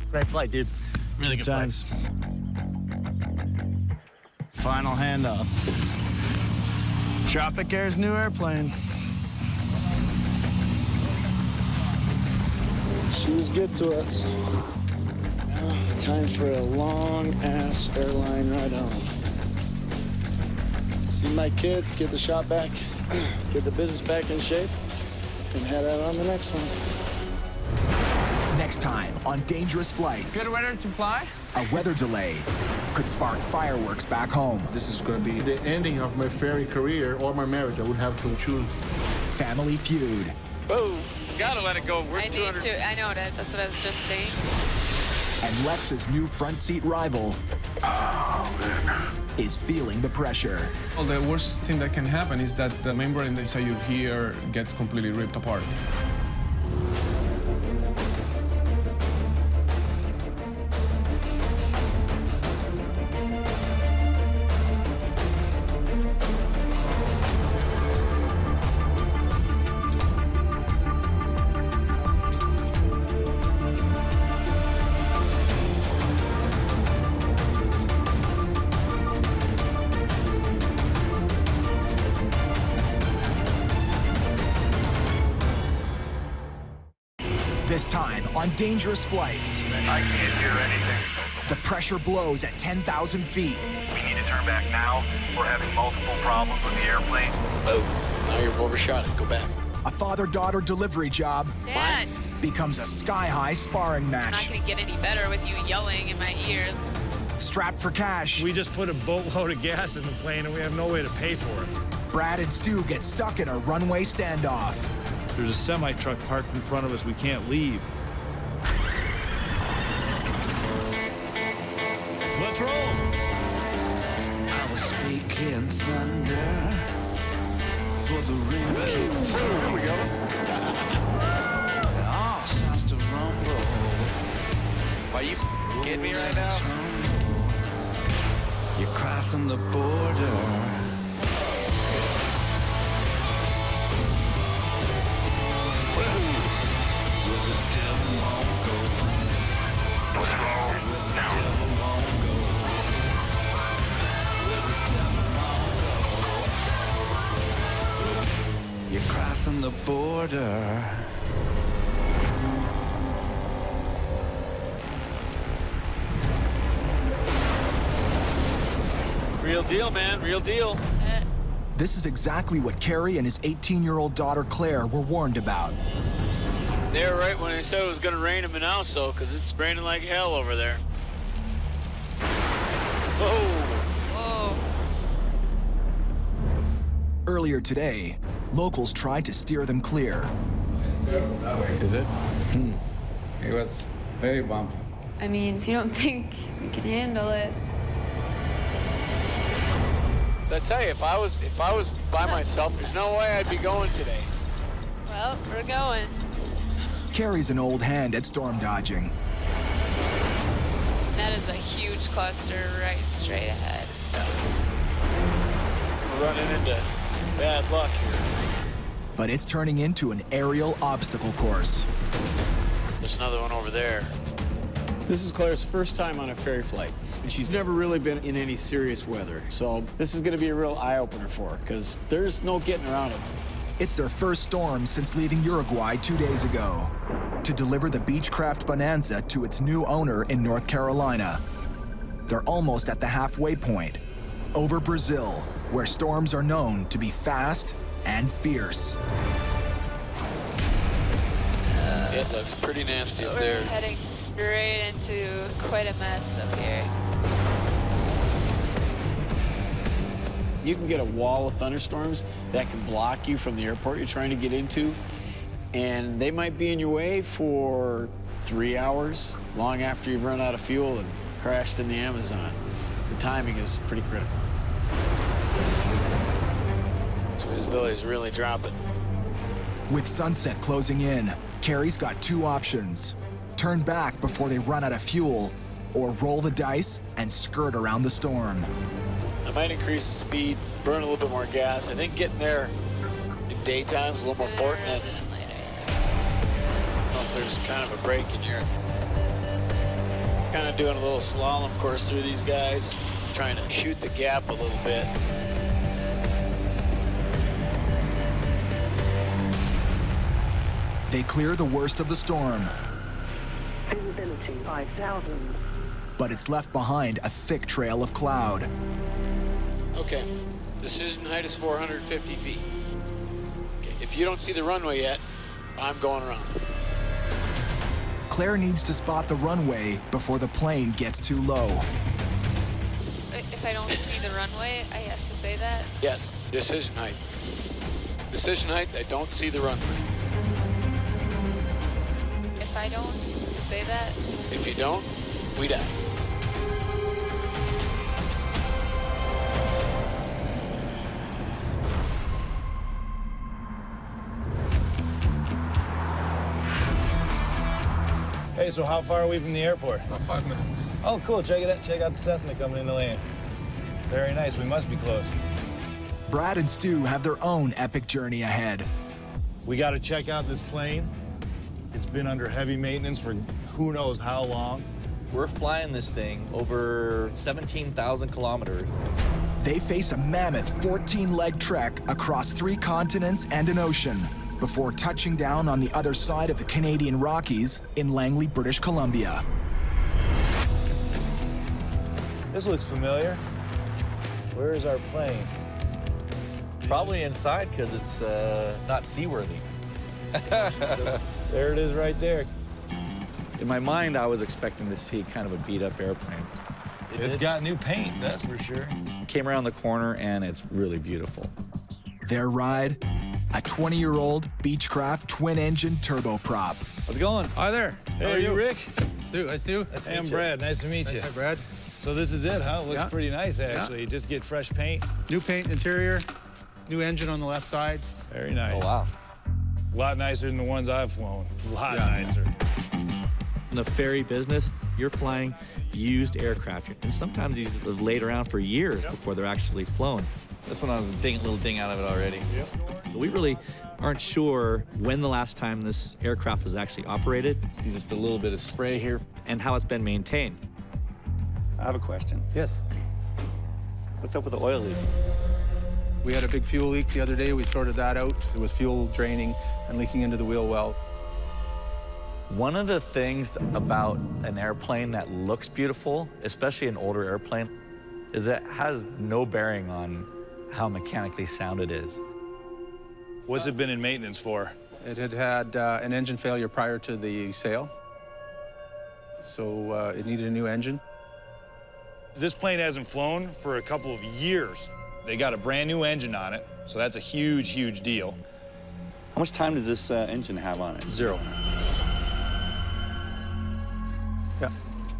Great flight, dude. Really good times. Final handoff. Tropic Air's new airplane. She was good to us. Now, time for a long-ass airline ride home. See my kids, get the shop back, get the business back in shape, and head out on the next one. Next time on Dangerous Flights. Good weather to fly? A weather delay could spark fireworks back home. This is going to be the ending of my ferry career or my marriage. I would have to choose. Family Feud. Boom. Gotta let it go. We're I 200. need to. I know that. That's what I was just saying. And Lex's new front seat rival is feeling the pressure. Well, the worst thing that can happen is that the membrane inside your ear gets completely ripped apart. This time on dangerous flights, I can't hear anything. the pressure blows at 10,000 feet. We need to turn back now. We're having multiple problems with the airplane. Oh, now you've overshot it. Go back. A father-daughter delivery job Dad, becomes a sky-high sparring I'm not match. gonna get any better with you yelling in my ear. Strapped for cash, We just put a boatload of gas in the plane and we have no way to pay for it. Brad and Stu get stuck in a runway standoff. There's a semi-truck parked in front of us. We can't leave. Let's roll. I was speaking thunder for the rain keep falling. Here we go. All sounds to rumble. Are you kidding me right now? You're crossing the border. You're crossing the border. Real deal, man. Real deal. This is exactly what Carrie and his 18-year-old daughter Claire were warned about. They were right when they said it was gonna rain in Manaus, because it's raining like hell over there. Whoa. Earlier today, locals tried to steer them clear. Is it? It was very bumpy. I mean, if you don't think we can handle it. I tell you, if I was by myself, there's no way I'd be going today. Well, we're going. Carrie's an old hand at storm dodging. That is a huge cluster right straight ahead. We're running into bad luck here. But it's turning into an aerial obstacle course. There's another one over there. This is Claire's first time on a ferry flight, and she's never really been in any serious weather. So this is going to be a real eye-opener for her, because there's no getting around it. It's their first storm since leaving Uruguay 2 days ago to deliver the Beechcraft Bonanza to its new owner in North Carolina. They're almost at the halfway point, over Brazil, where storms are known to be fast and fierce. It looks pretty nasty up We're there. heading straight into quite a mess up here. You can get a wall of thunderstorms that can block you from the airport you're trying to get into, and they might be in your way for 3 hours, long after you've run out of fuel and crashed in the Amazon. The timing is pretty critical. So visibility is really dropping. With sunset closing in, Carrie's got two options. Turn back before they run out of fuel, or roll the dice and skirt around the storm. I might increase the speed, burn a little bit more gas. I think getting there in daytime is a little more important. I don't know if there's kind of a break in here. Kind of doing a little slalom course through these guys, trying to shoot the gap a little bit. They clear the worst of the storm, Visibility 5,000. but it's left behind a thick trail of cloud. Okay, decision height is 450 feet. Okay, if you don't see the runway yet, I'm going around. Claire needs to spot the runway before the plane gets too low. If I don't see the runway, I have to say that. Yes, decision height. Decision height, I don't see the runway. if I don't to say that. If you don't, we die. Hey, so how far are we from the airport? About 5 minutes. Oh, cool. Check it out. Check out the Cessna coming in the lane. Very nice. We must be close. Brad and Stu have their own epic journey ahead. We got to check out this plane. It's been under heavy maintenance for who knows how long. We're flying this thing over 17,000 kilometers. They face a mammoth 14-leg trek across 3 continents and an ocean before touching down on the other side of the Canadian Rockies in Langley, British Columbia. This looks familiar. Where is our plane? Probably inside because it's not seaworthy. There it is right there. In my mind, I was expecting to see kind of a beat-up airplane. It's got new paint, that's for sure. Came around the corner, and it's really beautiful. Their ride, a 20-year-old Beechcraft twin-engine turboprop. How's it going? Hi there. Hey, are you Rick? Stu, hi Stu. Hey, I'm Brad. Nice to meet you. Hi, Brad. So this is it, huh? Looks pretty nice, actually. You just get fresh paint. New paint interior, new engine on the left side. Very nice. Oh, wow. A lot nicer than the ones I've flown. A lot nicer. In the ferry business, you're flying used aircraft, and sometimes these are laid around for years before they're actually flown. That's when I was a little ding out of it already. But we really aren't sure when the last time this aircraft was actually operated. See just a little bit of spray here, and how it's been maintained. I have a question. Yes. What's up with the oil leak? We had a big fuel leak the other day. We sorted that out. It was fuel draining and leaking into the wheel well. One of the things about an airplane that looks beautiful, especially an older airplane, is it has no bearing on how mechanically sound it is. What's it been in maintenance for? It had had an engine failure prior to the sale, so it needed a new engine. This plane hasn't flown for a couple of years. They got a brand new engine on it, so that's a huge, huge deal. How much time does this engine have on it? 0. Yeah.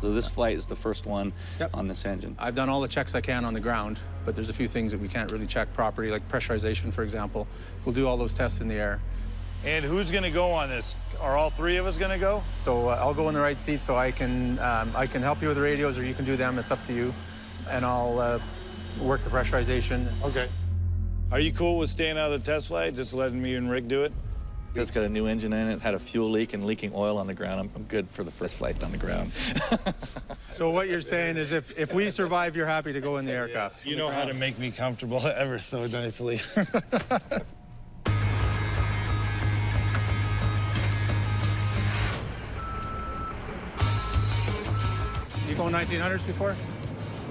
So this flight is the first one on this engine? I've done all the checks I can on the ground, but there's a few things that we can't really check properly, like pressurization, for example. We'll do all those tests in the air. And who's going to go on this? Are all 3 of us going to go? So I'll go in the right seat so I can help you with the radios, or you can do them. It's up to you. And I'll work the pressurization. Okay. Are you cool with staying out of the test flight, just letting me and Rick do it? It's got a new engine in it, had a fuel leak and leaking oil on the ground. I'm good for the first flight on the ground. So what you're saying is if we survive, you're happy to go in the aircraft? You know how to make me comfortable ever so nicely. You flown 1900s before?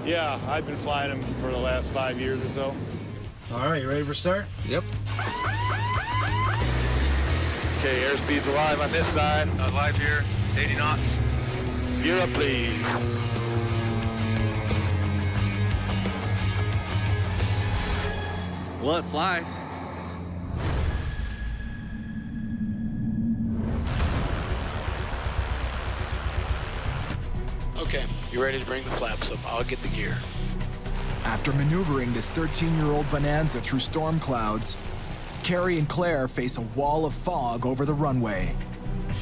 Yeah, I've been flying them for the last 5 years or so. All right, you ready for start? Yep. Okay, airspeed's alive on this side. Live here, 80 knots. Gear up, please. Well, it flies. Okay, you ready to bring the flaps up? I'll get the gear. After maneuvering this 13-year-old Bonanza through storm clouds, Carrie and Claire face a wall of fog over the runway.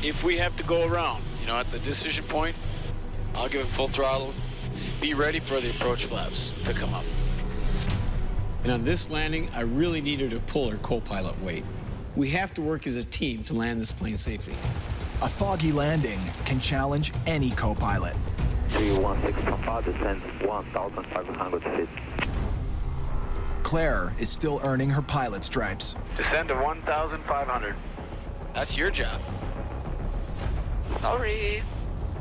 If we have to go around, at the decision point, I'll give it full throttle. Be ready for the approach flaps to come up. And on this landing, I really needed to pull her co-pilot weight. We have to work as a team to land this plane safely. A foggy landing can challenge any co-pilot. 316 from descent 1,500 feet. Claire is still earning her pilot stripes. Descend to 1,500. That's your job. Sorry.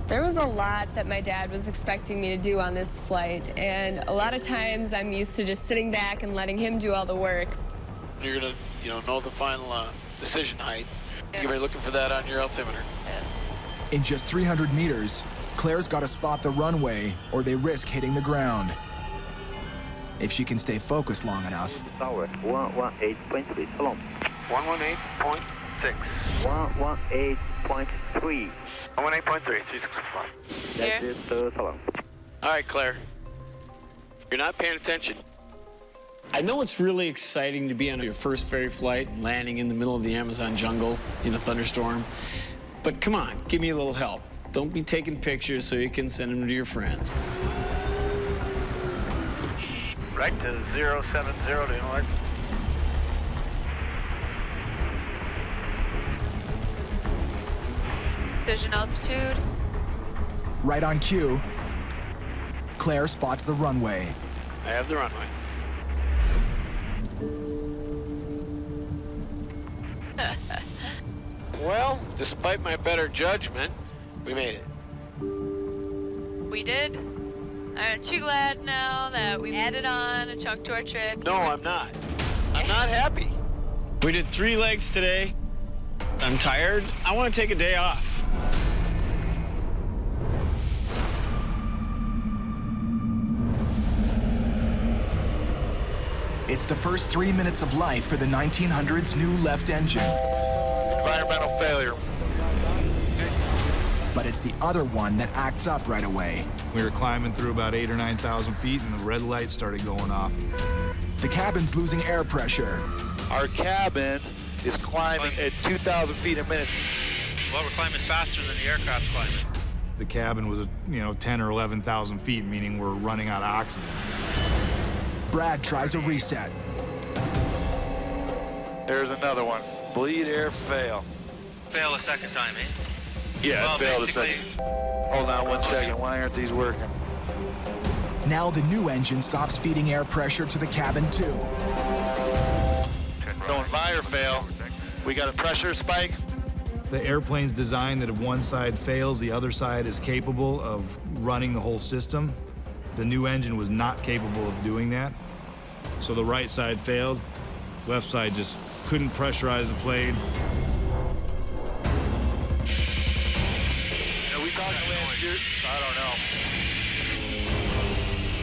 There was a lot that my dad was expecting me to do on this flight, and a lot of times I'm used to just sitting back and letting him do all the work. You're gonna, know the final decision height. You're looking for that on your altimeter. In just 300 meters, Claire's got to spot the runway or they risk hitting the ground. If she can stay focused long enough. Tower 118.3, salon. 118.3. 118.3. 118.3. 118.3, 365. That's it, so long. All right, Claire. You're not paying attention. I know it's really exciting to be on your first ferry flight, landing in the middle of the Amazon jungle in a thunderstorm. But come on, give me a little help. Don't be taking pictures so you can send them to your friends. Right to 070 to north. Vision altitude. Right on cue, Claire spots the runway. I have the runway. Well, despite my better judgment, we made it. We did. Aren't you glad now that we added on a chunk to our trip? No, I'm not. I'm not happy. We did 3 legs today. I'm tired. I want to take a day off. It's the first 3 minutes of life for the 1900's new left engine. Environmental failure. But it's the other one that acts up right away. We were climbing through about 8,000 or 9,000 feet, and the red light started going off. The cabin's losing air pressure. Our cabin is climbing at 2,000 feet a minute. Well, we're climbing faster than the aircraft's climbing. The cabin was, 10 or 11,000 feet, meaning we're running out of oxygen. Brad tries a reset. There's another one. Bleed air fail. Fail a second time, eh? Yeah, Well, it failed a basically- second. Hold on 1 second. Why aren't these working? Now the new engine stops feeding air pressure to the cabin too. Going fire fail. We got a pressure spike. The airplane's designed that if one side fails, the other side is capable of running the whole system. The new engine was not capable of doing that. So the right side failed, left side just couldn't pressurize the plane. We talked last year. I don't know.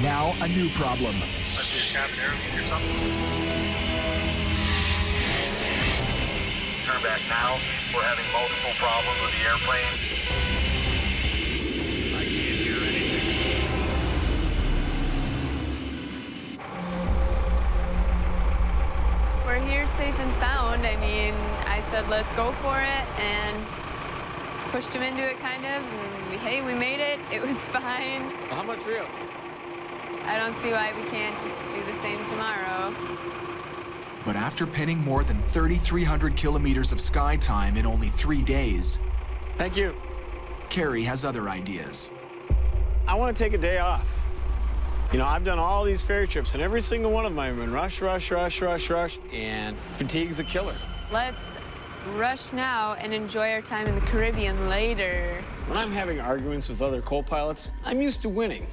Now a new problem. Must be a cabin air leak or something. Turn back now. We're having multiple problems with the airplane. I can't hear anything. We're here safe and sound. I mean, I said, let's go for it, and pushed him into it, kind of. And hey, we made it. It was fine. Well, how much real? I don't see why we can't just do the same tomorrow. But after pinning more than 3,300 kilometers of sky time in only 3 days, Thank you. Carrie has other ideas. I want to take a day off. I've done all these ferry trips, and every single one of them I've been rush, and fatigue's a killer. Let's rush now and enjoy our time in the Caribbean later. When I'm having arguments with other co-pilots, I'm used to winning.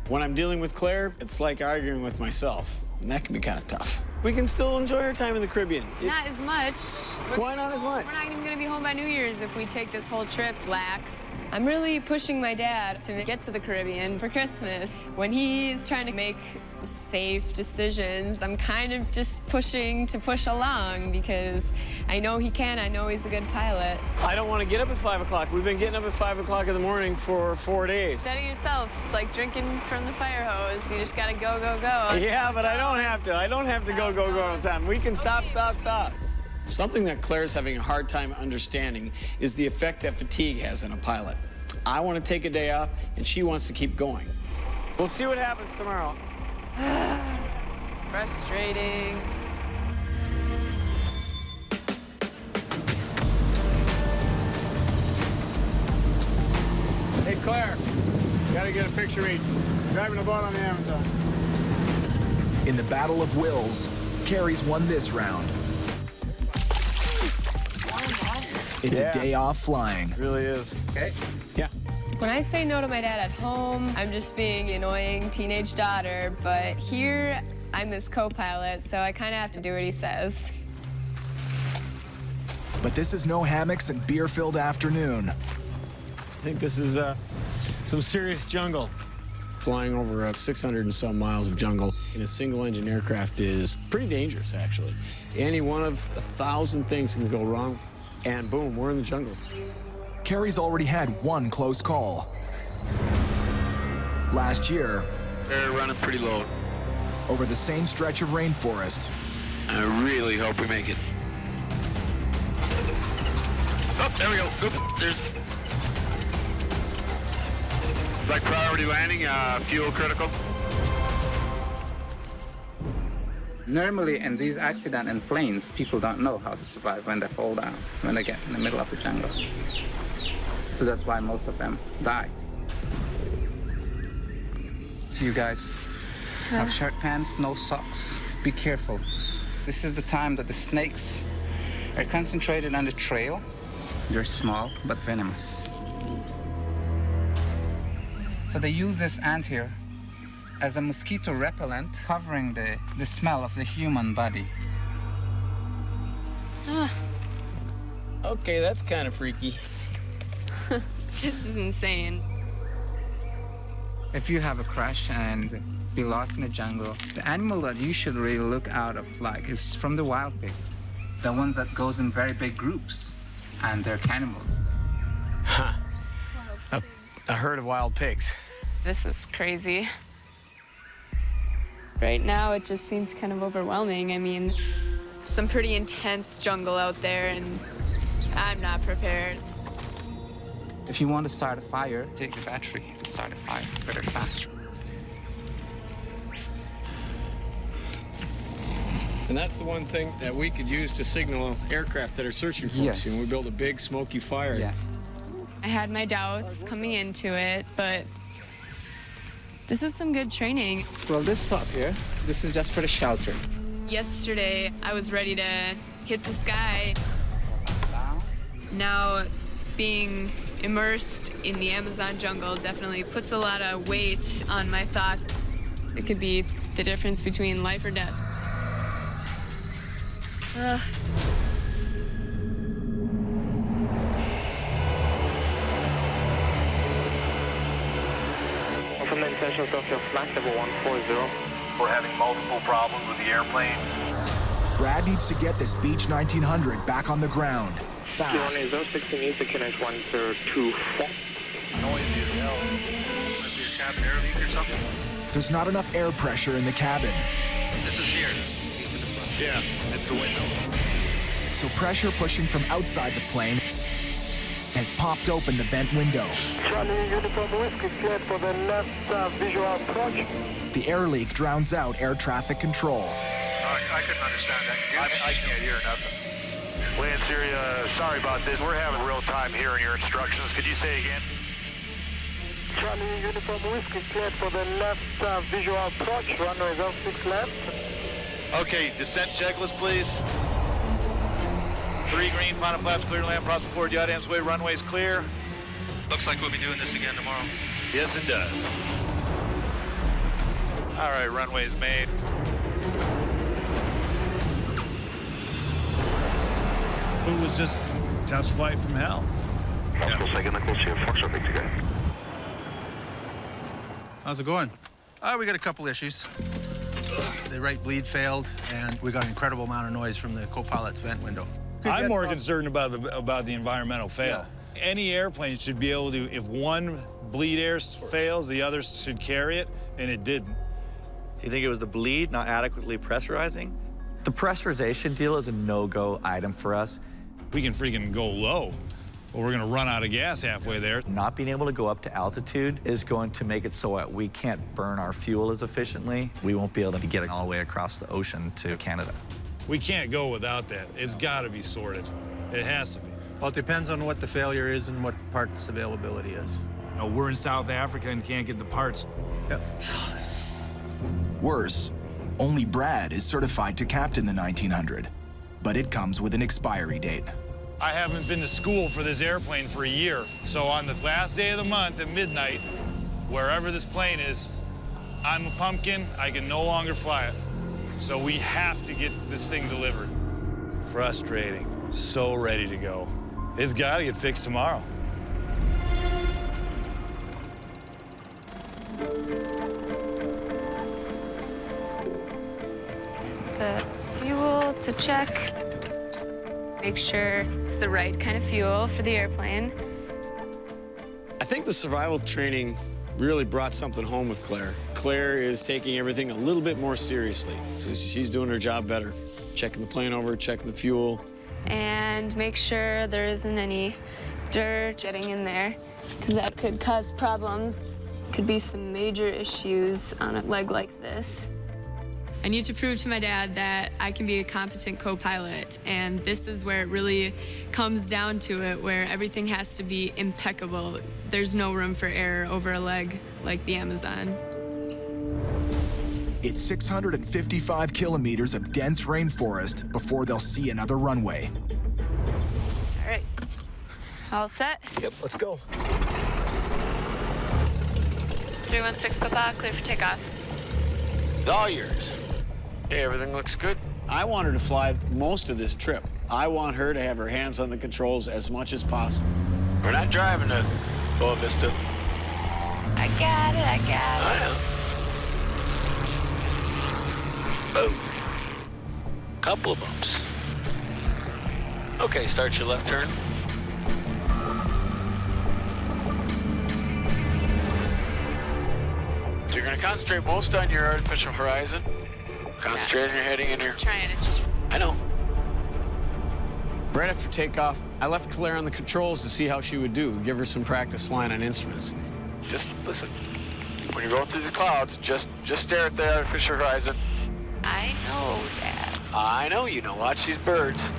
When I'm dealing with Claire, it's like arguing with myself, and that can be kind of tough. We can still enjoy our time in the Caribbean. Not as much. Why not as much? We're not even gonna be home by New Year's if we take this whole trip lax. I'm really pushing my dad to get to the Caribbean for Christmas. When he's trying to make safe decisions, I'm kind of just pushing to push along because I know he can, I know he's a good pilot. I don't want to get up at 5 o'clock. We've been getting up at 5 o'clock in the morning for 4 days. Steady yourself. It's like drinking from the fire hose. You just gotta go, go, go. Yeah, but I don't have to. I don't have to go all the time. We can stop. Something that Claire's having a hard time understanding is the effect that fatigue has on a pilot. I want to take a day off, and she wants to keep going. We'll see what happens tomorrow. Frustrating. Hey, Claire, gotta get a picture of me driving a boat on the Amazon. In the battle of wills, Carrie's won this round. It's a day off flying. It really is. Okay. Yeah. When I say no to my dad at home, I'm just being an annoying teenage daughter, but here I'm his co-pilot, so I kind of have to do what he says. But this is no hammocks and beer-filled afternoon. I think this is some serious jungle. Flying over 600 and some miles of jungle in a single-engine aircraft is pretty dangerous, actually. Any one of 1,000 things can go wrong. And boom, we're in the jungle. Cory's already had one close call. Last year, They're running pretty low. over the same stretch of rainforest, I really hope we make it. Oh, there we go. Oop, there's... Like priority landing, fuel critical. Normally, in these accidents in planes, people don't know how to survive when they fall down, when they get in the middle of the jungle. So that's why most of them die. So you guys have short pants, no socks. Be careful. This is the time that the snakes are concentrated on the trail. They're small, but venomous. So they use this ant here as a mosquito repellent, covering the smell of the human body. Okay, that's kind of freaky. This is insane. If you have a crash and be lost in the jungle, the animal that you should really look out of like is from the wild pig. The ones that goes in very big groups, and they're cannibals. Huh. A herd of wild pigs. This is crazy. Right now, it just seems kind of overwhelming. I mean, some pretty intense jungle out there, and I'm not prepared. If you want to start a fire, take the battery to start a fire very fast. And that's the one thing that we could use to signal aircraft that are searching for us. And we build a big smoky fire. Yeah. I had my doubts coming into it, but this is some good training. Well, this stop here, this is just for the shelter. Yesterday, I was ready to hit the sky. Now, being immersed in the Amazon jungle definitely puts a lot of weight on my thoughts. It could be the difference between life or death. From the International Tokyo Flight Level 140. We're having multiple problems with the airplane. Brad needs to get this Beech 1900 back on the ground, fast. 16 meter, QNH 1024. Noisy as hell. Might be a cabin air leak or something. There's not enough air pressure in the cabin, This is here. Yeah, it's the window. so pressure pushing from outside the plane has popped open the vent window. Charlie, Uniform Whiskey, cleared for the left visual approach. The air leak drowns out air traffic control. I couldn't understand that. I can't hear nothing. Land Syria, sorry about this. We're having real time hearing your instructions. Could you say again? Charlie, Uniform Whiskey, cleared for the left visual approach. Runway 06 left. Okay, descent checklist, please. 3 green, final flaps clear to land, props forward, yacht ends way, runway's clear. Looks like we'll be doing this again tomorrow. Yes, it does. All right, runway's made. It was just test flight from hell. How's it going? We got a couple issues. The right bleed failed, and we got an incredible amount of noise from the co-pilot's vent window. I'm more concerned about the environmental fail. Yeah. Any airplane should be able to, if one bleed air fails, the others should carry it, and it didn't. Do you think it was the bleed not adequately pressurizing? The pressurization deal is a no-go item for us. We can freaking go low, but we're gonna run out of gas halfway there. Not being able to go up to altitude is going to make it so that we can't burn our fuel as efficiently. We won't be able to get it all the way across the ocean to Canada. We can't go without that. It's gotta be sorted. It has to be. Well, it depends on what the failure is and what parts availability is. You know, we're in South Africa and can't get the parts. Yep. Worse, only Brad is certified to captain the 1900, but it comes with an expiry date. I haven't been to school for this airplane for a year, so on the last day of the month at midnight, wherever this plane is, I'm a pumpkin, I can no longer fly it. So we have to get this thing delivered. Frustrating, so ready to go. It's gotta get fixed tomorrow. The fuel to check. make sure it's the right kind of fuel for the airplane. I think the survival training really brought something home with Claire. Claire is taking everything a little bit more seriously, so she's doing her job better. Checking the plane over, checking the fuel. And make sure there isn't any dirt getting in there, because that could cause problems. Could be some major issues on a leg like this. I need to prove to my dad that I can be a competent co-pilot, and this is where it really comes down to it, where everything has to be impeccable. There's no room for error over a leg like the Amazon. It's 655 kilometers of dense rainforest before they'll see another runway. All right, all set? Yep, let's go. 316 Papa, clear for takeoff. It's all yours. Hey, everything looks good. I want her to fly most of this trip. I want her to have her hands on the controls as much as possible. We're not driving to Boa Vista. I got it, I got it. I know. Boom. Couple of bumps. Okay, start your left turn. So you're gonna concentrate most on your artificial horizon. Concentrate on your heading in here. Trying, it's just... I know. Right after takeoff, I left Claire on the controls to see how she would do, give her some practice flying on instruments. Just listen. When you're going through the clouds, just stare at the artificial horizon. I know, Dad. I know you know. Watch these birds.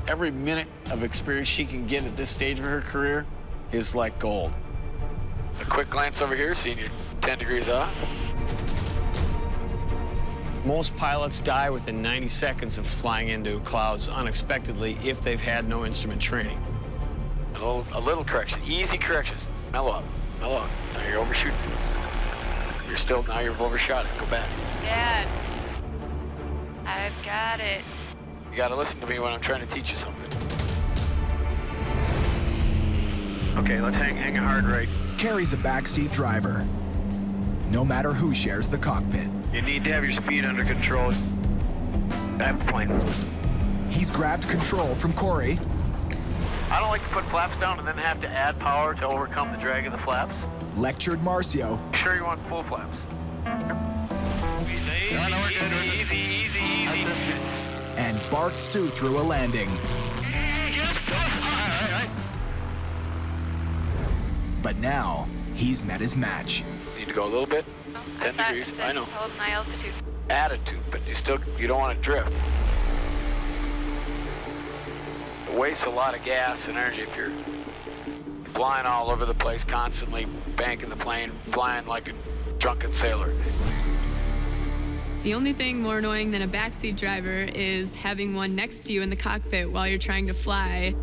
Every minute of experience she can get at this stage of her career is like gold. A quick glance over here, seeing you're 10 degrees off. Most pilots die within 90 seconds of flying into clouds unexpectedly if they've had no instrument training. A little correction, easy corrections. Mellow up, mellow up. Now you're overshooting. Now you've overshot it. Go back. Dad, I've got it. You gotta listen to me when I'm trying to teach you something. Okay, let's hang a hard right. Carrie's a backseat driver. No matter who shares the cockpit. You need to have your speed under control. Back the plane. He's grabbed control from Cory. I don't like to put flaps down and then have to add power to overcome the drag of the flaps. Lectured Marcio. Sure you want full flaps? Easy. And barked Stu through a landing. But now, he's met his match. Need to go a little bit. Oh, 10 degrees, I know. Hold my altitude. Attitude, but you don't want to drift. It wastes a lot of gas and energy if you're flying all over the place constantly, banking the plane, flying like a drunken sailor. The only thing more annoying than a backseat driver is having one next to you in the cockpit while you're trying to fly.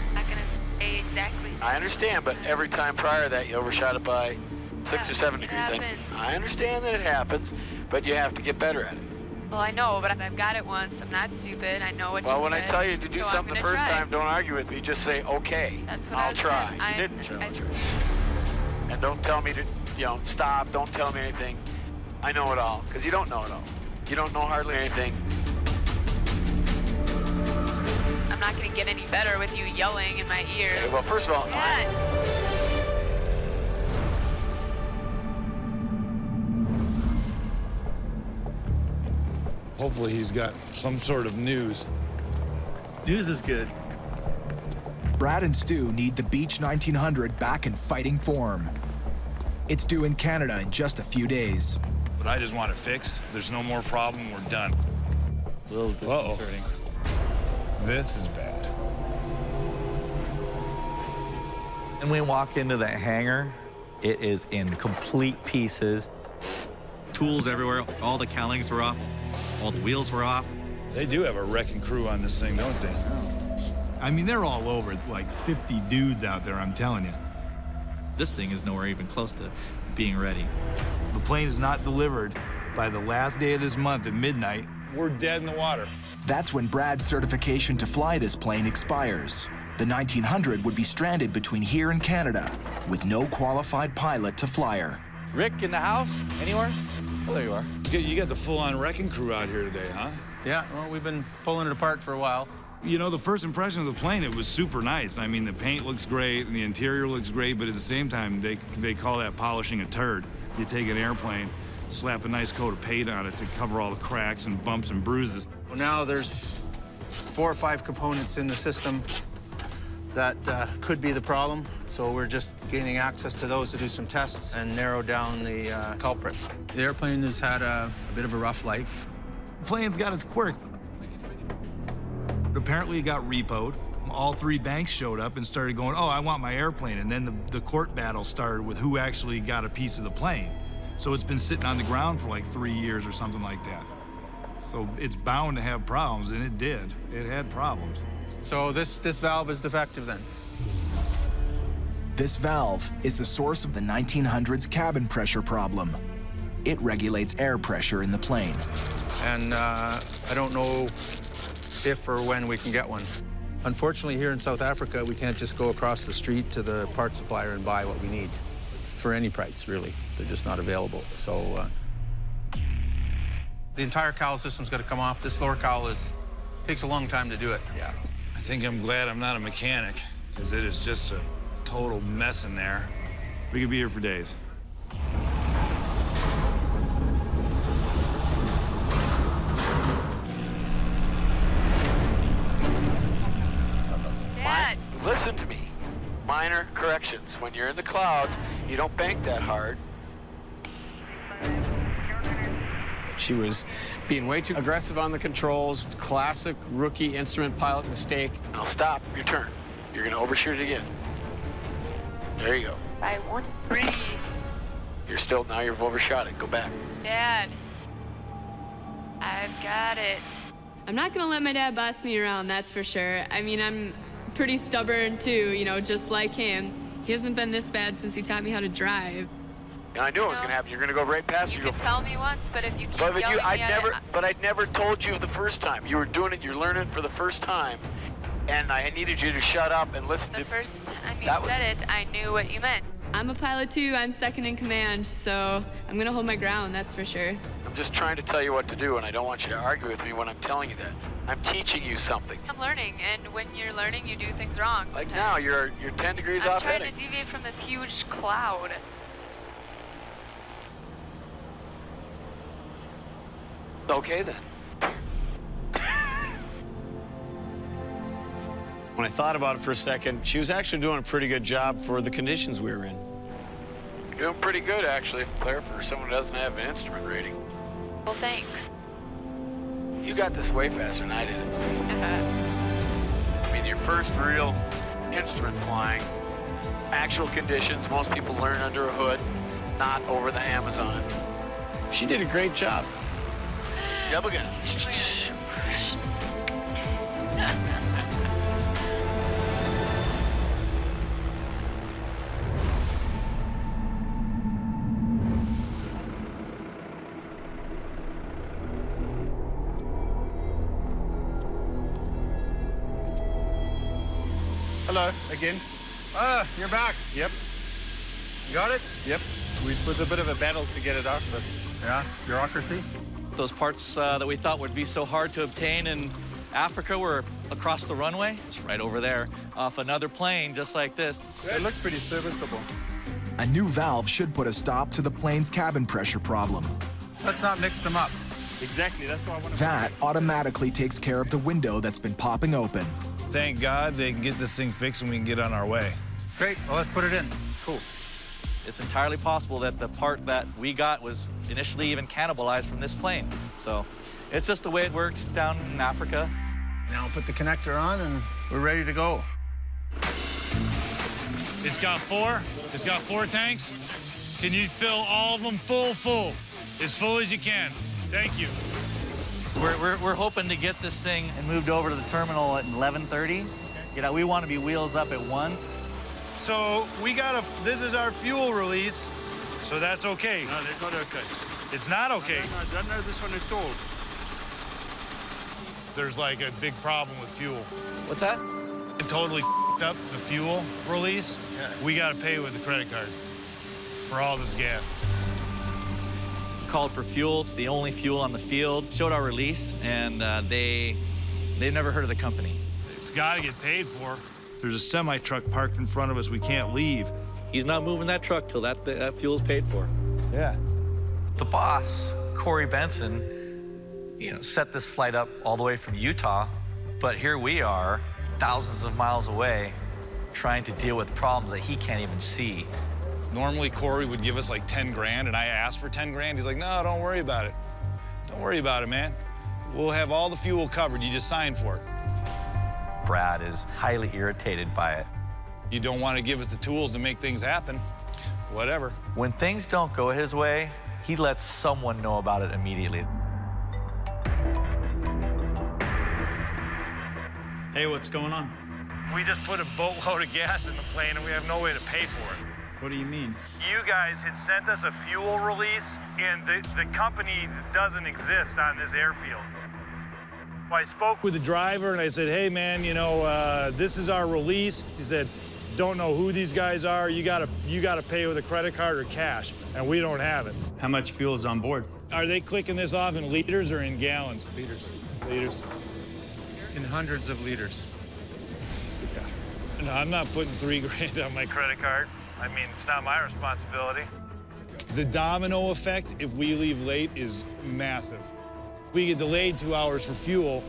I'm not gonna say exactly. I understand, but every time prior to that, you overshot it by 6 or 7 degrees. I understand that it happens, but you have to get better at it. Well, I know, but I've got it once. I'm not stupid. I know what you said. Well, when I tell you to do so something the first time, don't argue with me. Just say, okay, That's what I'll try. Saying. You didn't try. And don't tell me to, stop. Don't tell me anything. I know it all, because you don't know it all. You don't know hardly anything. I'm not going to get any better with you yelling in my ear. Okay, well, first of all, Hopefully he's got some sort of news. News is good. Brad and Stu need the Beech 1900 back in fighting form. It's due in Canada in just a few days. But I just want it fixed. There's no more problem. We're done. A little disconcerting. This is bad. And we walk into that hangar, it is in complete pieces. Tools everywhere, all the cowlings were off, all the wheels were off. They do have a wrecking crew on this thing, don't they? I mean, they're all over, like 50 dudes out there, I'm telling you. This thing is nowhere even close to being ready. The plane is not delivered by the last day of this month at midnight. We're dead in the water. That's when Brad's certification to fly this plane expires. The 1900 would be stranded between here and Canada with no qualified pilot to fly her. Rick in the house? Anywhere? Oh, there you are. You got the full-on wrecking crew out here today, huh? Yeah, well, we've been pulling it apart for a while. You know, the first impression of the plane, it was super nice. I mean, the paint looks great and the interior looks great, but at the same time, they call that polishing a turd. You take an airplane, slap a nice coat of paint on it to cover all the cracks and bumps and bruises. Well, now there's 4 or 5 components in the system that could be the problem. So we're just gaining access to those to do some tests and narrow down the culprits. The airplane has had a bit of a rough life. The plane's got its quirk. Apparently it got repoed. All 3 banks showed up and started going, oh, I want my airplane. And then the court battle started with who actually got a piece of the plane. So it's been sitting on the ground for like 3 years or something like that. So it's bound to have problems, and it did. It had problems. So this valve is defective then? This valve is the source of the 1900s cabin pressure problem. It regulates air pressure in the plane. And I don't know if or when we can get one. Unfortunately, here in South Africa, we can't just go across the street to the part supplier and buy what we need for any price, really. They're just not available. So the entire cowl system's got to come off. This lower cowl takes a long time to do it. Yeah. I think I'm glad I'm not a mechanic, because it is just a total mess in there. We could be here for days. Dad. Listen to me. Minor corrections. When you're in the clouds, you don't bank that hard. She was being way too aggressive on the controls. Classic rookie instrument pilot mistake. Now stop. Your turn. You're going to overshoot it again. There you go. By 1-3. Now you've overshot it. Go back. Dad. I've got it. I'm not gonna let my dad boss me around, that's for sure. I mean, I'm pretty stubborn too, you know, just like him. He hasn't been this bad since he taught me how to drive. And I knew it was going to happen. You're going to go right past. You could tell me once, but if you keep but yelling I'd never told you the first time. You were doing it. You're learning for the first time, and I needed you to shut up and listen. The first time you said it, I knew what you meant. I'm a pilot too. I'm second in command, so I'm gonna hold my ground. That's for sure. I'm just trying to tell you what to do, and I don't want you to argue with me when I'm telling you that. I'm teaching you something. I'm learning, and when you're learning, you do things wrong. Like now, you're 10 degrees off heading. I'm heading. trying to deviate from this huge cloud. Okay, then. When I thought about it for a second, she was actually doing a pretty good job for the conditions we were in. You're doing pretty good, actually, Claire, for someone who doesn't have an instrument rating. Well, thanks. You got this way faster than I did. I mean, your first real instrument flying, actual conditions, most people learn under a hood, not over the Amazon. She did a great job. Double gun. Hello, again. Ah, you're back. Yep. You got it? Yep. It was a bit of a battle to get it out, but yeah, bureaucracy. Those parts that we thought would be so hard to obtain in Africa were across the runway. It's right over there, off another plane, just like this. They look pretty serviceable. A new valve should put a stop to the plane's cabin pressure problem. Let's not mix them up. Exactly, that's what I want to That automatically takes care of the window that's been popping open. Thank God they can get this thing fixed and we can get on our way. Great, well, let's put it in. Cool. It's entirely possible that the part that we got was initially even cannibalized from this plane. So it's just the way it works down in Africa. Now put the connector on and we're ready to go. It's got 4. It's got 4 tanks. Can you fill all of them full? As full as you can. Thank you. We're hoping to get this thing and moved over to the terminal at 11:30. You know, we want to be wheels up at 1. So this is our fuel release, so that's okay. No, that's not okay. It's not okay. No, I don't know this one at all. There's like a big problem with fuel. What's that? It totally up the fuel release. Yeah. We got to pay with the credit card for all this gas. called for fuel. It's the only fuel on the field. Showed our release, and they've never heard of the company. It's got to get paid for. There's a semi-truck parked in front of us. We can't leave. He's not moving that truck till that fuel's paid for. Yeah. The boss, Cory Benson, set this flight up all the way from Utah, but here we are, thousands of miles away, trying to deal with problems that he can't even see. Normally, Cory would give us like 10 grand, and I asked for 10 grand. He's like, no, don't worry about it. Don't worry about it, man. We'll have all the fuel covered. You just sign for it. Brad is highly irritated by it. You don't want to give us the tools to make things happen. Whatever. When things don't go his way, he lets someone know about it immediately. Hey, what's going on? We just put a boatload of gas in the plane, and we have no way to pay for it. What do you mean? You guys had sent us a fuel release, and the company doesn't exist on this airfield. I spoke with the driver, and I said, hey, man, this is our release. He said, don't know who these guys are. You gotta pay with a credit card or cash, and we don't have it. How much fuel is on board? Are they clicking this off in liters or in gallons? Liters. Liters. In hundreds of liters. No, I'm not putting $3 grand on my credit card. I mean, it's not my responsibility. The domino effect, if we leave late, is massive. We get delayed 2 hours for fuel.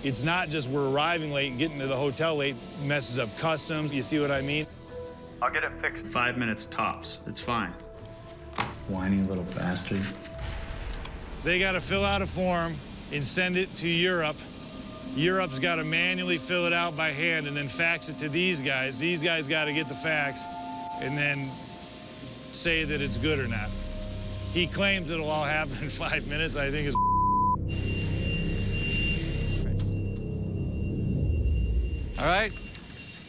It's not just we're arriving late and getting to the hotel late, messes up customs. You see what I mean? I'll get it fixed. 5 minutes tops. It's fine. Whiny little bastard. They got to fill out a form and send it to Europe. Europe's got to manually fill it out by hand and then fax it to these guys. These guys got to get the fax and then say that it's good or not. He claims it'll all happen in 5 minutes. I think it's All right.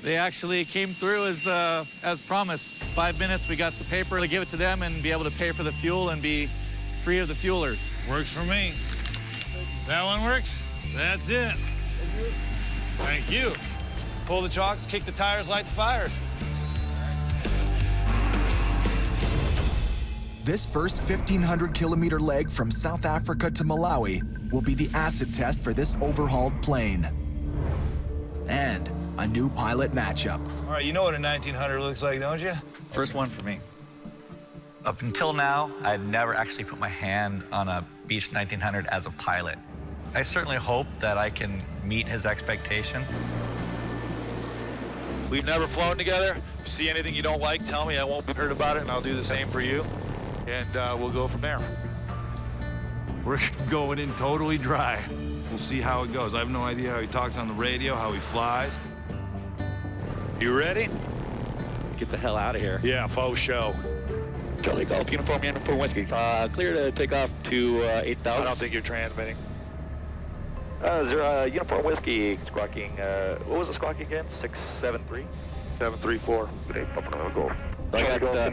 They actually came through as promised. 5 minutes, we got the paper to give it to them and be able to pay for the fuel and be free of the fuelers. Works for me. That one works? That's it. Thank you. Pull the chocks, kick the tires, light the fires. This first 1,500-kilometer leg from South Africa to Malawi will be the acid test for this overhauled plane. And a new pilot matchup. All right, you know what a 1900 looks like, don't you? First one for me. Up until now, I'd never actually put my hand on a Beech 1900 as a pilot. I certainly hope that I can meet his expectation. We've never flown together. If you see anything you don't like, tell me. I won't be hurt about it, and I'll do the same for you. And we'll go from there. We're going in totally dry. We'll see how it goes. I have no idea how he talks on the radio, how he flies. You ready? Get the hell out of here. Yeah, faux show. Charlie Golf, uniform whiskey. Clear to take off to 8,000. I don't think you're transmitting. Uniform whiskey, squawking, what was the squawk again? 673? 734. Okay, Papa Golf. I got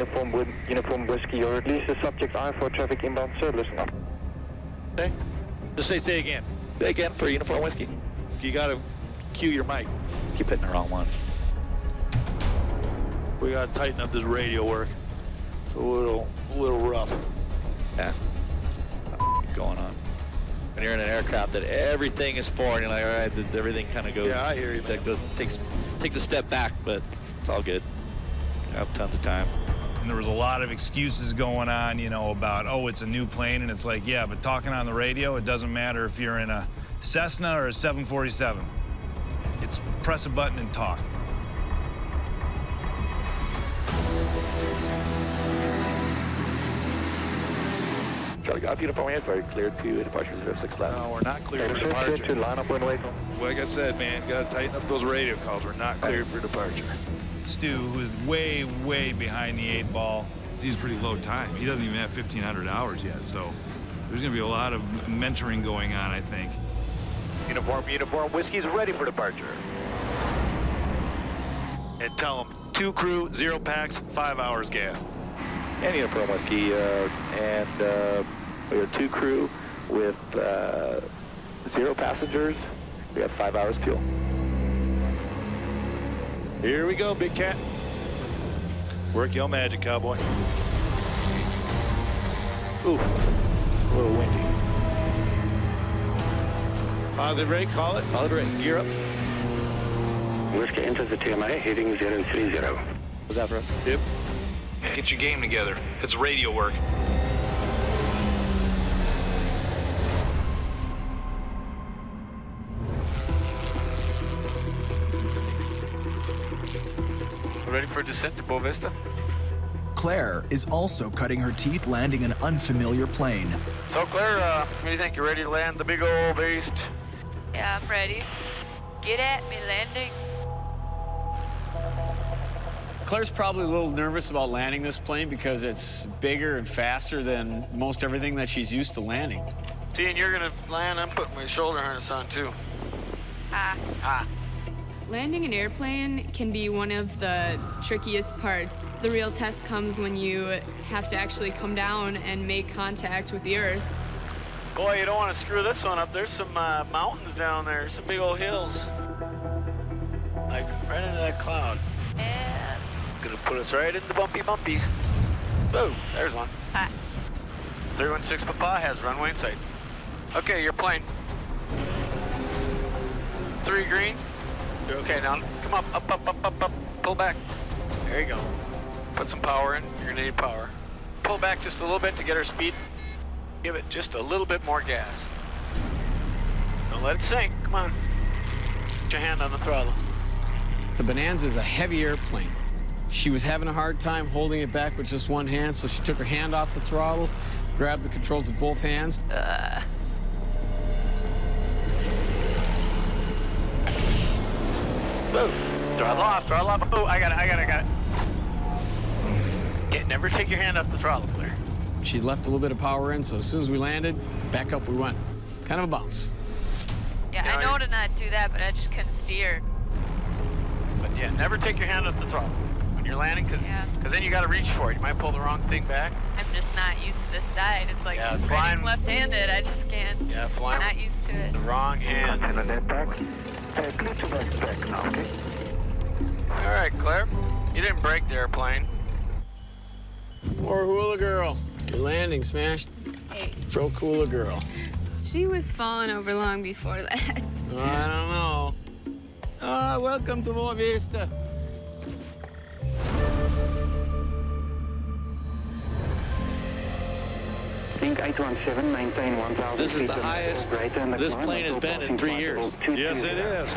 uniform whiskey. Your release is subject I for traffic inbound, sir. Listen up. Okay. Just say again. Say again for uniform whiskey. You gotta cue your mic. Keep hitting the wrong one. We gotta tighten up this radio work. It's a little rough. Yeah. Going on. When you're in an aircraft that everything is foreign, you're like, all right, everything kind of goes. Yeah, I hear you. That takes a step back, but it's all good. I have tons of time. And there was a lot of excuses going on, about, oh, it's a new plane. And it's like, yeah, but talking on the radio, it doesn't matter if you're in a Cessna or a 747. It's press a button and talk. Charlie Golf, uniform info, cleared to departure 06 left. No, we're not cleared for departure. To line up runway. Like I said, man, gotta tighten up those radio calls. We're not cleared for departure. Stu, who is way, way behind the 8 ball, he's pretty low time. He doesn't even have 1,500 hours yet, so there's gonna be a lot of mentoring going on, I think. Uniform whiskey's ready for departure. And tell them 2 crew, 0 packs, 5 hours gas. And uniform whiskey, we have 2 crew with 0 passengers. We have 5 hours fuel. Here we go, Big Cat. Work your magic, cowboy. Ooh. A little windy. Positive rate, call it. Positive rate, gear up. Whiskey enters the TMI, heading 030. Was that for? Yep. Get your game together. It's radio work. Ready for descent to Boa Vista? Claire is also cutting her teeth landing an unfamiliar plane. So Claire, what do you think? You ready to land the big old beast? Yeah, I'm ready. Get at me, landing. Claire's probably a little nervous about landing this plane because it's bigger and faster than most everything that she's used to landing. T, and you're gonna land, I'm putting my shoulder harness on too. Ah. Landing an airplane can be one of the trickiest parts. The real test comes when you have to actually come down and make contact with the earth. Boy, you don't want to screw this one up. There's some mountains down there, some big old hills. Like right into that cloud. And Gonna put us right into bumpy bumpies. Boom, there's one. 316 Papa has runway in sight. Okay, your plane. 3 green. You're okay now. Come up. Pull back. There you go. Put some power in. You're gonna need power. Pull back just a little bit to get her speed. Give it just a little bit more gas. Don't let it sink. Come on. Put your hand on the throttle. The Bonanza is a heavy airplane. She was having a hard time holding it back with just one hand, so she took her hand off the throttle, grabbed the controls with both hands. Whoa. Throttle off. Oh, I got it. Never take your hand off the throttle, Claire. She left a little bit of power in, so as soon as we landed, back up we went. Kind of a bounce. yeah, I know to not do that, but I just couldn't steer. But yeah, never take your hand off the throttle when you're landing, because then you got to reach for it. You might pull the wrong thing back. I'm just not used to this side. It's like flying I'm left-handed. I just can't. Yeah, flying. Not used to it. The wrong hand. All right, Claire. You didn't break the airplane. Poor hula girl. Your landing smashed. Hey. Pro cooler girl. She was falling over long before that. I don't know. Welcome to Boa Vista. This is the highest this plane has been in 3 years. Yes, it is.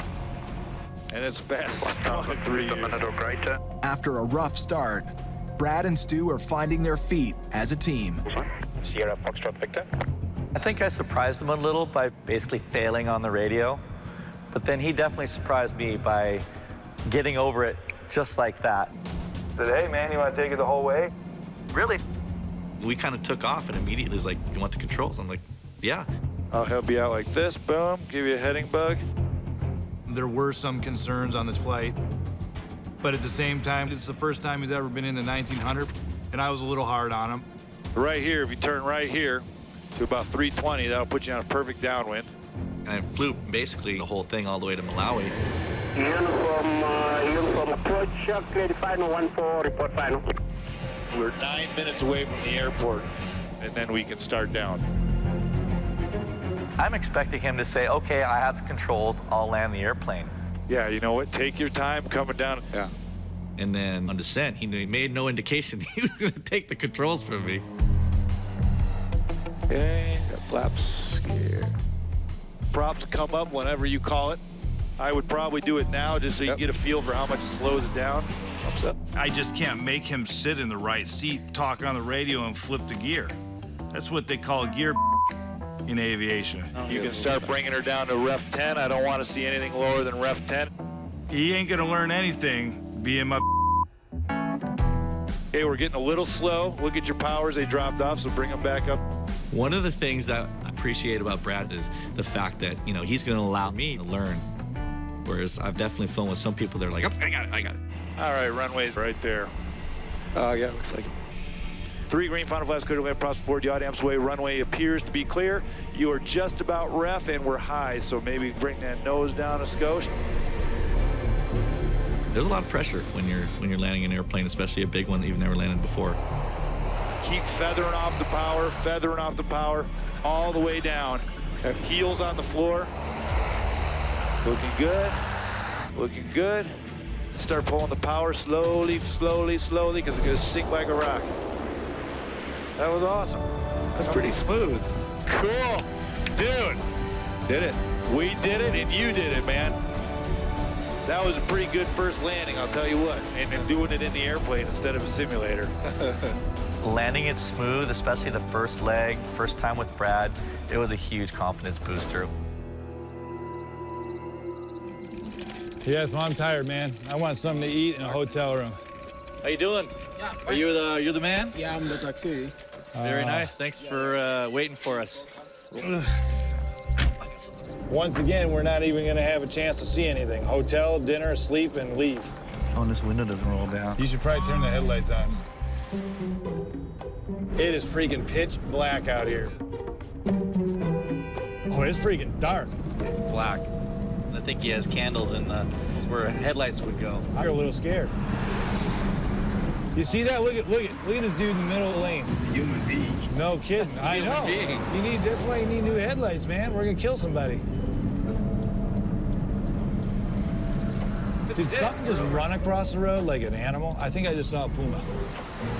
And it's fast. 3 years. After a rough start, Brad and Stu are finding their feet as a team. Sierra Foxtrot Victor. I think I surprised him a little by basically failing on the radio, but then he definitely surprised me by getting over it just like that. Said, hey man, you want to take it the whole way? Really? We kind of took off and immediately was like, you want the controls? I'm like, yeah. I'll help you out like this, boom, give you a heading bug. There were some concerns on this flight, but at the same time, it's the first time he's ever been in the 1900, and I was a little hard on him. Right here, if you turn right here to about 320, that'll put you on a perfect downwind. And I flew basically the whole thing all the way to Malawi. Uniform approach, clear the final 1-4, report final. We're 9 minutes away from the airport, and then we can start down. I'm expecting him to say, okay, I have the controls, I'll land the airplane. Yeah, you know what? Take your time coming down. Yeah. And then on descent, he made no indication he was going to take the controls from me. Okay, got flaps here. Props come up whenever you call it. I would probably do it now just so you can get a feel for how much it slows it down. Thumbs up. I just can't make him sit in the right seat, talk on the radio, and flip the gear. That's what they call gear in aviation. You can start bringing her down to ref 10. I don't want to see anything lower than ref 10. He ain't gonna learn anything being my. Okay, we're getting a little slow. Look at your powers, they dropped off, so bring them back up. One of the things that I appreciate about Brad is the fact that, you know, he's going to allow me to learn. Whereas I've definitely flown with some people that are like, oh, I got it. All right, runway's right there. Yeah, looks like it. 3 green, final flash, clear to land, props 40 yacht amps away. Runway appears to be clear. You are just about ref, and we're high, so maybe bring that nose down a skosh. There's a lot of pressure when you're landing an airplane, especially a big one that you've never landed before. keep feathering off the power, all the way down. Heels on the floor. Looking good, looking good. Start pulling the power slowly, slowly, slowly, because it's gonna sink like a rock. That was awesome. That's pretty smooth. Cool, dude. Did it. We did it, and you did it, man. That was a pretty good first landing, I'll tell you what. And doing it in the airplane instead of a simulator. Landing it smooth, especially the first leg, first time with Brad, it was a huge confidence booster. Yeah, so I'm tired, man. I want something to eat in a hotel room. How you doing? Yeah, Are you you're the man? Yeah, I'm the taxi. Very nice. Thanks for waiting for us. Once again, we're not even gonna have a chance to see anything. Hotel, dinner, sleep, and leave. Oh, this window doesn't roll down. You should probably turn the headlights on. It is freaking pitch black out here. Oh, it's freaking dark. It's black. I think he has candles in the where headlights would go. I'm a little scared. You see that? Look at this dude in the middle of the lane. It's a human being. No kidding. I know. That's why you need new headlights, man. We're gonna kill somebody. Did something just run across the road like an animal? I think I just saw a puma.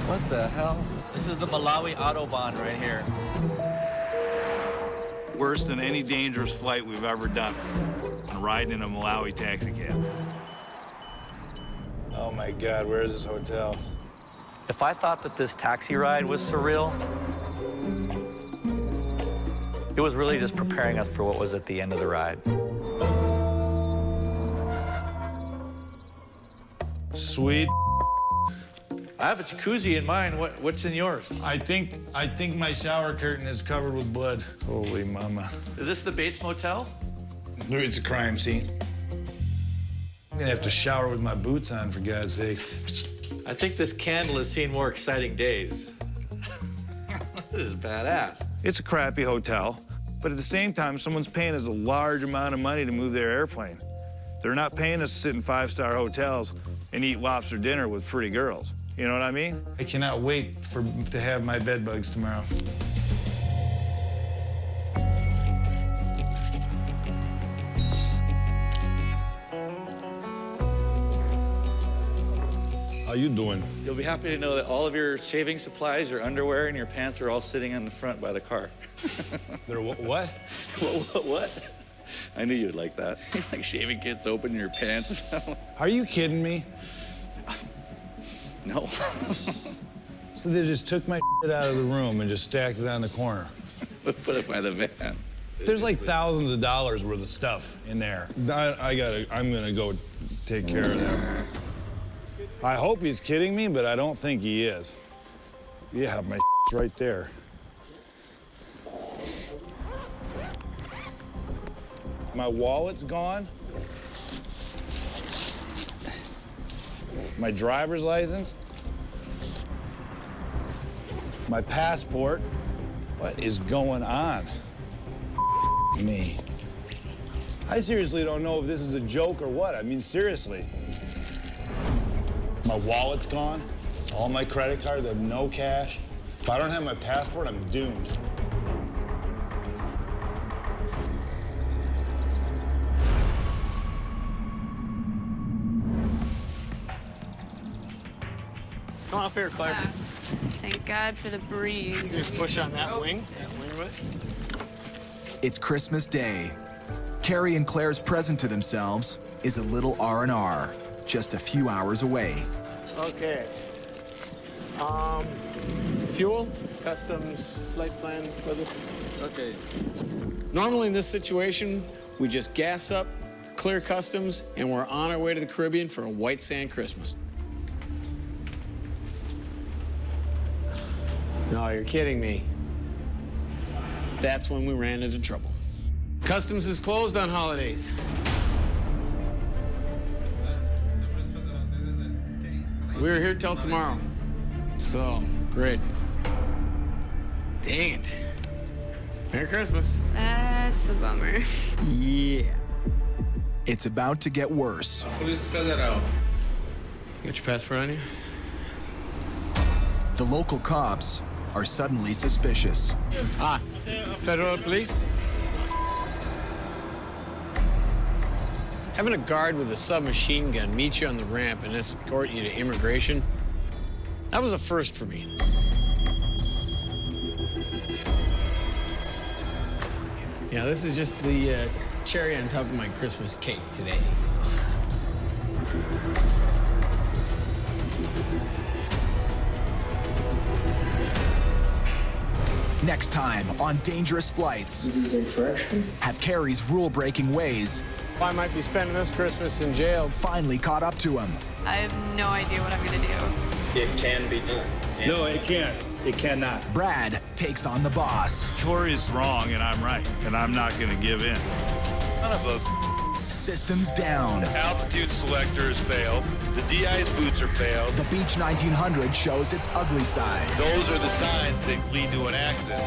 What the hell? This is the Malawi Autobahn right here. Worse than any dangerous flight we've ever done. Riding in a Malawi taxi cab. Oh my God, where is this hotel? If I thought that this taxi ride was surreal, it was really just preparing us for what was at the end of the ride. Sweet. I have a jacuzzi in mine. What's in yours? I think my shower curtain is covered with blood. Holy mama. Is this the Bates Motel? It's a crime scene. I'm gonna have to shower with my boots on, for God's sake. I think this candle has seen more exciting days. This is badass. It's a crappy hotel, but at the same time, someone's paying us a large amount of money to move their airplane. They're not paying us to sit in five-star hotels and eat lobster dinner with pretty girls. You know what I mean? I cannot wait to have my bed bugs tomorrow. How you doing? You'll be happy to know that all of your shaving supplies, your underwear, and your pants are all sitting in the front by the car. They're what? What? I knew you'd like that. Like shaving kits open in your pants. Are you kidding me? No. So they just took my shit out of the room and just stacked it on the corner. Put it by the van. There's like thousands of dollars worth of stuff in there. I'm gonna go take care of that. I hope he's kidding me, but I don't think he is. Yeah, my shit's right there. My wallet's gone. My driver's license. My passport. What is going on? Me. I seriously don't know if this is a joke or what. I mean, seriously. My wallet's gone. All my credit cards, I have no cash. If I don't have my passport, I'm doomed. Come on up here, Claire. Thank God for the breeze. You can just push on that wing. It's Christmas Day. Carrie and Claire's present to themselves is a little R&R, just a few hours away. Okay. Fuel, customs, flight plan, weather. Okay. Normally in this situation, we just gas up, clear customs, and we're on our way to the Caribbean for a white sand Christmas. No, you're kidding me. That's when we ran into trouble. Customs is closed on holidays. We're here till tomorrow. So, great. Dang it. Merry Christmas. That's a bummer. Yeah. It's about to get worse. You got your passport on you? The local cops are suddenly suspicious. Ah, federal police? Having a guard with a submachine gun meet you on the ramp and escort you to immigration, that was a first for me. Yeah, this is just the cherry on top of my Christmas cake today. Next time on Dangerous Flights. This is infraction. Have Carrie's rule-breaking ways I might be spending this Christmas in jail. finally caught up to him. I have no idea what I'm gonna do. It can be done. No, it can't. It cannot. Brad takes on the boss. Cory is wrong and I'm right, and I'm not going to give in. None of a Systems down. altitude selectors failed. The DI's boots are failed. The Beech 1900 shows its ugly side. Those are the signs that lead to an accident.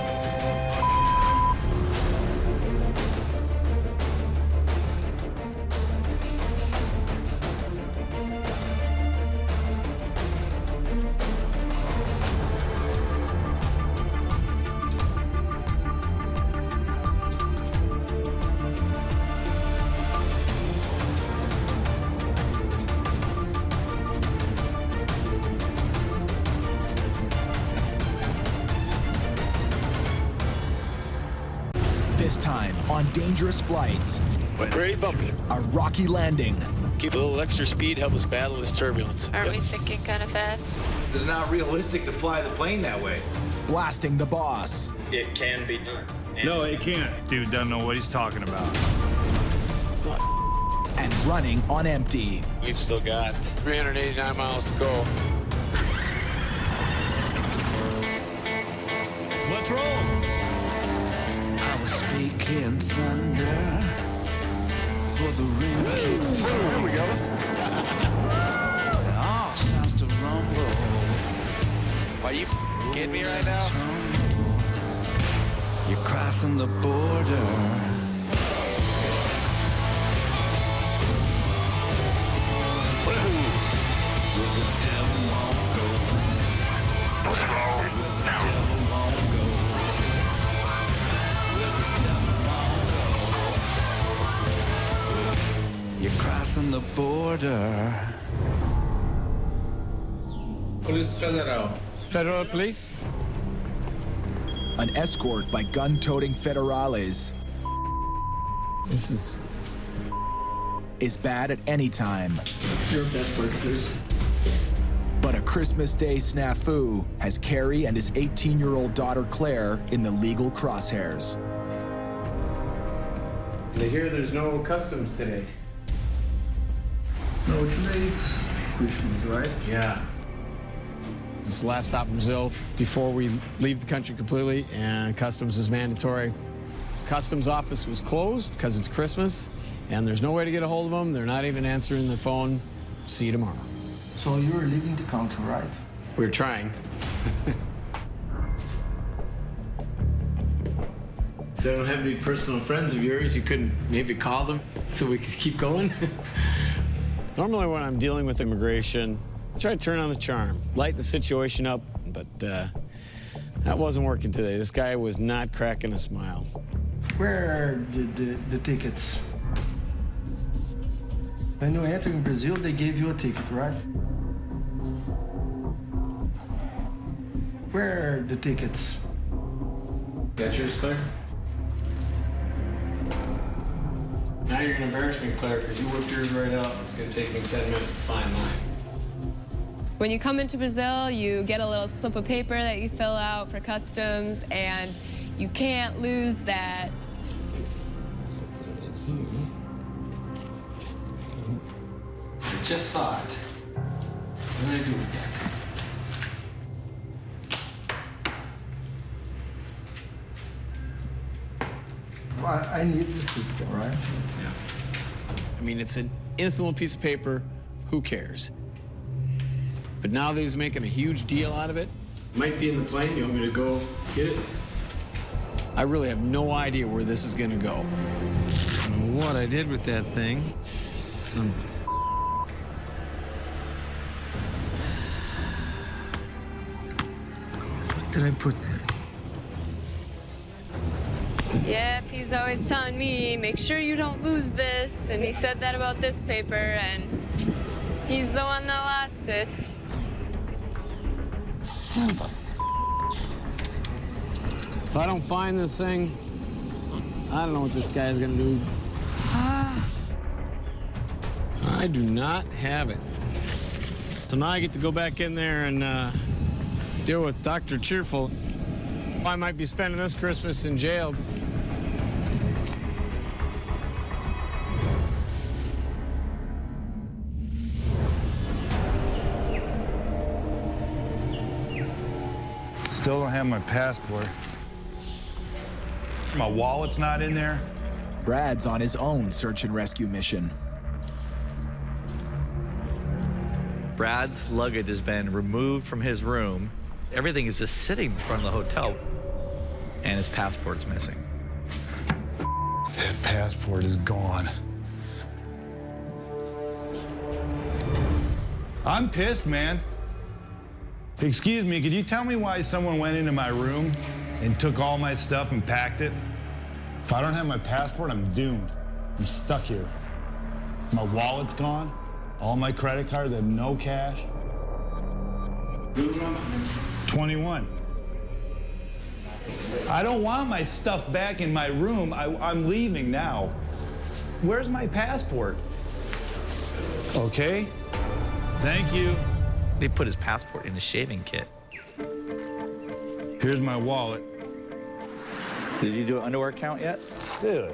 This time on Dangerous Flights. Pretty bumpy. A rocky landing. Keep a little extra speed, help us battle this turbulence. Aren't we sinking kind of fast? It's not realistic to fly the plane that way. Blasting the boss. It can be done. No, it can't. Dude doesn't know what he's talking about. And running on empty. We've still got 389 miles to go. Let's roll. I was speaking thunder for the ring keep falling. Here we go. It all sounds to rumble. Are you kidding me right now? You're crossing the border. Where the devil won't go. Where the devil won't go. Where the devil won't go. You're crossing the border. Police Federal. Federal police? An escort by gun-toting federales This is bad at any time. your best work, please. But a Christmas Day snafu has Carrie and his 18-year-old daughter Claire in the legal crosshairs. I hear there's no customs today. No, today it's Christmas, right? Yeah. This is the last stop in Brazil before we leave the country completely, and customs is mandatory. Customs office was closed because it's Christmas, and there's no way to get a hold of them. They're not even answering the phone. See you tomorrow. So you're leaving the country, right? We're trying. They don't have any personal friends of yours. You couldn't maybe call them so we could keep going? Normally when I'm dealing with immigration, I try to turn on the charm, lighten the situation up, but that wasn't working today. This guy was not cracking a smile. Where are the tickets? When you enter in Brazil, they gave you a ticket, right? Where are the tickets? Got yours, Claire? Now you're gonna embarrass me, Claire, because you whipped yours right out. It's gonna take me 10 minutes to find mine. When you come into Brazil, you get a little slip of paper that you fill out for customs, and you can't lose that. So put it in here. I just saw it. What did I do with that? I need this ticket, all right? Yeah. I mean, it's an innocent little piece of paper. Who cares? But now that he's making a huge deal out of it, might be in the plane. You want me to go get it? I really have no idea where this is going to go. I don't know what I did with that thing. Some... did I put that? Yep, he's always telling me, make sure you don't lose this. And he said that about this paper, and he's the one that lost it. Son of a... If I don't find this thing, I don't know what this guy's gonna do. I do not have it. So now I get to go back in there and deal with Dr. Cheerful. I might be spending this Christmas in jail. Still don't have my passport. My wallet's not in there. Brad's on his own search and rescue mission. Brad's luggage has been removed from his room. Everything is just sitting in front of the hotel, and his passport's missing. That passport is gone. I'm pissed, man. Excuse me, could you tell me why someone went into my room and took all my stuff and packed it? If I don't have my passport, I'm doomed. I'm stuck here. My wallet's gone. All my credit cards, I have no cash. 21. I don't want my stuff back in my room. I'm leaving now. Where's my passport? Okay. Thank you. They put his passport in a shaving kit. Here's my wallet. Did you do an underwear count yet? Dude.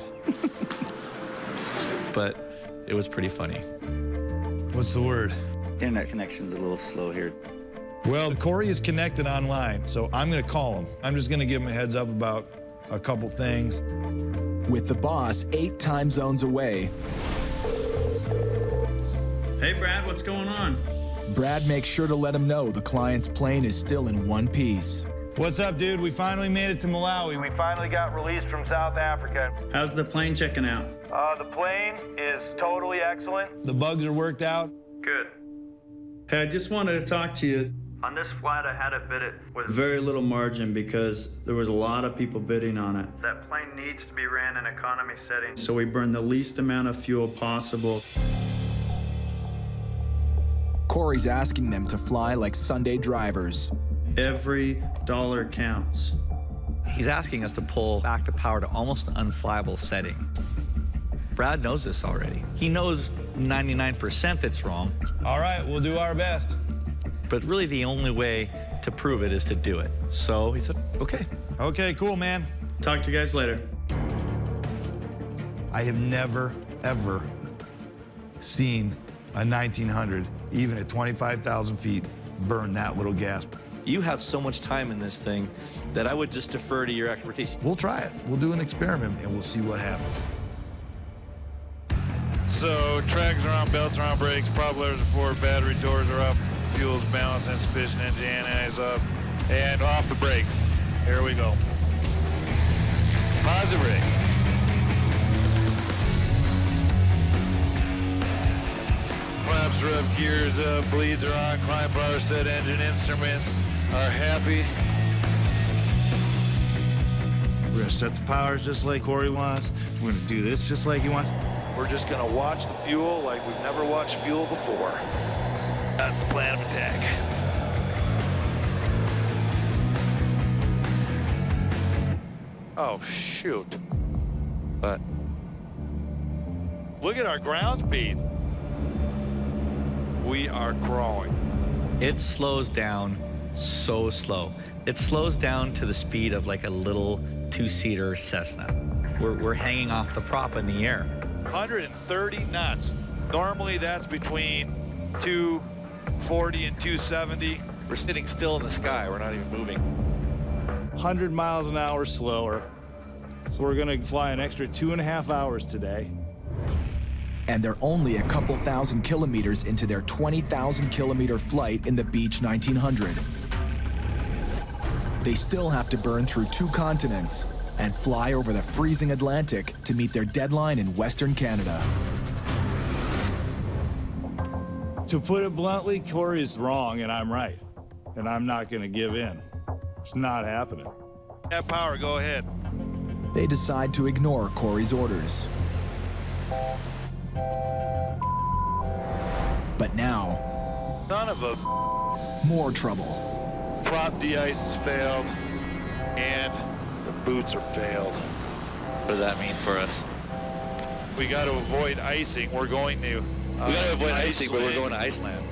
But it was pretty funny. What's the word? Internet connection's a little slow here. Well, Cory is connected online, so I'm gonna call him. I'm just gonna give him a heads up about a couple things. With the boss 8 time zones away, Hey, Brad, what's going on? Brad makes sure to let him know the client's plane is still in one piece. What's up, dude? We finally made it to Malawi. We finally got released from South Africa. How's the plane checking out? The plane is totally excellent. The bugs are worked out. Good. Hey, I just wanted to talk to you. On this flight, I had to bid it with Very little margin because there was a lot of people bidding on it. that plane needs to be ran in economy settings. So we burned the least amount of fuel possible. Cory's asking them to fly like Sunday drivers. Every dollar counts. He's asking us to pull back the power to almost an unflyable setting. Brad knows this already. He knows 99% that's wrong. All right, we'll do our best. But really the only way to prove it is to do it. So he said, okay. Okay, cool, man. Talk to you guys later. I have never, ever seen a 1900, even at 25,000 feet, burn that little gas. You have so much time in this thing that I would just defer to your expertise. We'll try it. We'll do an experiment, and we'll see what happens. So, tracks are on, belts are on, brakes, prop levers are forward, battery doors are up, fuel's balanced, insufficient engine anti is up, and off the brakes. Here we go. Pause the brake. Flaps are up, gears up, bleeds are on, climb power set, engine instruments are happy. We're gonna set the powers just like Cory wants. We're gonna do this just like he wants. We're just gonna watch the fuel like we've never watched fuel before. That's the plan of attack. Oh, shoot. But look at our ground speed. We are crawling. It slows down so slow. It slows down to the speed of like a little 2-seater Cessna. We're hanging off the prop in the air. 130 knots. Normally that's between 240 and 270. We're sitting still in the sky. We're not even moving. 100 miles an hour slower. So we're gonna fly an extra 2.5 hours today. And they're only a couple thousand kilometers into their 20,000 kilometer flight in the Beech 1900. They still have to burn through 2 continents and fly over the freezing Atlantic to meet their deadline in Western Canada. To put it bluntly, Cory is wrong and I'm right. And I'm not gonna give in. It's not happening. Have power, go ahead. They decide to ignore Cory's orders. But now, Son of a... more trouble. Prop de-ice has failed, and the boots are failed. What does that mean for us? We got to avoid icing. We're going to. We got to avoid icing, but we're going to Iceland.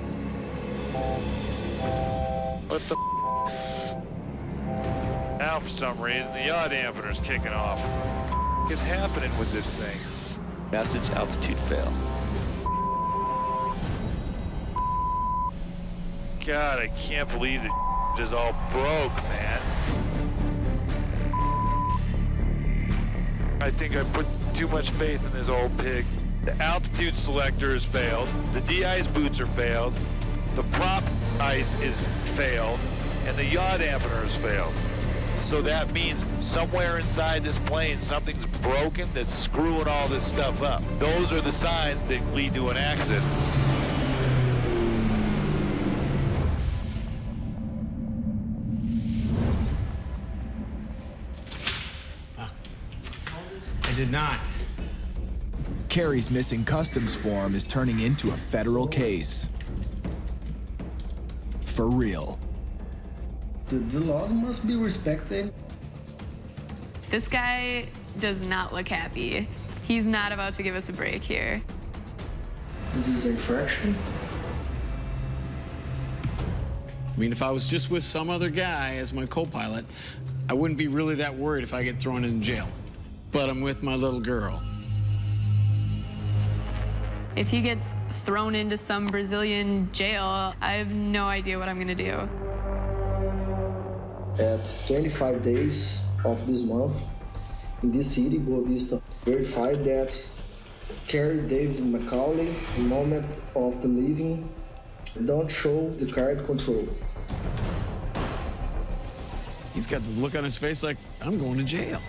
What the? Now, for some reason, the yaw dampener's kicking off. What is happening with this thing? Message altitude fail. God, I can't believe it just all broke, man. I think I put too much faith in this old pig. The altitude selector has failed. The de-ice boots are failed. The prop ice is failed. And the yaw dampener has failed. So that means somewhere inside this plane, something's broken that's screwing all this stuff up. Those are the signs that lead to an accident. I did not. Carrie's missing customs form is turning into a federal case. For real. The laws must be respected. This guy does not look happy. He's not about to give us a break here. This is infraction. I mean, if I was just with some other guy as my co-pilot, I wouldn't be really that worried if I get thrown in jail. But I'm with my little girl. If he gets thrown into some Brazilian jail, I have no idea what I'm gonna do. At 25 days of this month, in this city, Boa Vista, verified that Carrie David Macaulay, the moment of the leaving, don't show the card control. He's got the look on his face like, I'm going to jail.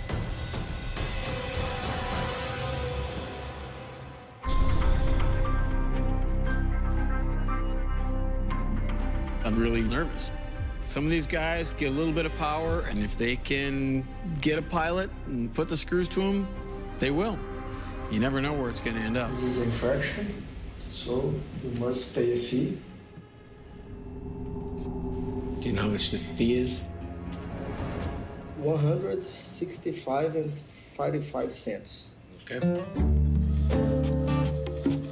I'm really nervous. Some of these guys get a little bit of power, and if they can get a pilot and put the screws to them, they will. You never know where it's going to end up. This is infraction, so you must pay a fee. Do you know how much the fee is? $165.55. Okay.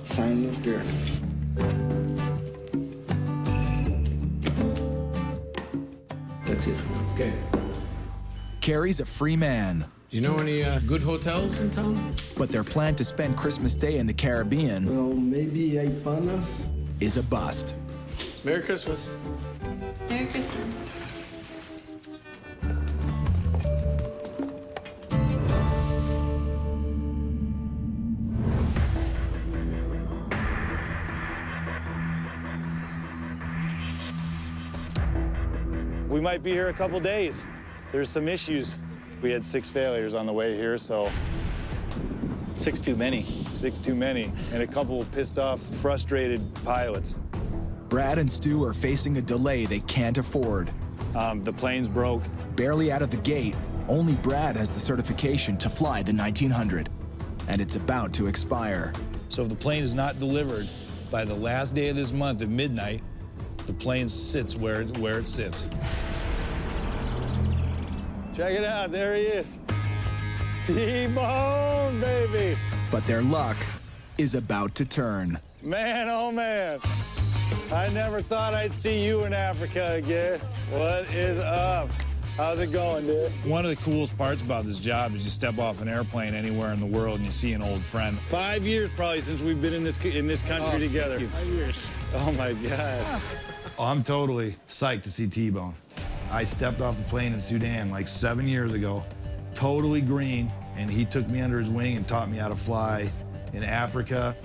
Sign it there. That's it. Okay. Carrie's a free man. Do you know any good hotels in town? But their plan to spend Christmas Day in the Caribbean Well, maybe Aipana. is a bust. Merry Christmas. Merry Christmas. We might be here a couple days. There's some issues. We had 6 failures on the way here, so 6 too many. 6 too many, and a couple pissed off, frustrated pilots. Brad and Stu are facing a delay they can't afford. The plane's broke. Barely out of the gate, only Brad has the certification to fly the 1900, and it's about to expire. So if the plane is not delivered by the last day of this month at midnight, the plane sits where it sits. Check it out, there he is. T-Bone, baby. But their luck is about to turn. Man, oh man. I never thought I'd see you in Africa again. What is up? How's it going, dude? One of the coolest parts about this job is you step off an airplane anywhere in the world and you see an old friend. 5 years probably since we've been in this country together. 5 years. Oh my God. Oh, I'm totally psyched to see T-Bone. I stepped off the plane in Sudan like 7 years ago, totally green, and he took me under his wing and taught me how to fly in Africa.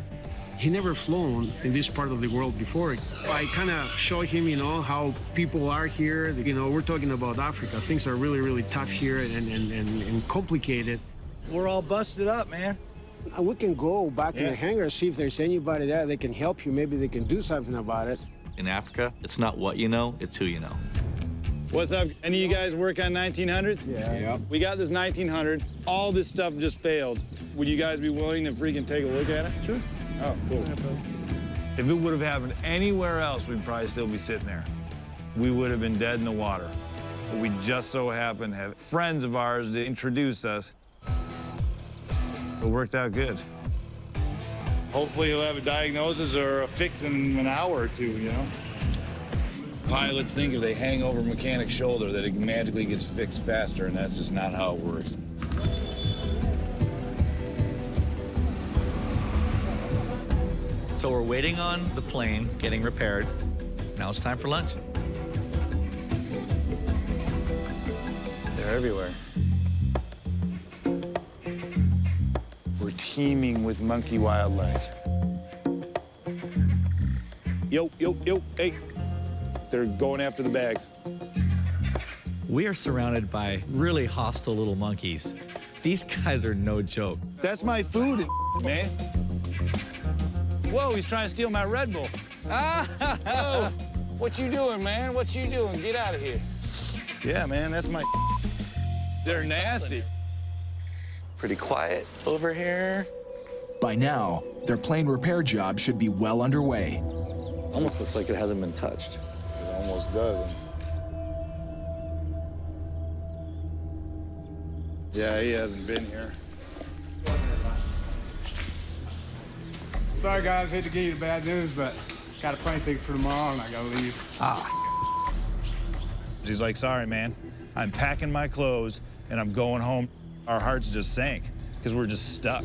He never flown in this part of the world before. I kind of show him, how people are here. We're talking about Africa. Things are really, really tough here and complicated. We're all busted up, man. We can go back in the hangar, see if there's anybody there that can help you. Maybe they can do something about it. In Africa, it's not what you know, it's who you know. What's up? Any of you guys work on 1900s? Yeah. Yep. We got this 1900. All this stuff just failed. Would you guys be willing to freaking take a look at it? Sure. Oh, cool. If it would have happened anywhere else, we'd probably still be sitting there. We would have been dead in the water. But we just so happened to have friends of ours to introduce us. It worked out good. Hopefully he'll have a diagnosis or a fix in an hour or two, you know? Pilots think if they hang over a mechanic's shoulder that it magically gets fixed faster, and that's just not how it works. So we're waiting on the plane getting repaired. Now it's time for lunch. They're everywhere. We're teeming with monkey wildlife. Yo, hey. They're going after the bags. We are surrounded by really hostile little monkeys. These guys are no joke. That's my food, man. Whoa, he's trying to steal my Red Bull. Whoa. What you doing, man? What you doing? Get out of here. Yeah, man, that's my. They're nasty. Pretty quiet over here. By now, their plane repair job should be well underway. Almost looks like it hasn't been touched. It almost doesn't. Yeah, he hasn't been here. Sorry, guys. Hate to give you the bad news, but got a plane ticket for tomorrow, and I gotta leave. He's like, sorry, man. I'm packing my clothes, and I'm going home. Our hearts just sank, because we're just stuck.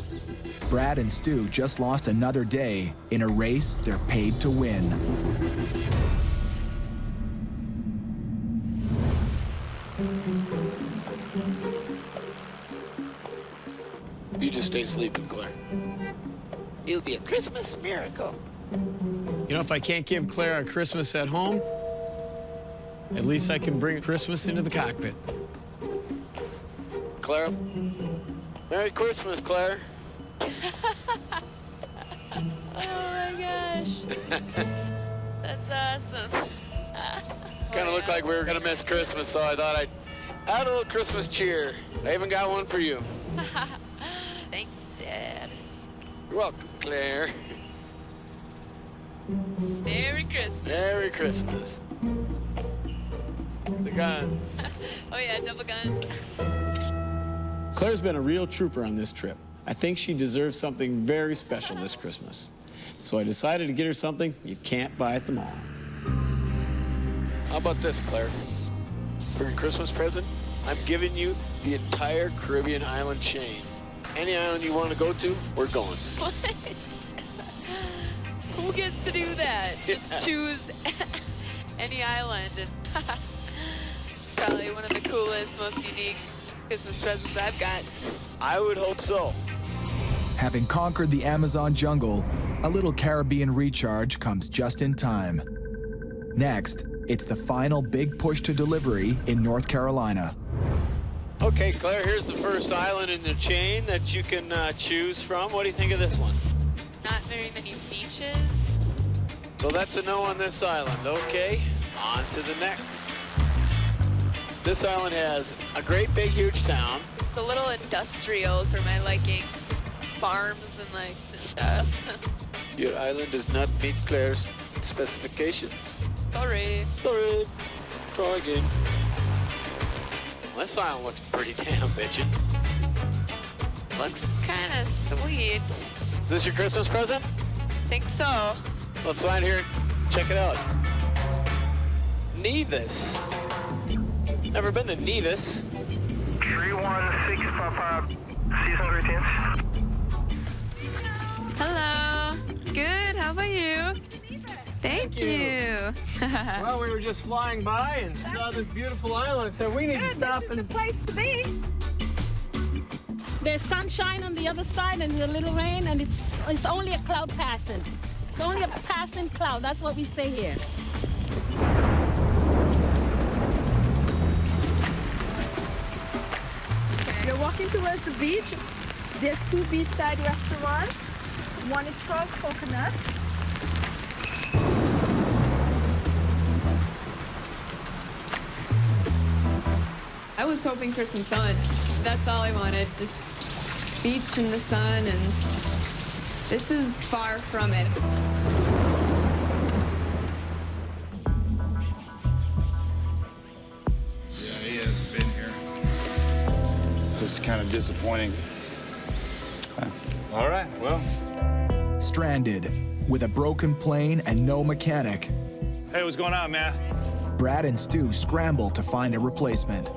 Brad and Stu just lost another day in a race they're paid to win. You just stay sleeping, Claire. It'll be a Christmas miracle. You know, if I can't give Claire a Christmas at home, at least I can bring Christmas into the cockpit. Claire? Merry Christmas, Claire. Oh my gosh. That's awesome. Kind of looked like we were gonna miss Christmas, so I thought I'd add a little Christmas cheer. I even got one for you. Thanks, Dad. You're welcome, Claire. Merry Christmas. Merry Christmas. The guns. Oh yeah, double guns. Claire's been a real trooper on this trip. I think she deserves something very special this Christmas. So I decided to get her something you can't buy at the mall. How about this, Claire? For your Christmas present, I'm giving you the entire Caribbean island chain. Any island you want to go to, we're going. What? Who gets to do that? Just choose any island. And probably one of the coolest, most unique Christmas presents I've got. I would hope so. Having conquered the Amazon jungle, a little Caribbean recharge comes just in time. Next, it's the final big push to delivery in North Carolina. Okay, Claire, here's the first island in the chain that you can choose from. What do you think of this one? Not very many beaches. So that's a no on this island. Okay, on to the next. This island has a great big huge town. It's a little industrial for my liking. Farms and like stuff. Your island does not meet Claire's specifications. Sorry. Sorry. Try again. This island looks pretty damn bitchin'. Looks kind of sweet. Is this your Christmas present? Think so. Let's find here. Check it out. Nevis. Never been to Nevis. 316 Papa. Season greetings. Hello. Good. How about you? Thank you. Well, we were just flying by and saw this beautiful island, so we need to stop and. This is the place to be. There's sunshine on the other side and a little rain, and it's only a cloud passing. It's only a passing cloud. That's what we say here. You're walking towards the beach. There's 2 beachside restaurants. One is called Coconut. was hoping for some sun. That's all I wanted, just beach and the sun, and this is far from it. Yeah, he hasn't been here. It's just kind of disappointing. All right, well. Stranded, with a broken plane and no mechanic, Hey, what's going on, Matt? Brad and Stu scramble to find a replacement.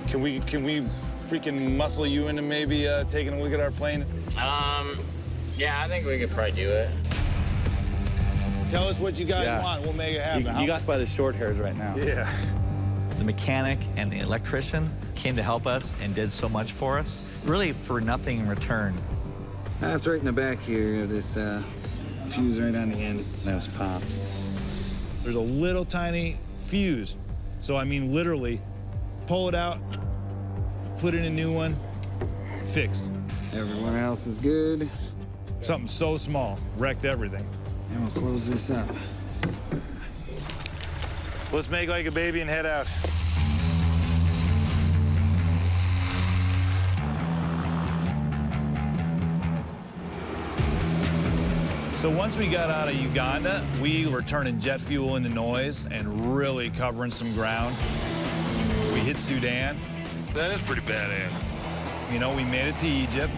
Can we freaking muscle you into maybe taking a look at our plane? Yeah, I think we could probably do it. Tell us what you guys want. We'll make it happen. You got by the short hairs right now. Yeah. The mechanic and the electrician came to help us and did so much for us, really for nothing in return. That's right in the back here. This fuse right on the end that was popped. There's a little tiny fuse. So, I mean, literally, pull it out, put in a new one, fixed. Everyone else is good. Something so small, wrecked everything. And we'll close this up. Let's make like a baby and head out. So once we got out of Uganda, we were turning jet fuel into noise and really covering some ground. We hit Sudan. That is pretty badass. You know, we made it to Egypt.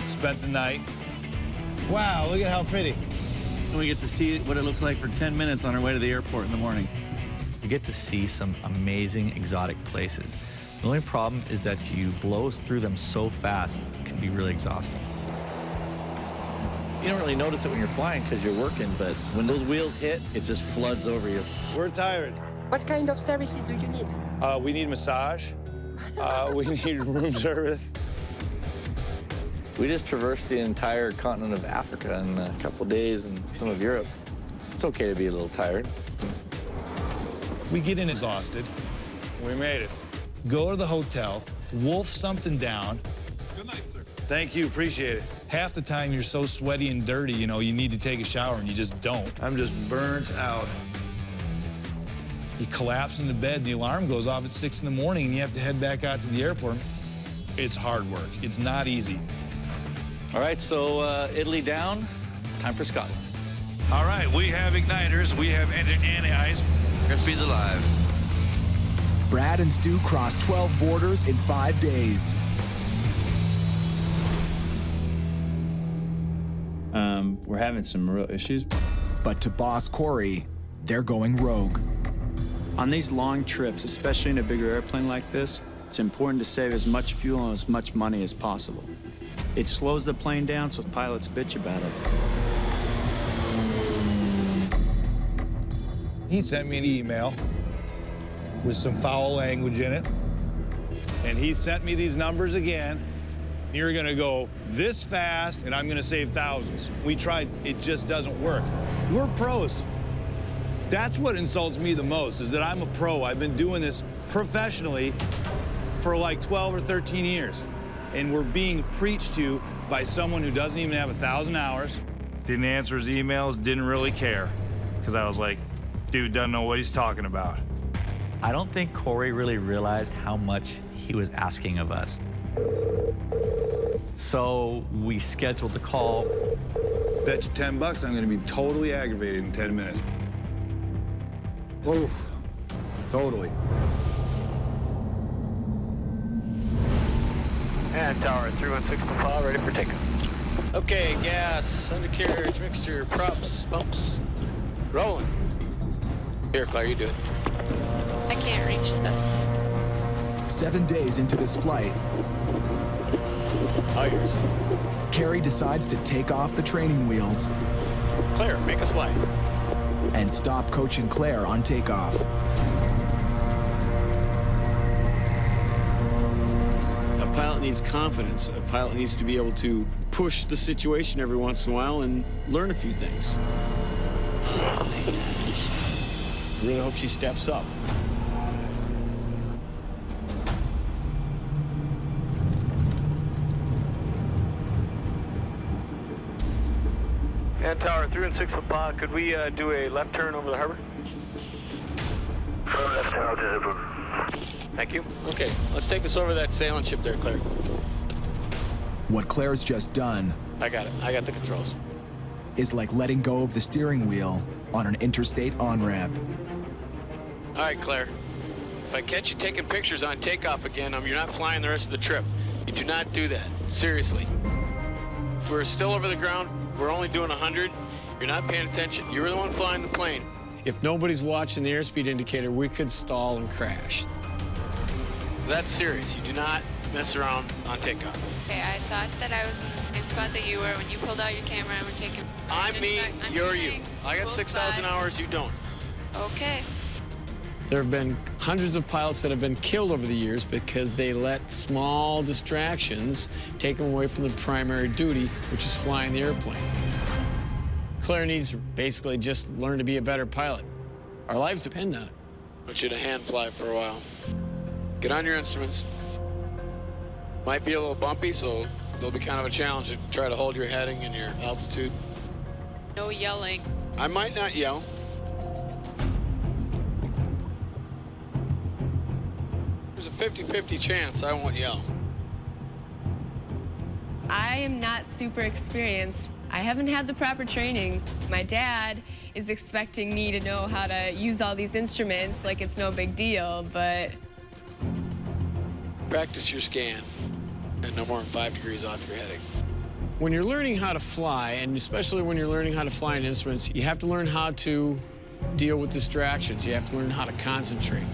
Spent the night. Wow, look at how pretty. And we get to see what it looks like for 10 minutes on our way to the airport in the morning. You get to see some amazing exotic places. The only problem is that you blow through them so fast, it can be really exhausting. You don't really notice it when you're flying because you're working, but when those wheels hit, it just floods over you. We're tired. What kind of services do you need? We need massage. We need room service. We just traversed the entire continent of Africa in a couple days and some of Europe. It's okay to be a little tired. We get in exhausted. We made it. Go to the hotel, wolf something down. Good night, sir. Thank you, appreciate it. Half the time you're so sweaty and dirty, you know, you need to take a shower and you just don't. I'm just burnt out. You collapse into bed, the alarm goes off at 6 in the morning and you have to head back out to the airport. It's hard work. It's not easy. All right, so Italy down, time for Scotland. All right, we have igniters. We have engine anti-ice. Crispy's alive. Brad and Stu crossed 12 borders in 5 days. We're having some real issues. But to boss Cory, they're going rogue. On these long trips, especially in a bigger airplane like this, it's important to save as much fuel and as much money as possible. It slows the plane down so pilots bitch about it. He sent me an email with some foul language in it. And he sent me these numbers again. You're gonna go this fast and I'm gonna save thousands. We tried, it just doesn't work. We're pros. That's what insults me the most, is that I'm a pro. I've been doing this professionally for like 12 or 13 years. And we're being preached to by someone who doesn't even have 1,000 hours. Didn't answer his emails, didn't really care. Because I was like, dude doesn't know what he's talking about. I don't think Cory really realized how much he was asking of us. So we scheduled the call. Bet you $10 I'm gonna be totally aggravated in 10 minutes. Oh, totally. And tower 316 ready for takeoff. Okay, gas, undercarriage, mixture, props, bumps, rolling. Here, Claire, you do it. I can't reach them. 7 days into this flight, All yours. Cory decides to take off the training wheels Claire, make us fly. and stop coaching Claire on takeoff. A pilot needs confidence. A pilot needs to be able to push the situation every once in a while and learn a few things. Really hope she steps up. And tower 316 could we do a left turn over the harbor? Left tower, Thank you. Okay, let's take us over that sailing ship there, Claire. What Claire's just done I got it. I got the controls. is like letting go of the steering wheel on an interstate on-ramp. All right, Claire. If I catch you taking pictures on takeoff again, you're not flying the rest of the trip. You do not do that. Seriously. If we're still over the ground, we're only doing 100. You're not paying attention. You're the one flying the plane. If nobody's watching the airspeed indicator, we could stall and crash. That's serious. You do not mess around on takeoff. Okay, I thought that I was in the same spot that you were when you pulled out your camera and were taking. I'm me, you're you. I got 6,000 hours, you don't. Okay. There have been hundreds of pilots that have been killed over the years because they let small distractions take them away from the primary duty, which is flying the airplane. Claire needs to basically just learn to be a better pilot. Our lives depend on it. I want you to hand fly for a while. Get on your instruments. Might be a little bumpy, so it'll be kind of a challenge to try to hold your heading and your altitude. No yelling. I might not yell. There's a 50-50 chance I won't yell. I am not super experienced. I haven't had the proper training. My dad is expecting me to know how to use all these instruments like it's no big deal, but... Practice your scan, and no more than 5 degrees off your heading. When you're learning how to fly, and especially when you're learning how to fly in instruments, you have to learn how to deal with distractions. You have to learn how to concentrate.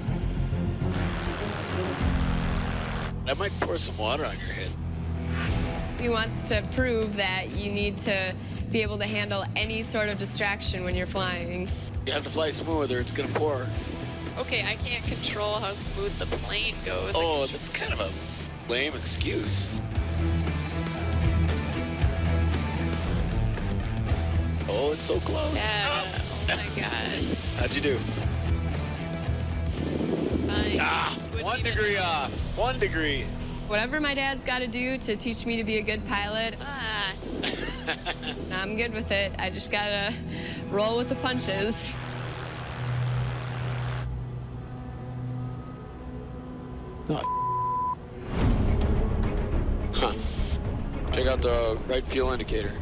I might pour some water on your head. He wants to prove that you need to be able to handle any sort of distraction when you're flying. You have to fly smooth or it's gonna pour. Okay, I can't control how smooth the plane goes. Oh, that's kind of a lame excuse. Oh, it's so close. Yeah. Oh my God. How'd you do? Fine. Ah, 1 degree off. 1 degree. Whatever my dad's got to do to teach me to be a good pilot, I'm good with it. I just got to roll with the punches. Huh. Check out the right fuel indicator.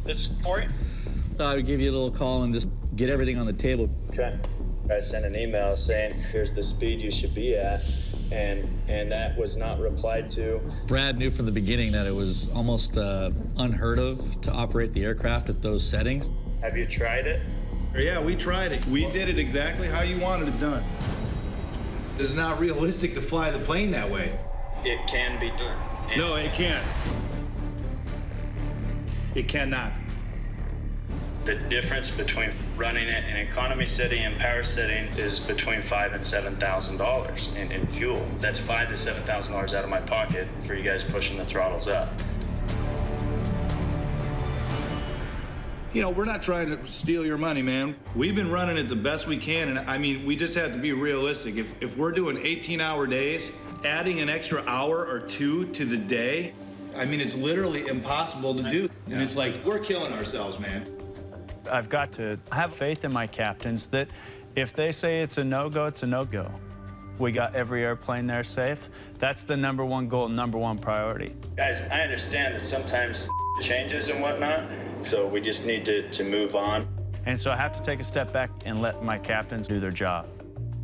This is Cory. Thought I would give you a little call and just get everything on the table. Okay. I sent an email saying, here's the speed you should be at, and that was not replied to. Brad knew from the beginning that it was almost unheard of to operate the aircraft at those settings. Have you tried it? Yeah, we tried it. We did it exactly how you wanted it done. It's not realistic to fly the plane that way. It can be done. No, it can't. It cannot. The difference between running it in economy setting and power setting is between $5,000 and $7,000 in fuel. That's $5,000 to $7,000 out of my pocket for you guys pushing the throttles up. You know, we're not trying to steal your money, man. We've been running it the best we can, and I mean, we just have to be realistic. If we're doing 18-hour days, adding an extra hour or two to the day, I mean, it's literally impossible to do. And it's like, we're killing ourselves, man. I've got to have faith in my captains that if they say it's a no-go, it's a no-go. We got every airplane there safe. That's the #1 goal, #1 priority. Guys, I understand that sometimes changes and whatnot, so we just need to move on. And so I have to take a step back and let my captains do their job.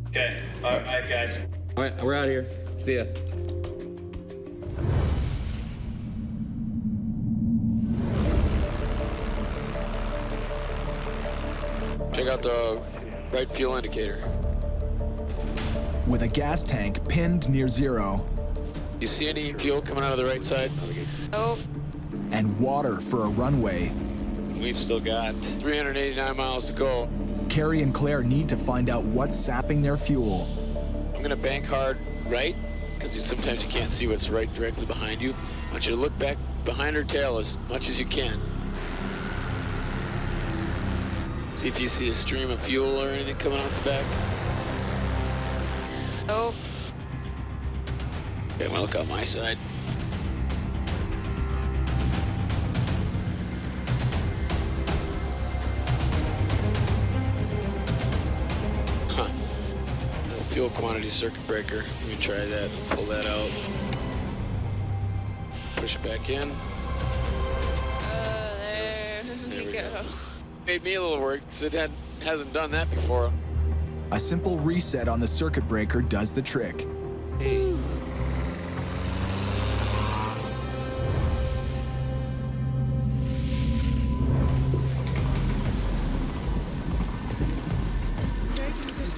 Okay, all right, guys. All right, we're out of here. See ya. Check out the right fuel indicator. With a gas tank pinned near zero. You see any fuel coming out of the right side? Nope. And water for a runway. We've still got 389 miles to go. Carrie and Claire need to find out what's sapping their fuel. I'm gonna bank hard right, because sometimes you can't see what's right directly behind you. I want you to look back behind her tail as much as you can. See if you see a stream of fuel or anything coming out the back. Nope. Okay, I'm gonna look on my side. Huh. Fuel quantity circuit breaker. Let me try that. Pull that out. Push back in. There we go. Made me a little work because it hasn't done that before. A simple reset on the circuit breaker does the trick.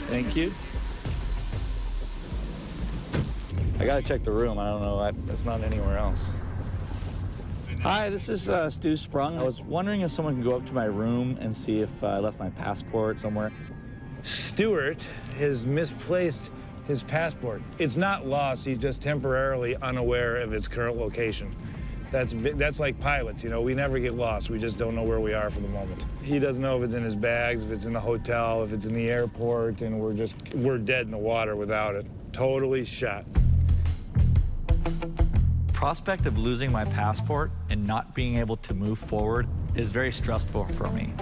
Thank you. I gotta check the room. I don't know. It's not anywhere else. Hi, this is Stu Sprung. I was wondering if someone can go up to my room and see if I left my passport somewhere. Stuart has misplaced his passport. It's not lost, he's just temporarily unaware of its current location. That's like pilots, you know, we never get lost, we just don't know where we are for the moment. He doesn't know if it's in his bags, if it's in the hotel, if it's in the airport, and we're dead in the water without it. Totally shot. Prospect of losing my passport and not being able to move forward is very stressful for me.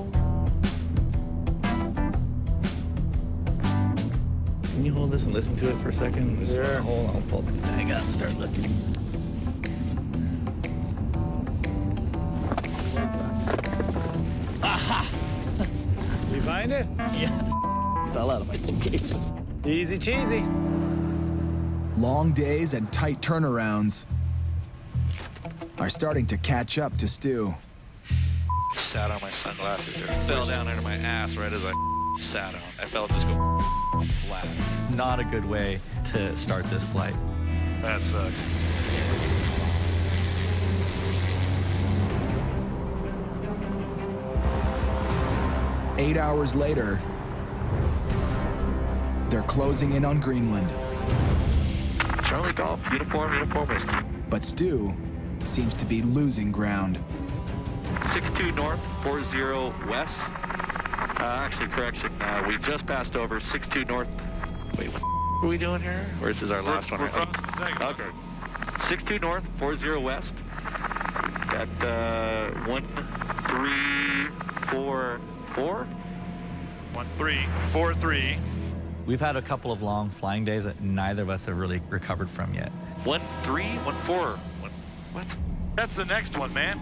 Can you hold this and listen to it for a second? Sure. Hold on, I'll pull the tag out and start looking. Aha! You find it? Yeah. Fell out of my suitcase. Easy cheesy. Long days and tight turnarounds are starting to catch up to Stu. Sat on my sunglasses there. Fell down into my ass right as I sat on. I felt it just go flat. Not a good way to start this flight. That sucks. Eight hours later, they're closing in on Greenland. Charlie Golf, uniform whiskey. But Stu seems to be losing ground. 62 north, 40 west. Actually, correction, we just passed over 62 north. Wait, what are we doing here? Or this is our last one? We're crossing the second. Okay. 62 north, 40 west. Got 1344. 1343. We've had a couple of long flying days that neither of us have really recovered from yet. 1314. What? That's the next one, man.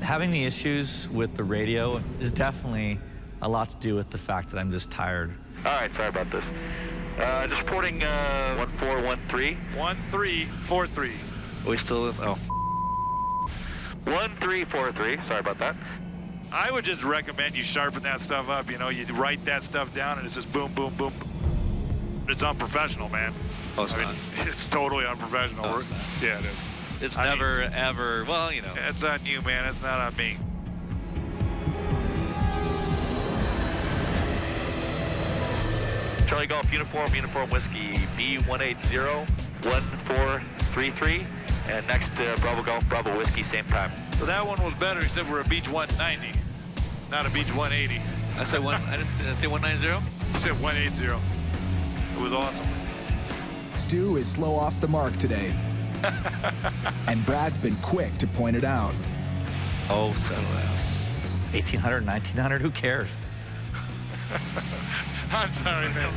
Having the issues with the radio is definitely a lot to do with the fact that I'm just tired. All right, sorry about this. Just reporting 1413. 1343. Are we still? Oh. 1343. Sorry about that. I would just recommend you sharpen that stuff up. You know, you write that stuff down and it's just boom, boom, boom. It's unprofessional, man. Oh, it's not. It's totally unprofessional. No, it's not. Yeah, it is. It's never, ever, well, you know. It's on you, man. It's not on me. Charlie Golf, uniform whiskey, B180-1433. And next, Bravo Golf, Bravo Whiskey, same time. So that one was better, except we're a Beach 190, not a Beach 180. I said did I say 190? I said 180. It was awesome. Stu is slow off the mark today. And Brad's been quick to point it out. Oh, settle down. 1800, 1900, who cares? I'm sorry, man.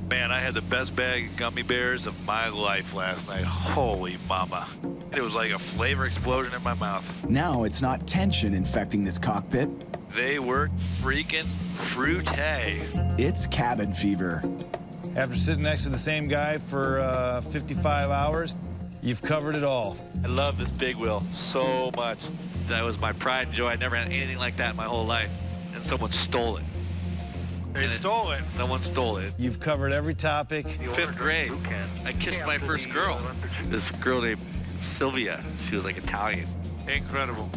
Man, I had the best bag of gummy bears of my life last night. Holy mama. It was like a flavor explosion in my mouth. Now it's not tension infecting this cockpit. They were freaking fruity. It's cabin fever. After sitting next to the same guy for 55 hours, you've covered it all. I love this big wheel so much. That was my pride and joy. I never had anything like that in my whole life. And someone stole it. They stole it. Someone stole it. You've covered every topic. 5th grade. I kissed my first girl. This girl named Sylvia. She was like Italian. Incredible.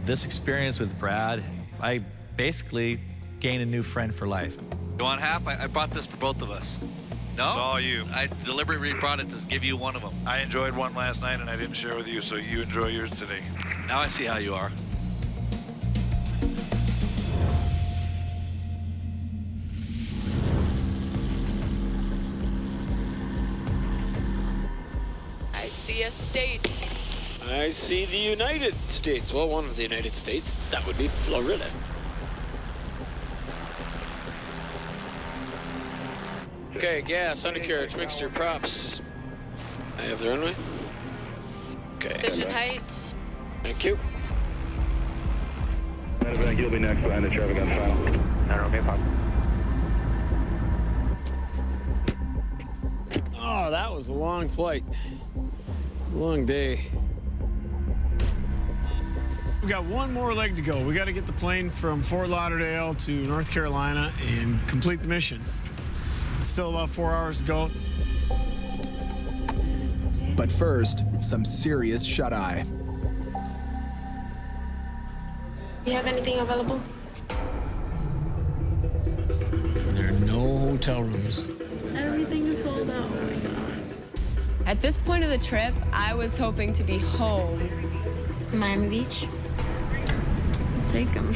This experience with Brad, I basically gained a new friend for life. You want half? I bought this for both of us. No? All you. I deliberately brought it to give you one of them. I enjoyed one last night and I didn't share with you, so you enjoy yours today. Now I see how you are. see a state. I see the United States. Well, one of the United States. That would be Florida. Okay, gas, undercarriage, mixture, props. I have the runway. Okay. Vision height. Thank you. Medevac, you'll be next behind the traffic on final. Okay, pop. Oh, that was a long flight. Long day. We got one more leg to go. We got to get the plane from Fort Lauderdale to North Carolina and complete the mission. It's still about 4 hours to go. But first, some serious shut-eye. You have anything available? There are no hotel rooms. Everything is sold out. Oh my God. At this point of the trip, I was hoping to be home. Miami Beach. Take them.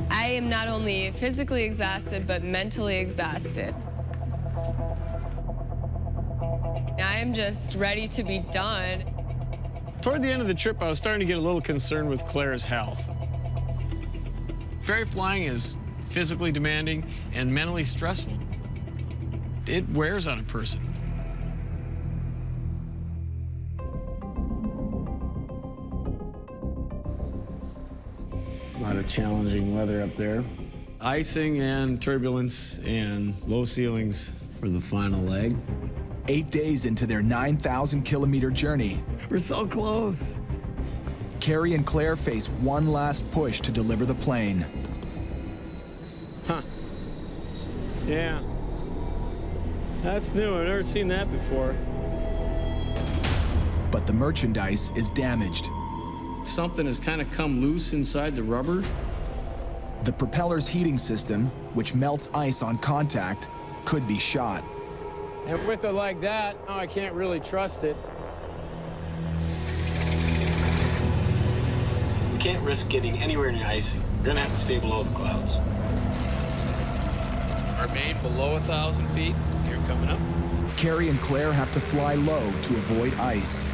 I am not only physically exhausted, but mentally exhausted. I am just ready to be done. Toward the end of the trip, I was starting to get a little concerned with Claire's health. Ferry flying is physically demanding and mentally stressful. It wears on a person. A lot of challenging weather up there. Icing and turbulence and low ceilings for the final leg. 8 days into their 9,000-kilometer journey, We're so close. Carrie and Claire face one last push to deliver the plane. Huh. Yeah. That's new. I've never seen that before. But the merchandise is damaged. Something has kind of come loose inside the rubber. The propeller's heating system, which melts ice on contact, could be shot. And with it like that, now I can't really trust it. We can't risk getting anywhere near icing. We're gonna have to stay below the clouds. Remain below 1,000 feet. You're coming up. Carrie and Claire have to fly low to avoid ice.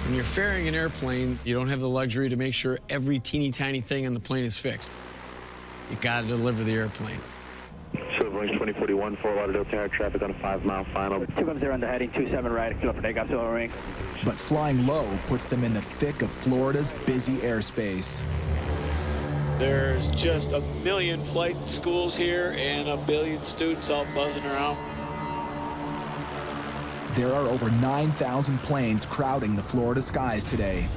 When you're ferrying an airplane, you don't have the luxury to make sure every teeny tiny thing on the plane is fixed. You gotta deliver the airplane. Silverwings 2041, Fort Lauderdale tower traffic on a 5-mile final. 210 under heading 27 right, clear for takeoff, Silverwing. But flying low puts them in the thick of Florida's busy airspace. There's just a million flight schools here and a billion students all buzzing around. There are over 9,000 planes crowding the Florida skies today.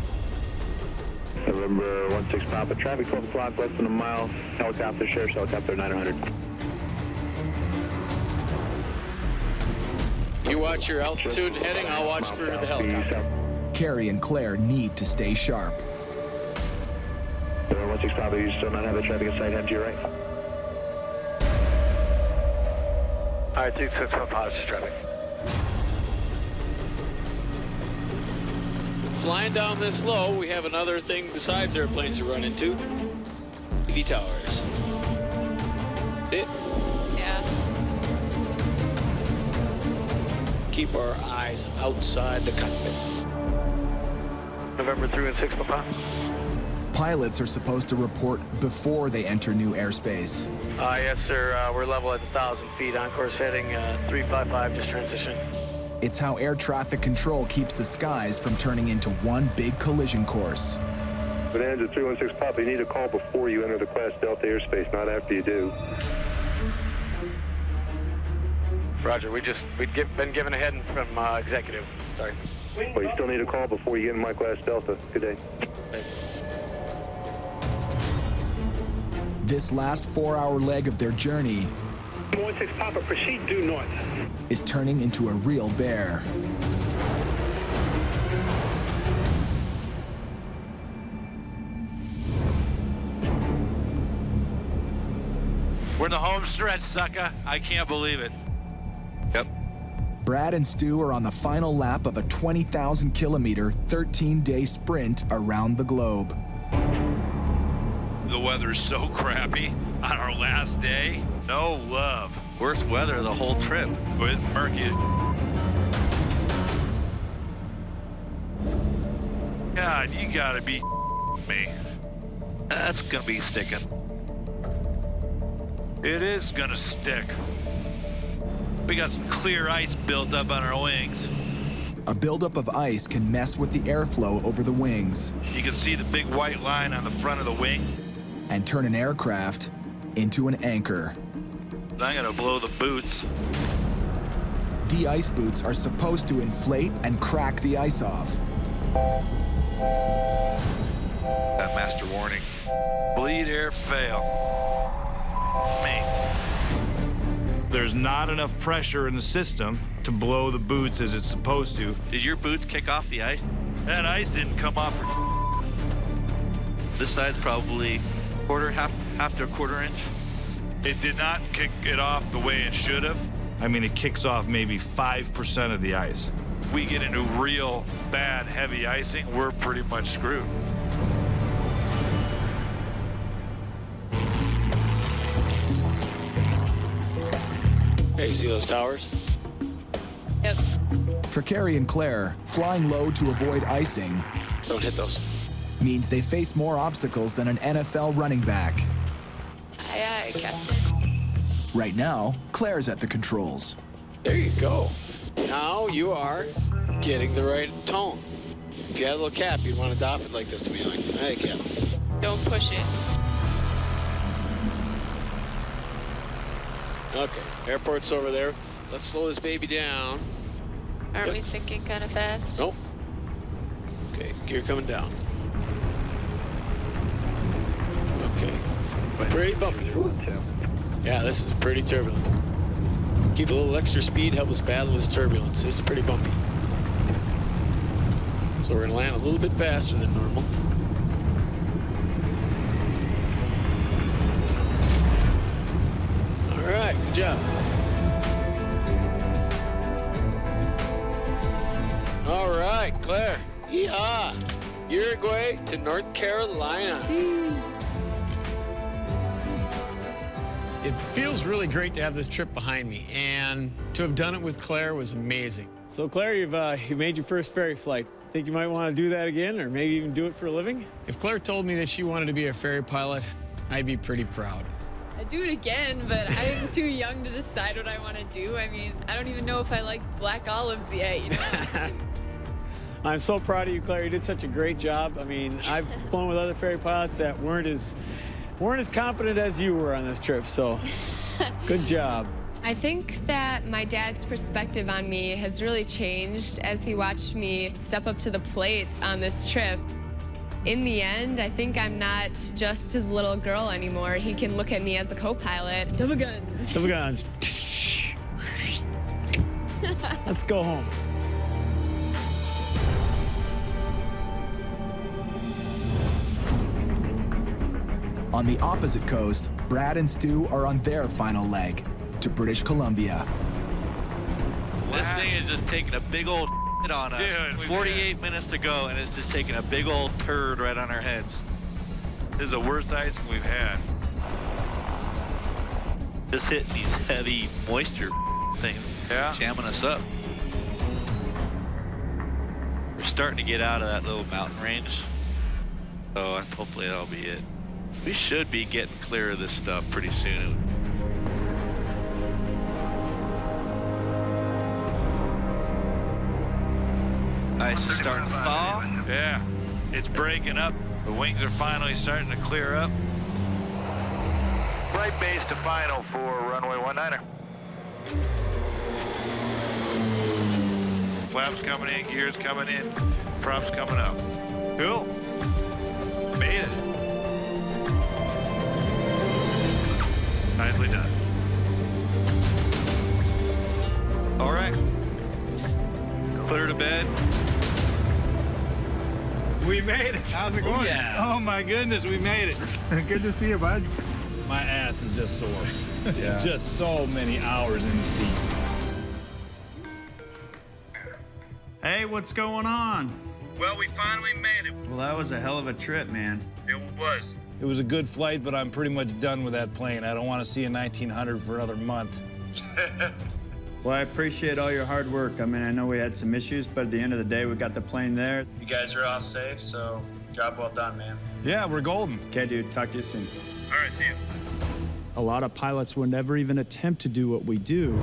November 16 Papa, traffic 12 o'clock, less than a mile. Helicopter, Sheriff's Helicopter 900. You watch your altitude and heading, I'll watch for the helicopter. Carrie and Claire need to stay sharp. November 16 Papa, you still not have the traffic in sight, head to your right. All right, 26 Papa, traffic. Flying down this low, we have another thing besides airplanes to run into. TV towers. It. Yeah. Keep our eyes outside the cockpit. November 3 and 6 Papa. Pilots are supposed to report before they enter new airspace. Yes, sir. We're level at 1,000 feet. On course heading 355, just transition. It's how air traffic control keeps the skies from turning into one big collision course. Bonanza 316 Papa, you need a call before you enter the Class Delta airspace, not after you do. Roger, we'd been given a heading from executive. Sorry. Well, you still need a call before you get in my Class Delta. Good day. Thanks. This last 4-hour leg of their journey 16 Papa, proceed due north. is turning into a real bear. We're in the home stretch, sucker. I can't believe it. Yep. Brad and Stu are on the final lap of a 20,000-kilometer, 13-day sprint around the globe. The weather's so crappy on our last day. No love. Worst weather of the whole trip. With murky. God, you gotta be me. That's gonna be sticking. It is gonna stick. We got some clear ice built up on our wings. A buildup of ice can mess with the airflow over the wings You can see the big white line on the front of the wing. and turn an aircraft into an anchor. I'm gonna blow the boots. De-ice boots are supposed to inflate and crack the ice off. That master warning. Bleed air, fail. Me. There's not enough pressure in the system to blow the boots as it's supposed to. Did your boots kick off the ice? That ice didn't come off. This side's probably half to a quarter inch. It did not kick it off the way it should have. I mean, it kicks off maybe 5% of the ice. If we get into real bad, heavy icing, we're pretty much screwed. Hey, you see those towers? Yep. For Carrie and Claire, flying low to avoid icing Don't hit those. means they face more obstacles than an NFL running back. Aye, aye, Captain. Right now, Claire's at the controls. There you go. Now you are getting the right tone. If you had a little cap, you'd want to doff it like this to me, like, hey, Cap. Don't push it. Okay, airport's over there. Let's slow this baby down. Aren't we sinking kind of fast? Nope. Okay, gear coming down. Okay. Pretty bumpy there. Yeah, this is pretty turbulent. Keep a little extra speed, help us battle this turbulence. It's pretty bumpy. So we're gonna land a little bit faster than normal. All right, good job. All right, Claire. Yeehaw! Uruguay to North Carolina. It feels really great to have this trip behind me, and to have done it with Claire was amazing. So, Claire, you made your first ferry flight. Think you might want to do that again, or maybe even do it for a living? If Claire told me that she wanted to be a ferry pilot, I'd be pretty proud. I'd do it again, but I'm too young to decide what I want to do. I mean, I don't even know if I like black olives yet, you know? I'm so proud of you, Claire. You did such a great job. I mean, I've flown with other ferry pilots that weren't as confident as you were on this trip, so good job. I think that my dad's perspective on me has really changed as he watched me step up to the plate on this trip. In the end, I think I'm not just his little girl anymore. He can look at me as a co-pilot. Double guns. Double guns. Let's go home. On the opposite coast, Brad and Stu are on their final leg to British Columbia. This thing is just taking a big old hit on us. Dude, 48 minutes to go, and it's just taking a big old turd right on our heads. This is the worst icing we've had. Just hitting these heavy moisture things, jamming us up. We're starting to get out of that little mountain range, so hopefully that'll be it. We should be getting clear of this stuff pretty soon. Ice is starting to fall. Yeah, it's breaking up. The wings are finally starting to clear up. Right base to final for runway 19er. Flaps coming in, gears coming in, props coming up. Cool. Made it. Nicely done. All right. Put her to bed. We made it. How's it going? Yeah. Oh my goodness, we made it. Good to see you, bud. My ass is just sore. Yeah. Just so many hours in the seat. Hey, what's going on? Well, we finally made it. Well, that was a hell of a trip, man. It was. It was a good flight, but I'm pretty much done with that plane. I don't want to see a 1900 for another month. Well, I appreciate all your hard work. I mean, I know we had some issues, but at the end of the day, we got the plane there. You guys are all safe, so job well done, man. Yeah, we're golden. Okay, dude, talk to you soon. All right, see you. A lot of pilots would never even attempt to do what we do.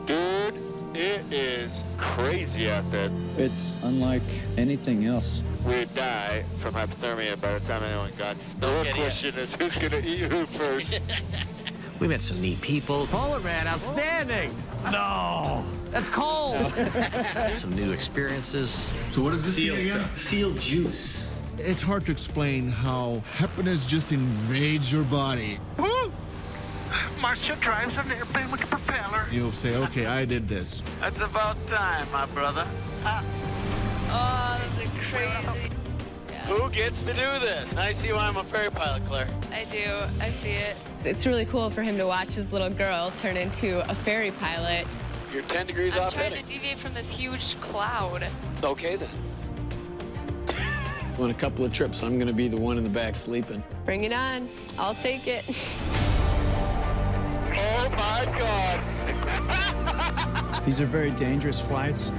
Dude, it is crazy out there. It's unlike anything else. We'd die from hypothermia by the time anyone got. The real question is who's gonna eat who first. We met some neat people. Polar man, outstanding. No, that's cold. Some new experiences. So what is this Seal again? stuff. Seal juice. It's hard to explain how happiness just invades your body. Woo! Marcia drives an airplane with a propeller. You'll say, okay, I did this. That's about time, my brother. Oh, that's crazy. Who gets to do this? I see why I'm a ferry pilot, Claire. I do. I see it. It's really cool for him to watch his little girl turn into a ferry pilot. You're 10 degrees I'm off trying heading. to deviate from this huge cloud. Okay, then. On a couple of trips, I'm gonna be the one in the back sleeping. Bring it on. I'll take it. Oh my God! These are very dangerous flights.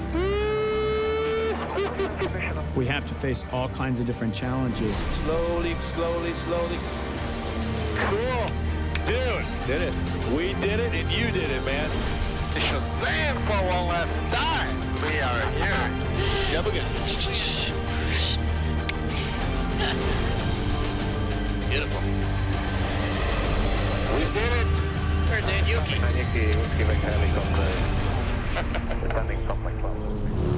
We have to face all kinds of different challenges. Slowly, slowly, slowly. Cool. Dude, did it. We did it and you did it, man. Shazam for one last time. We are here. Jump again. Beautiful. We did it. Ferdinand Yuki. Landing something like that.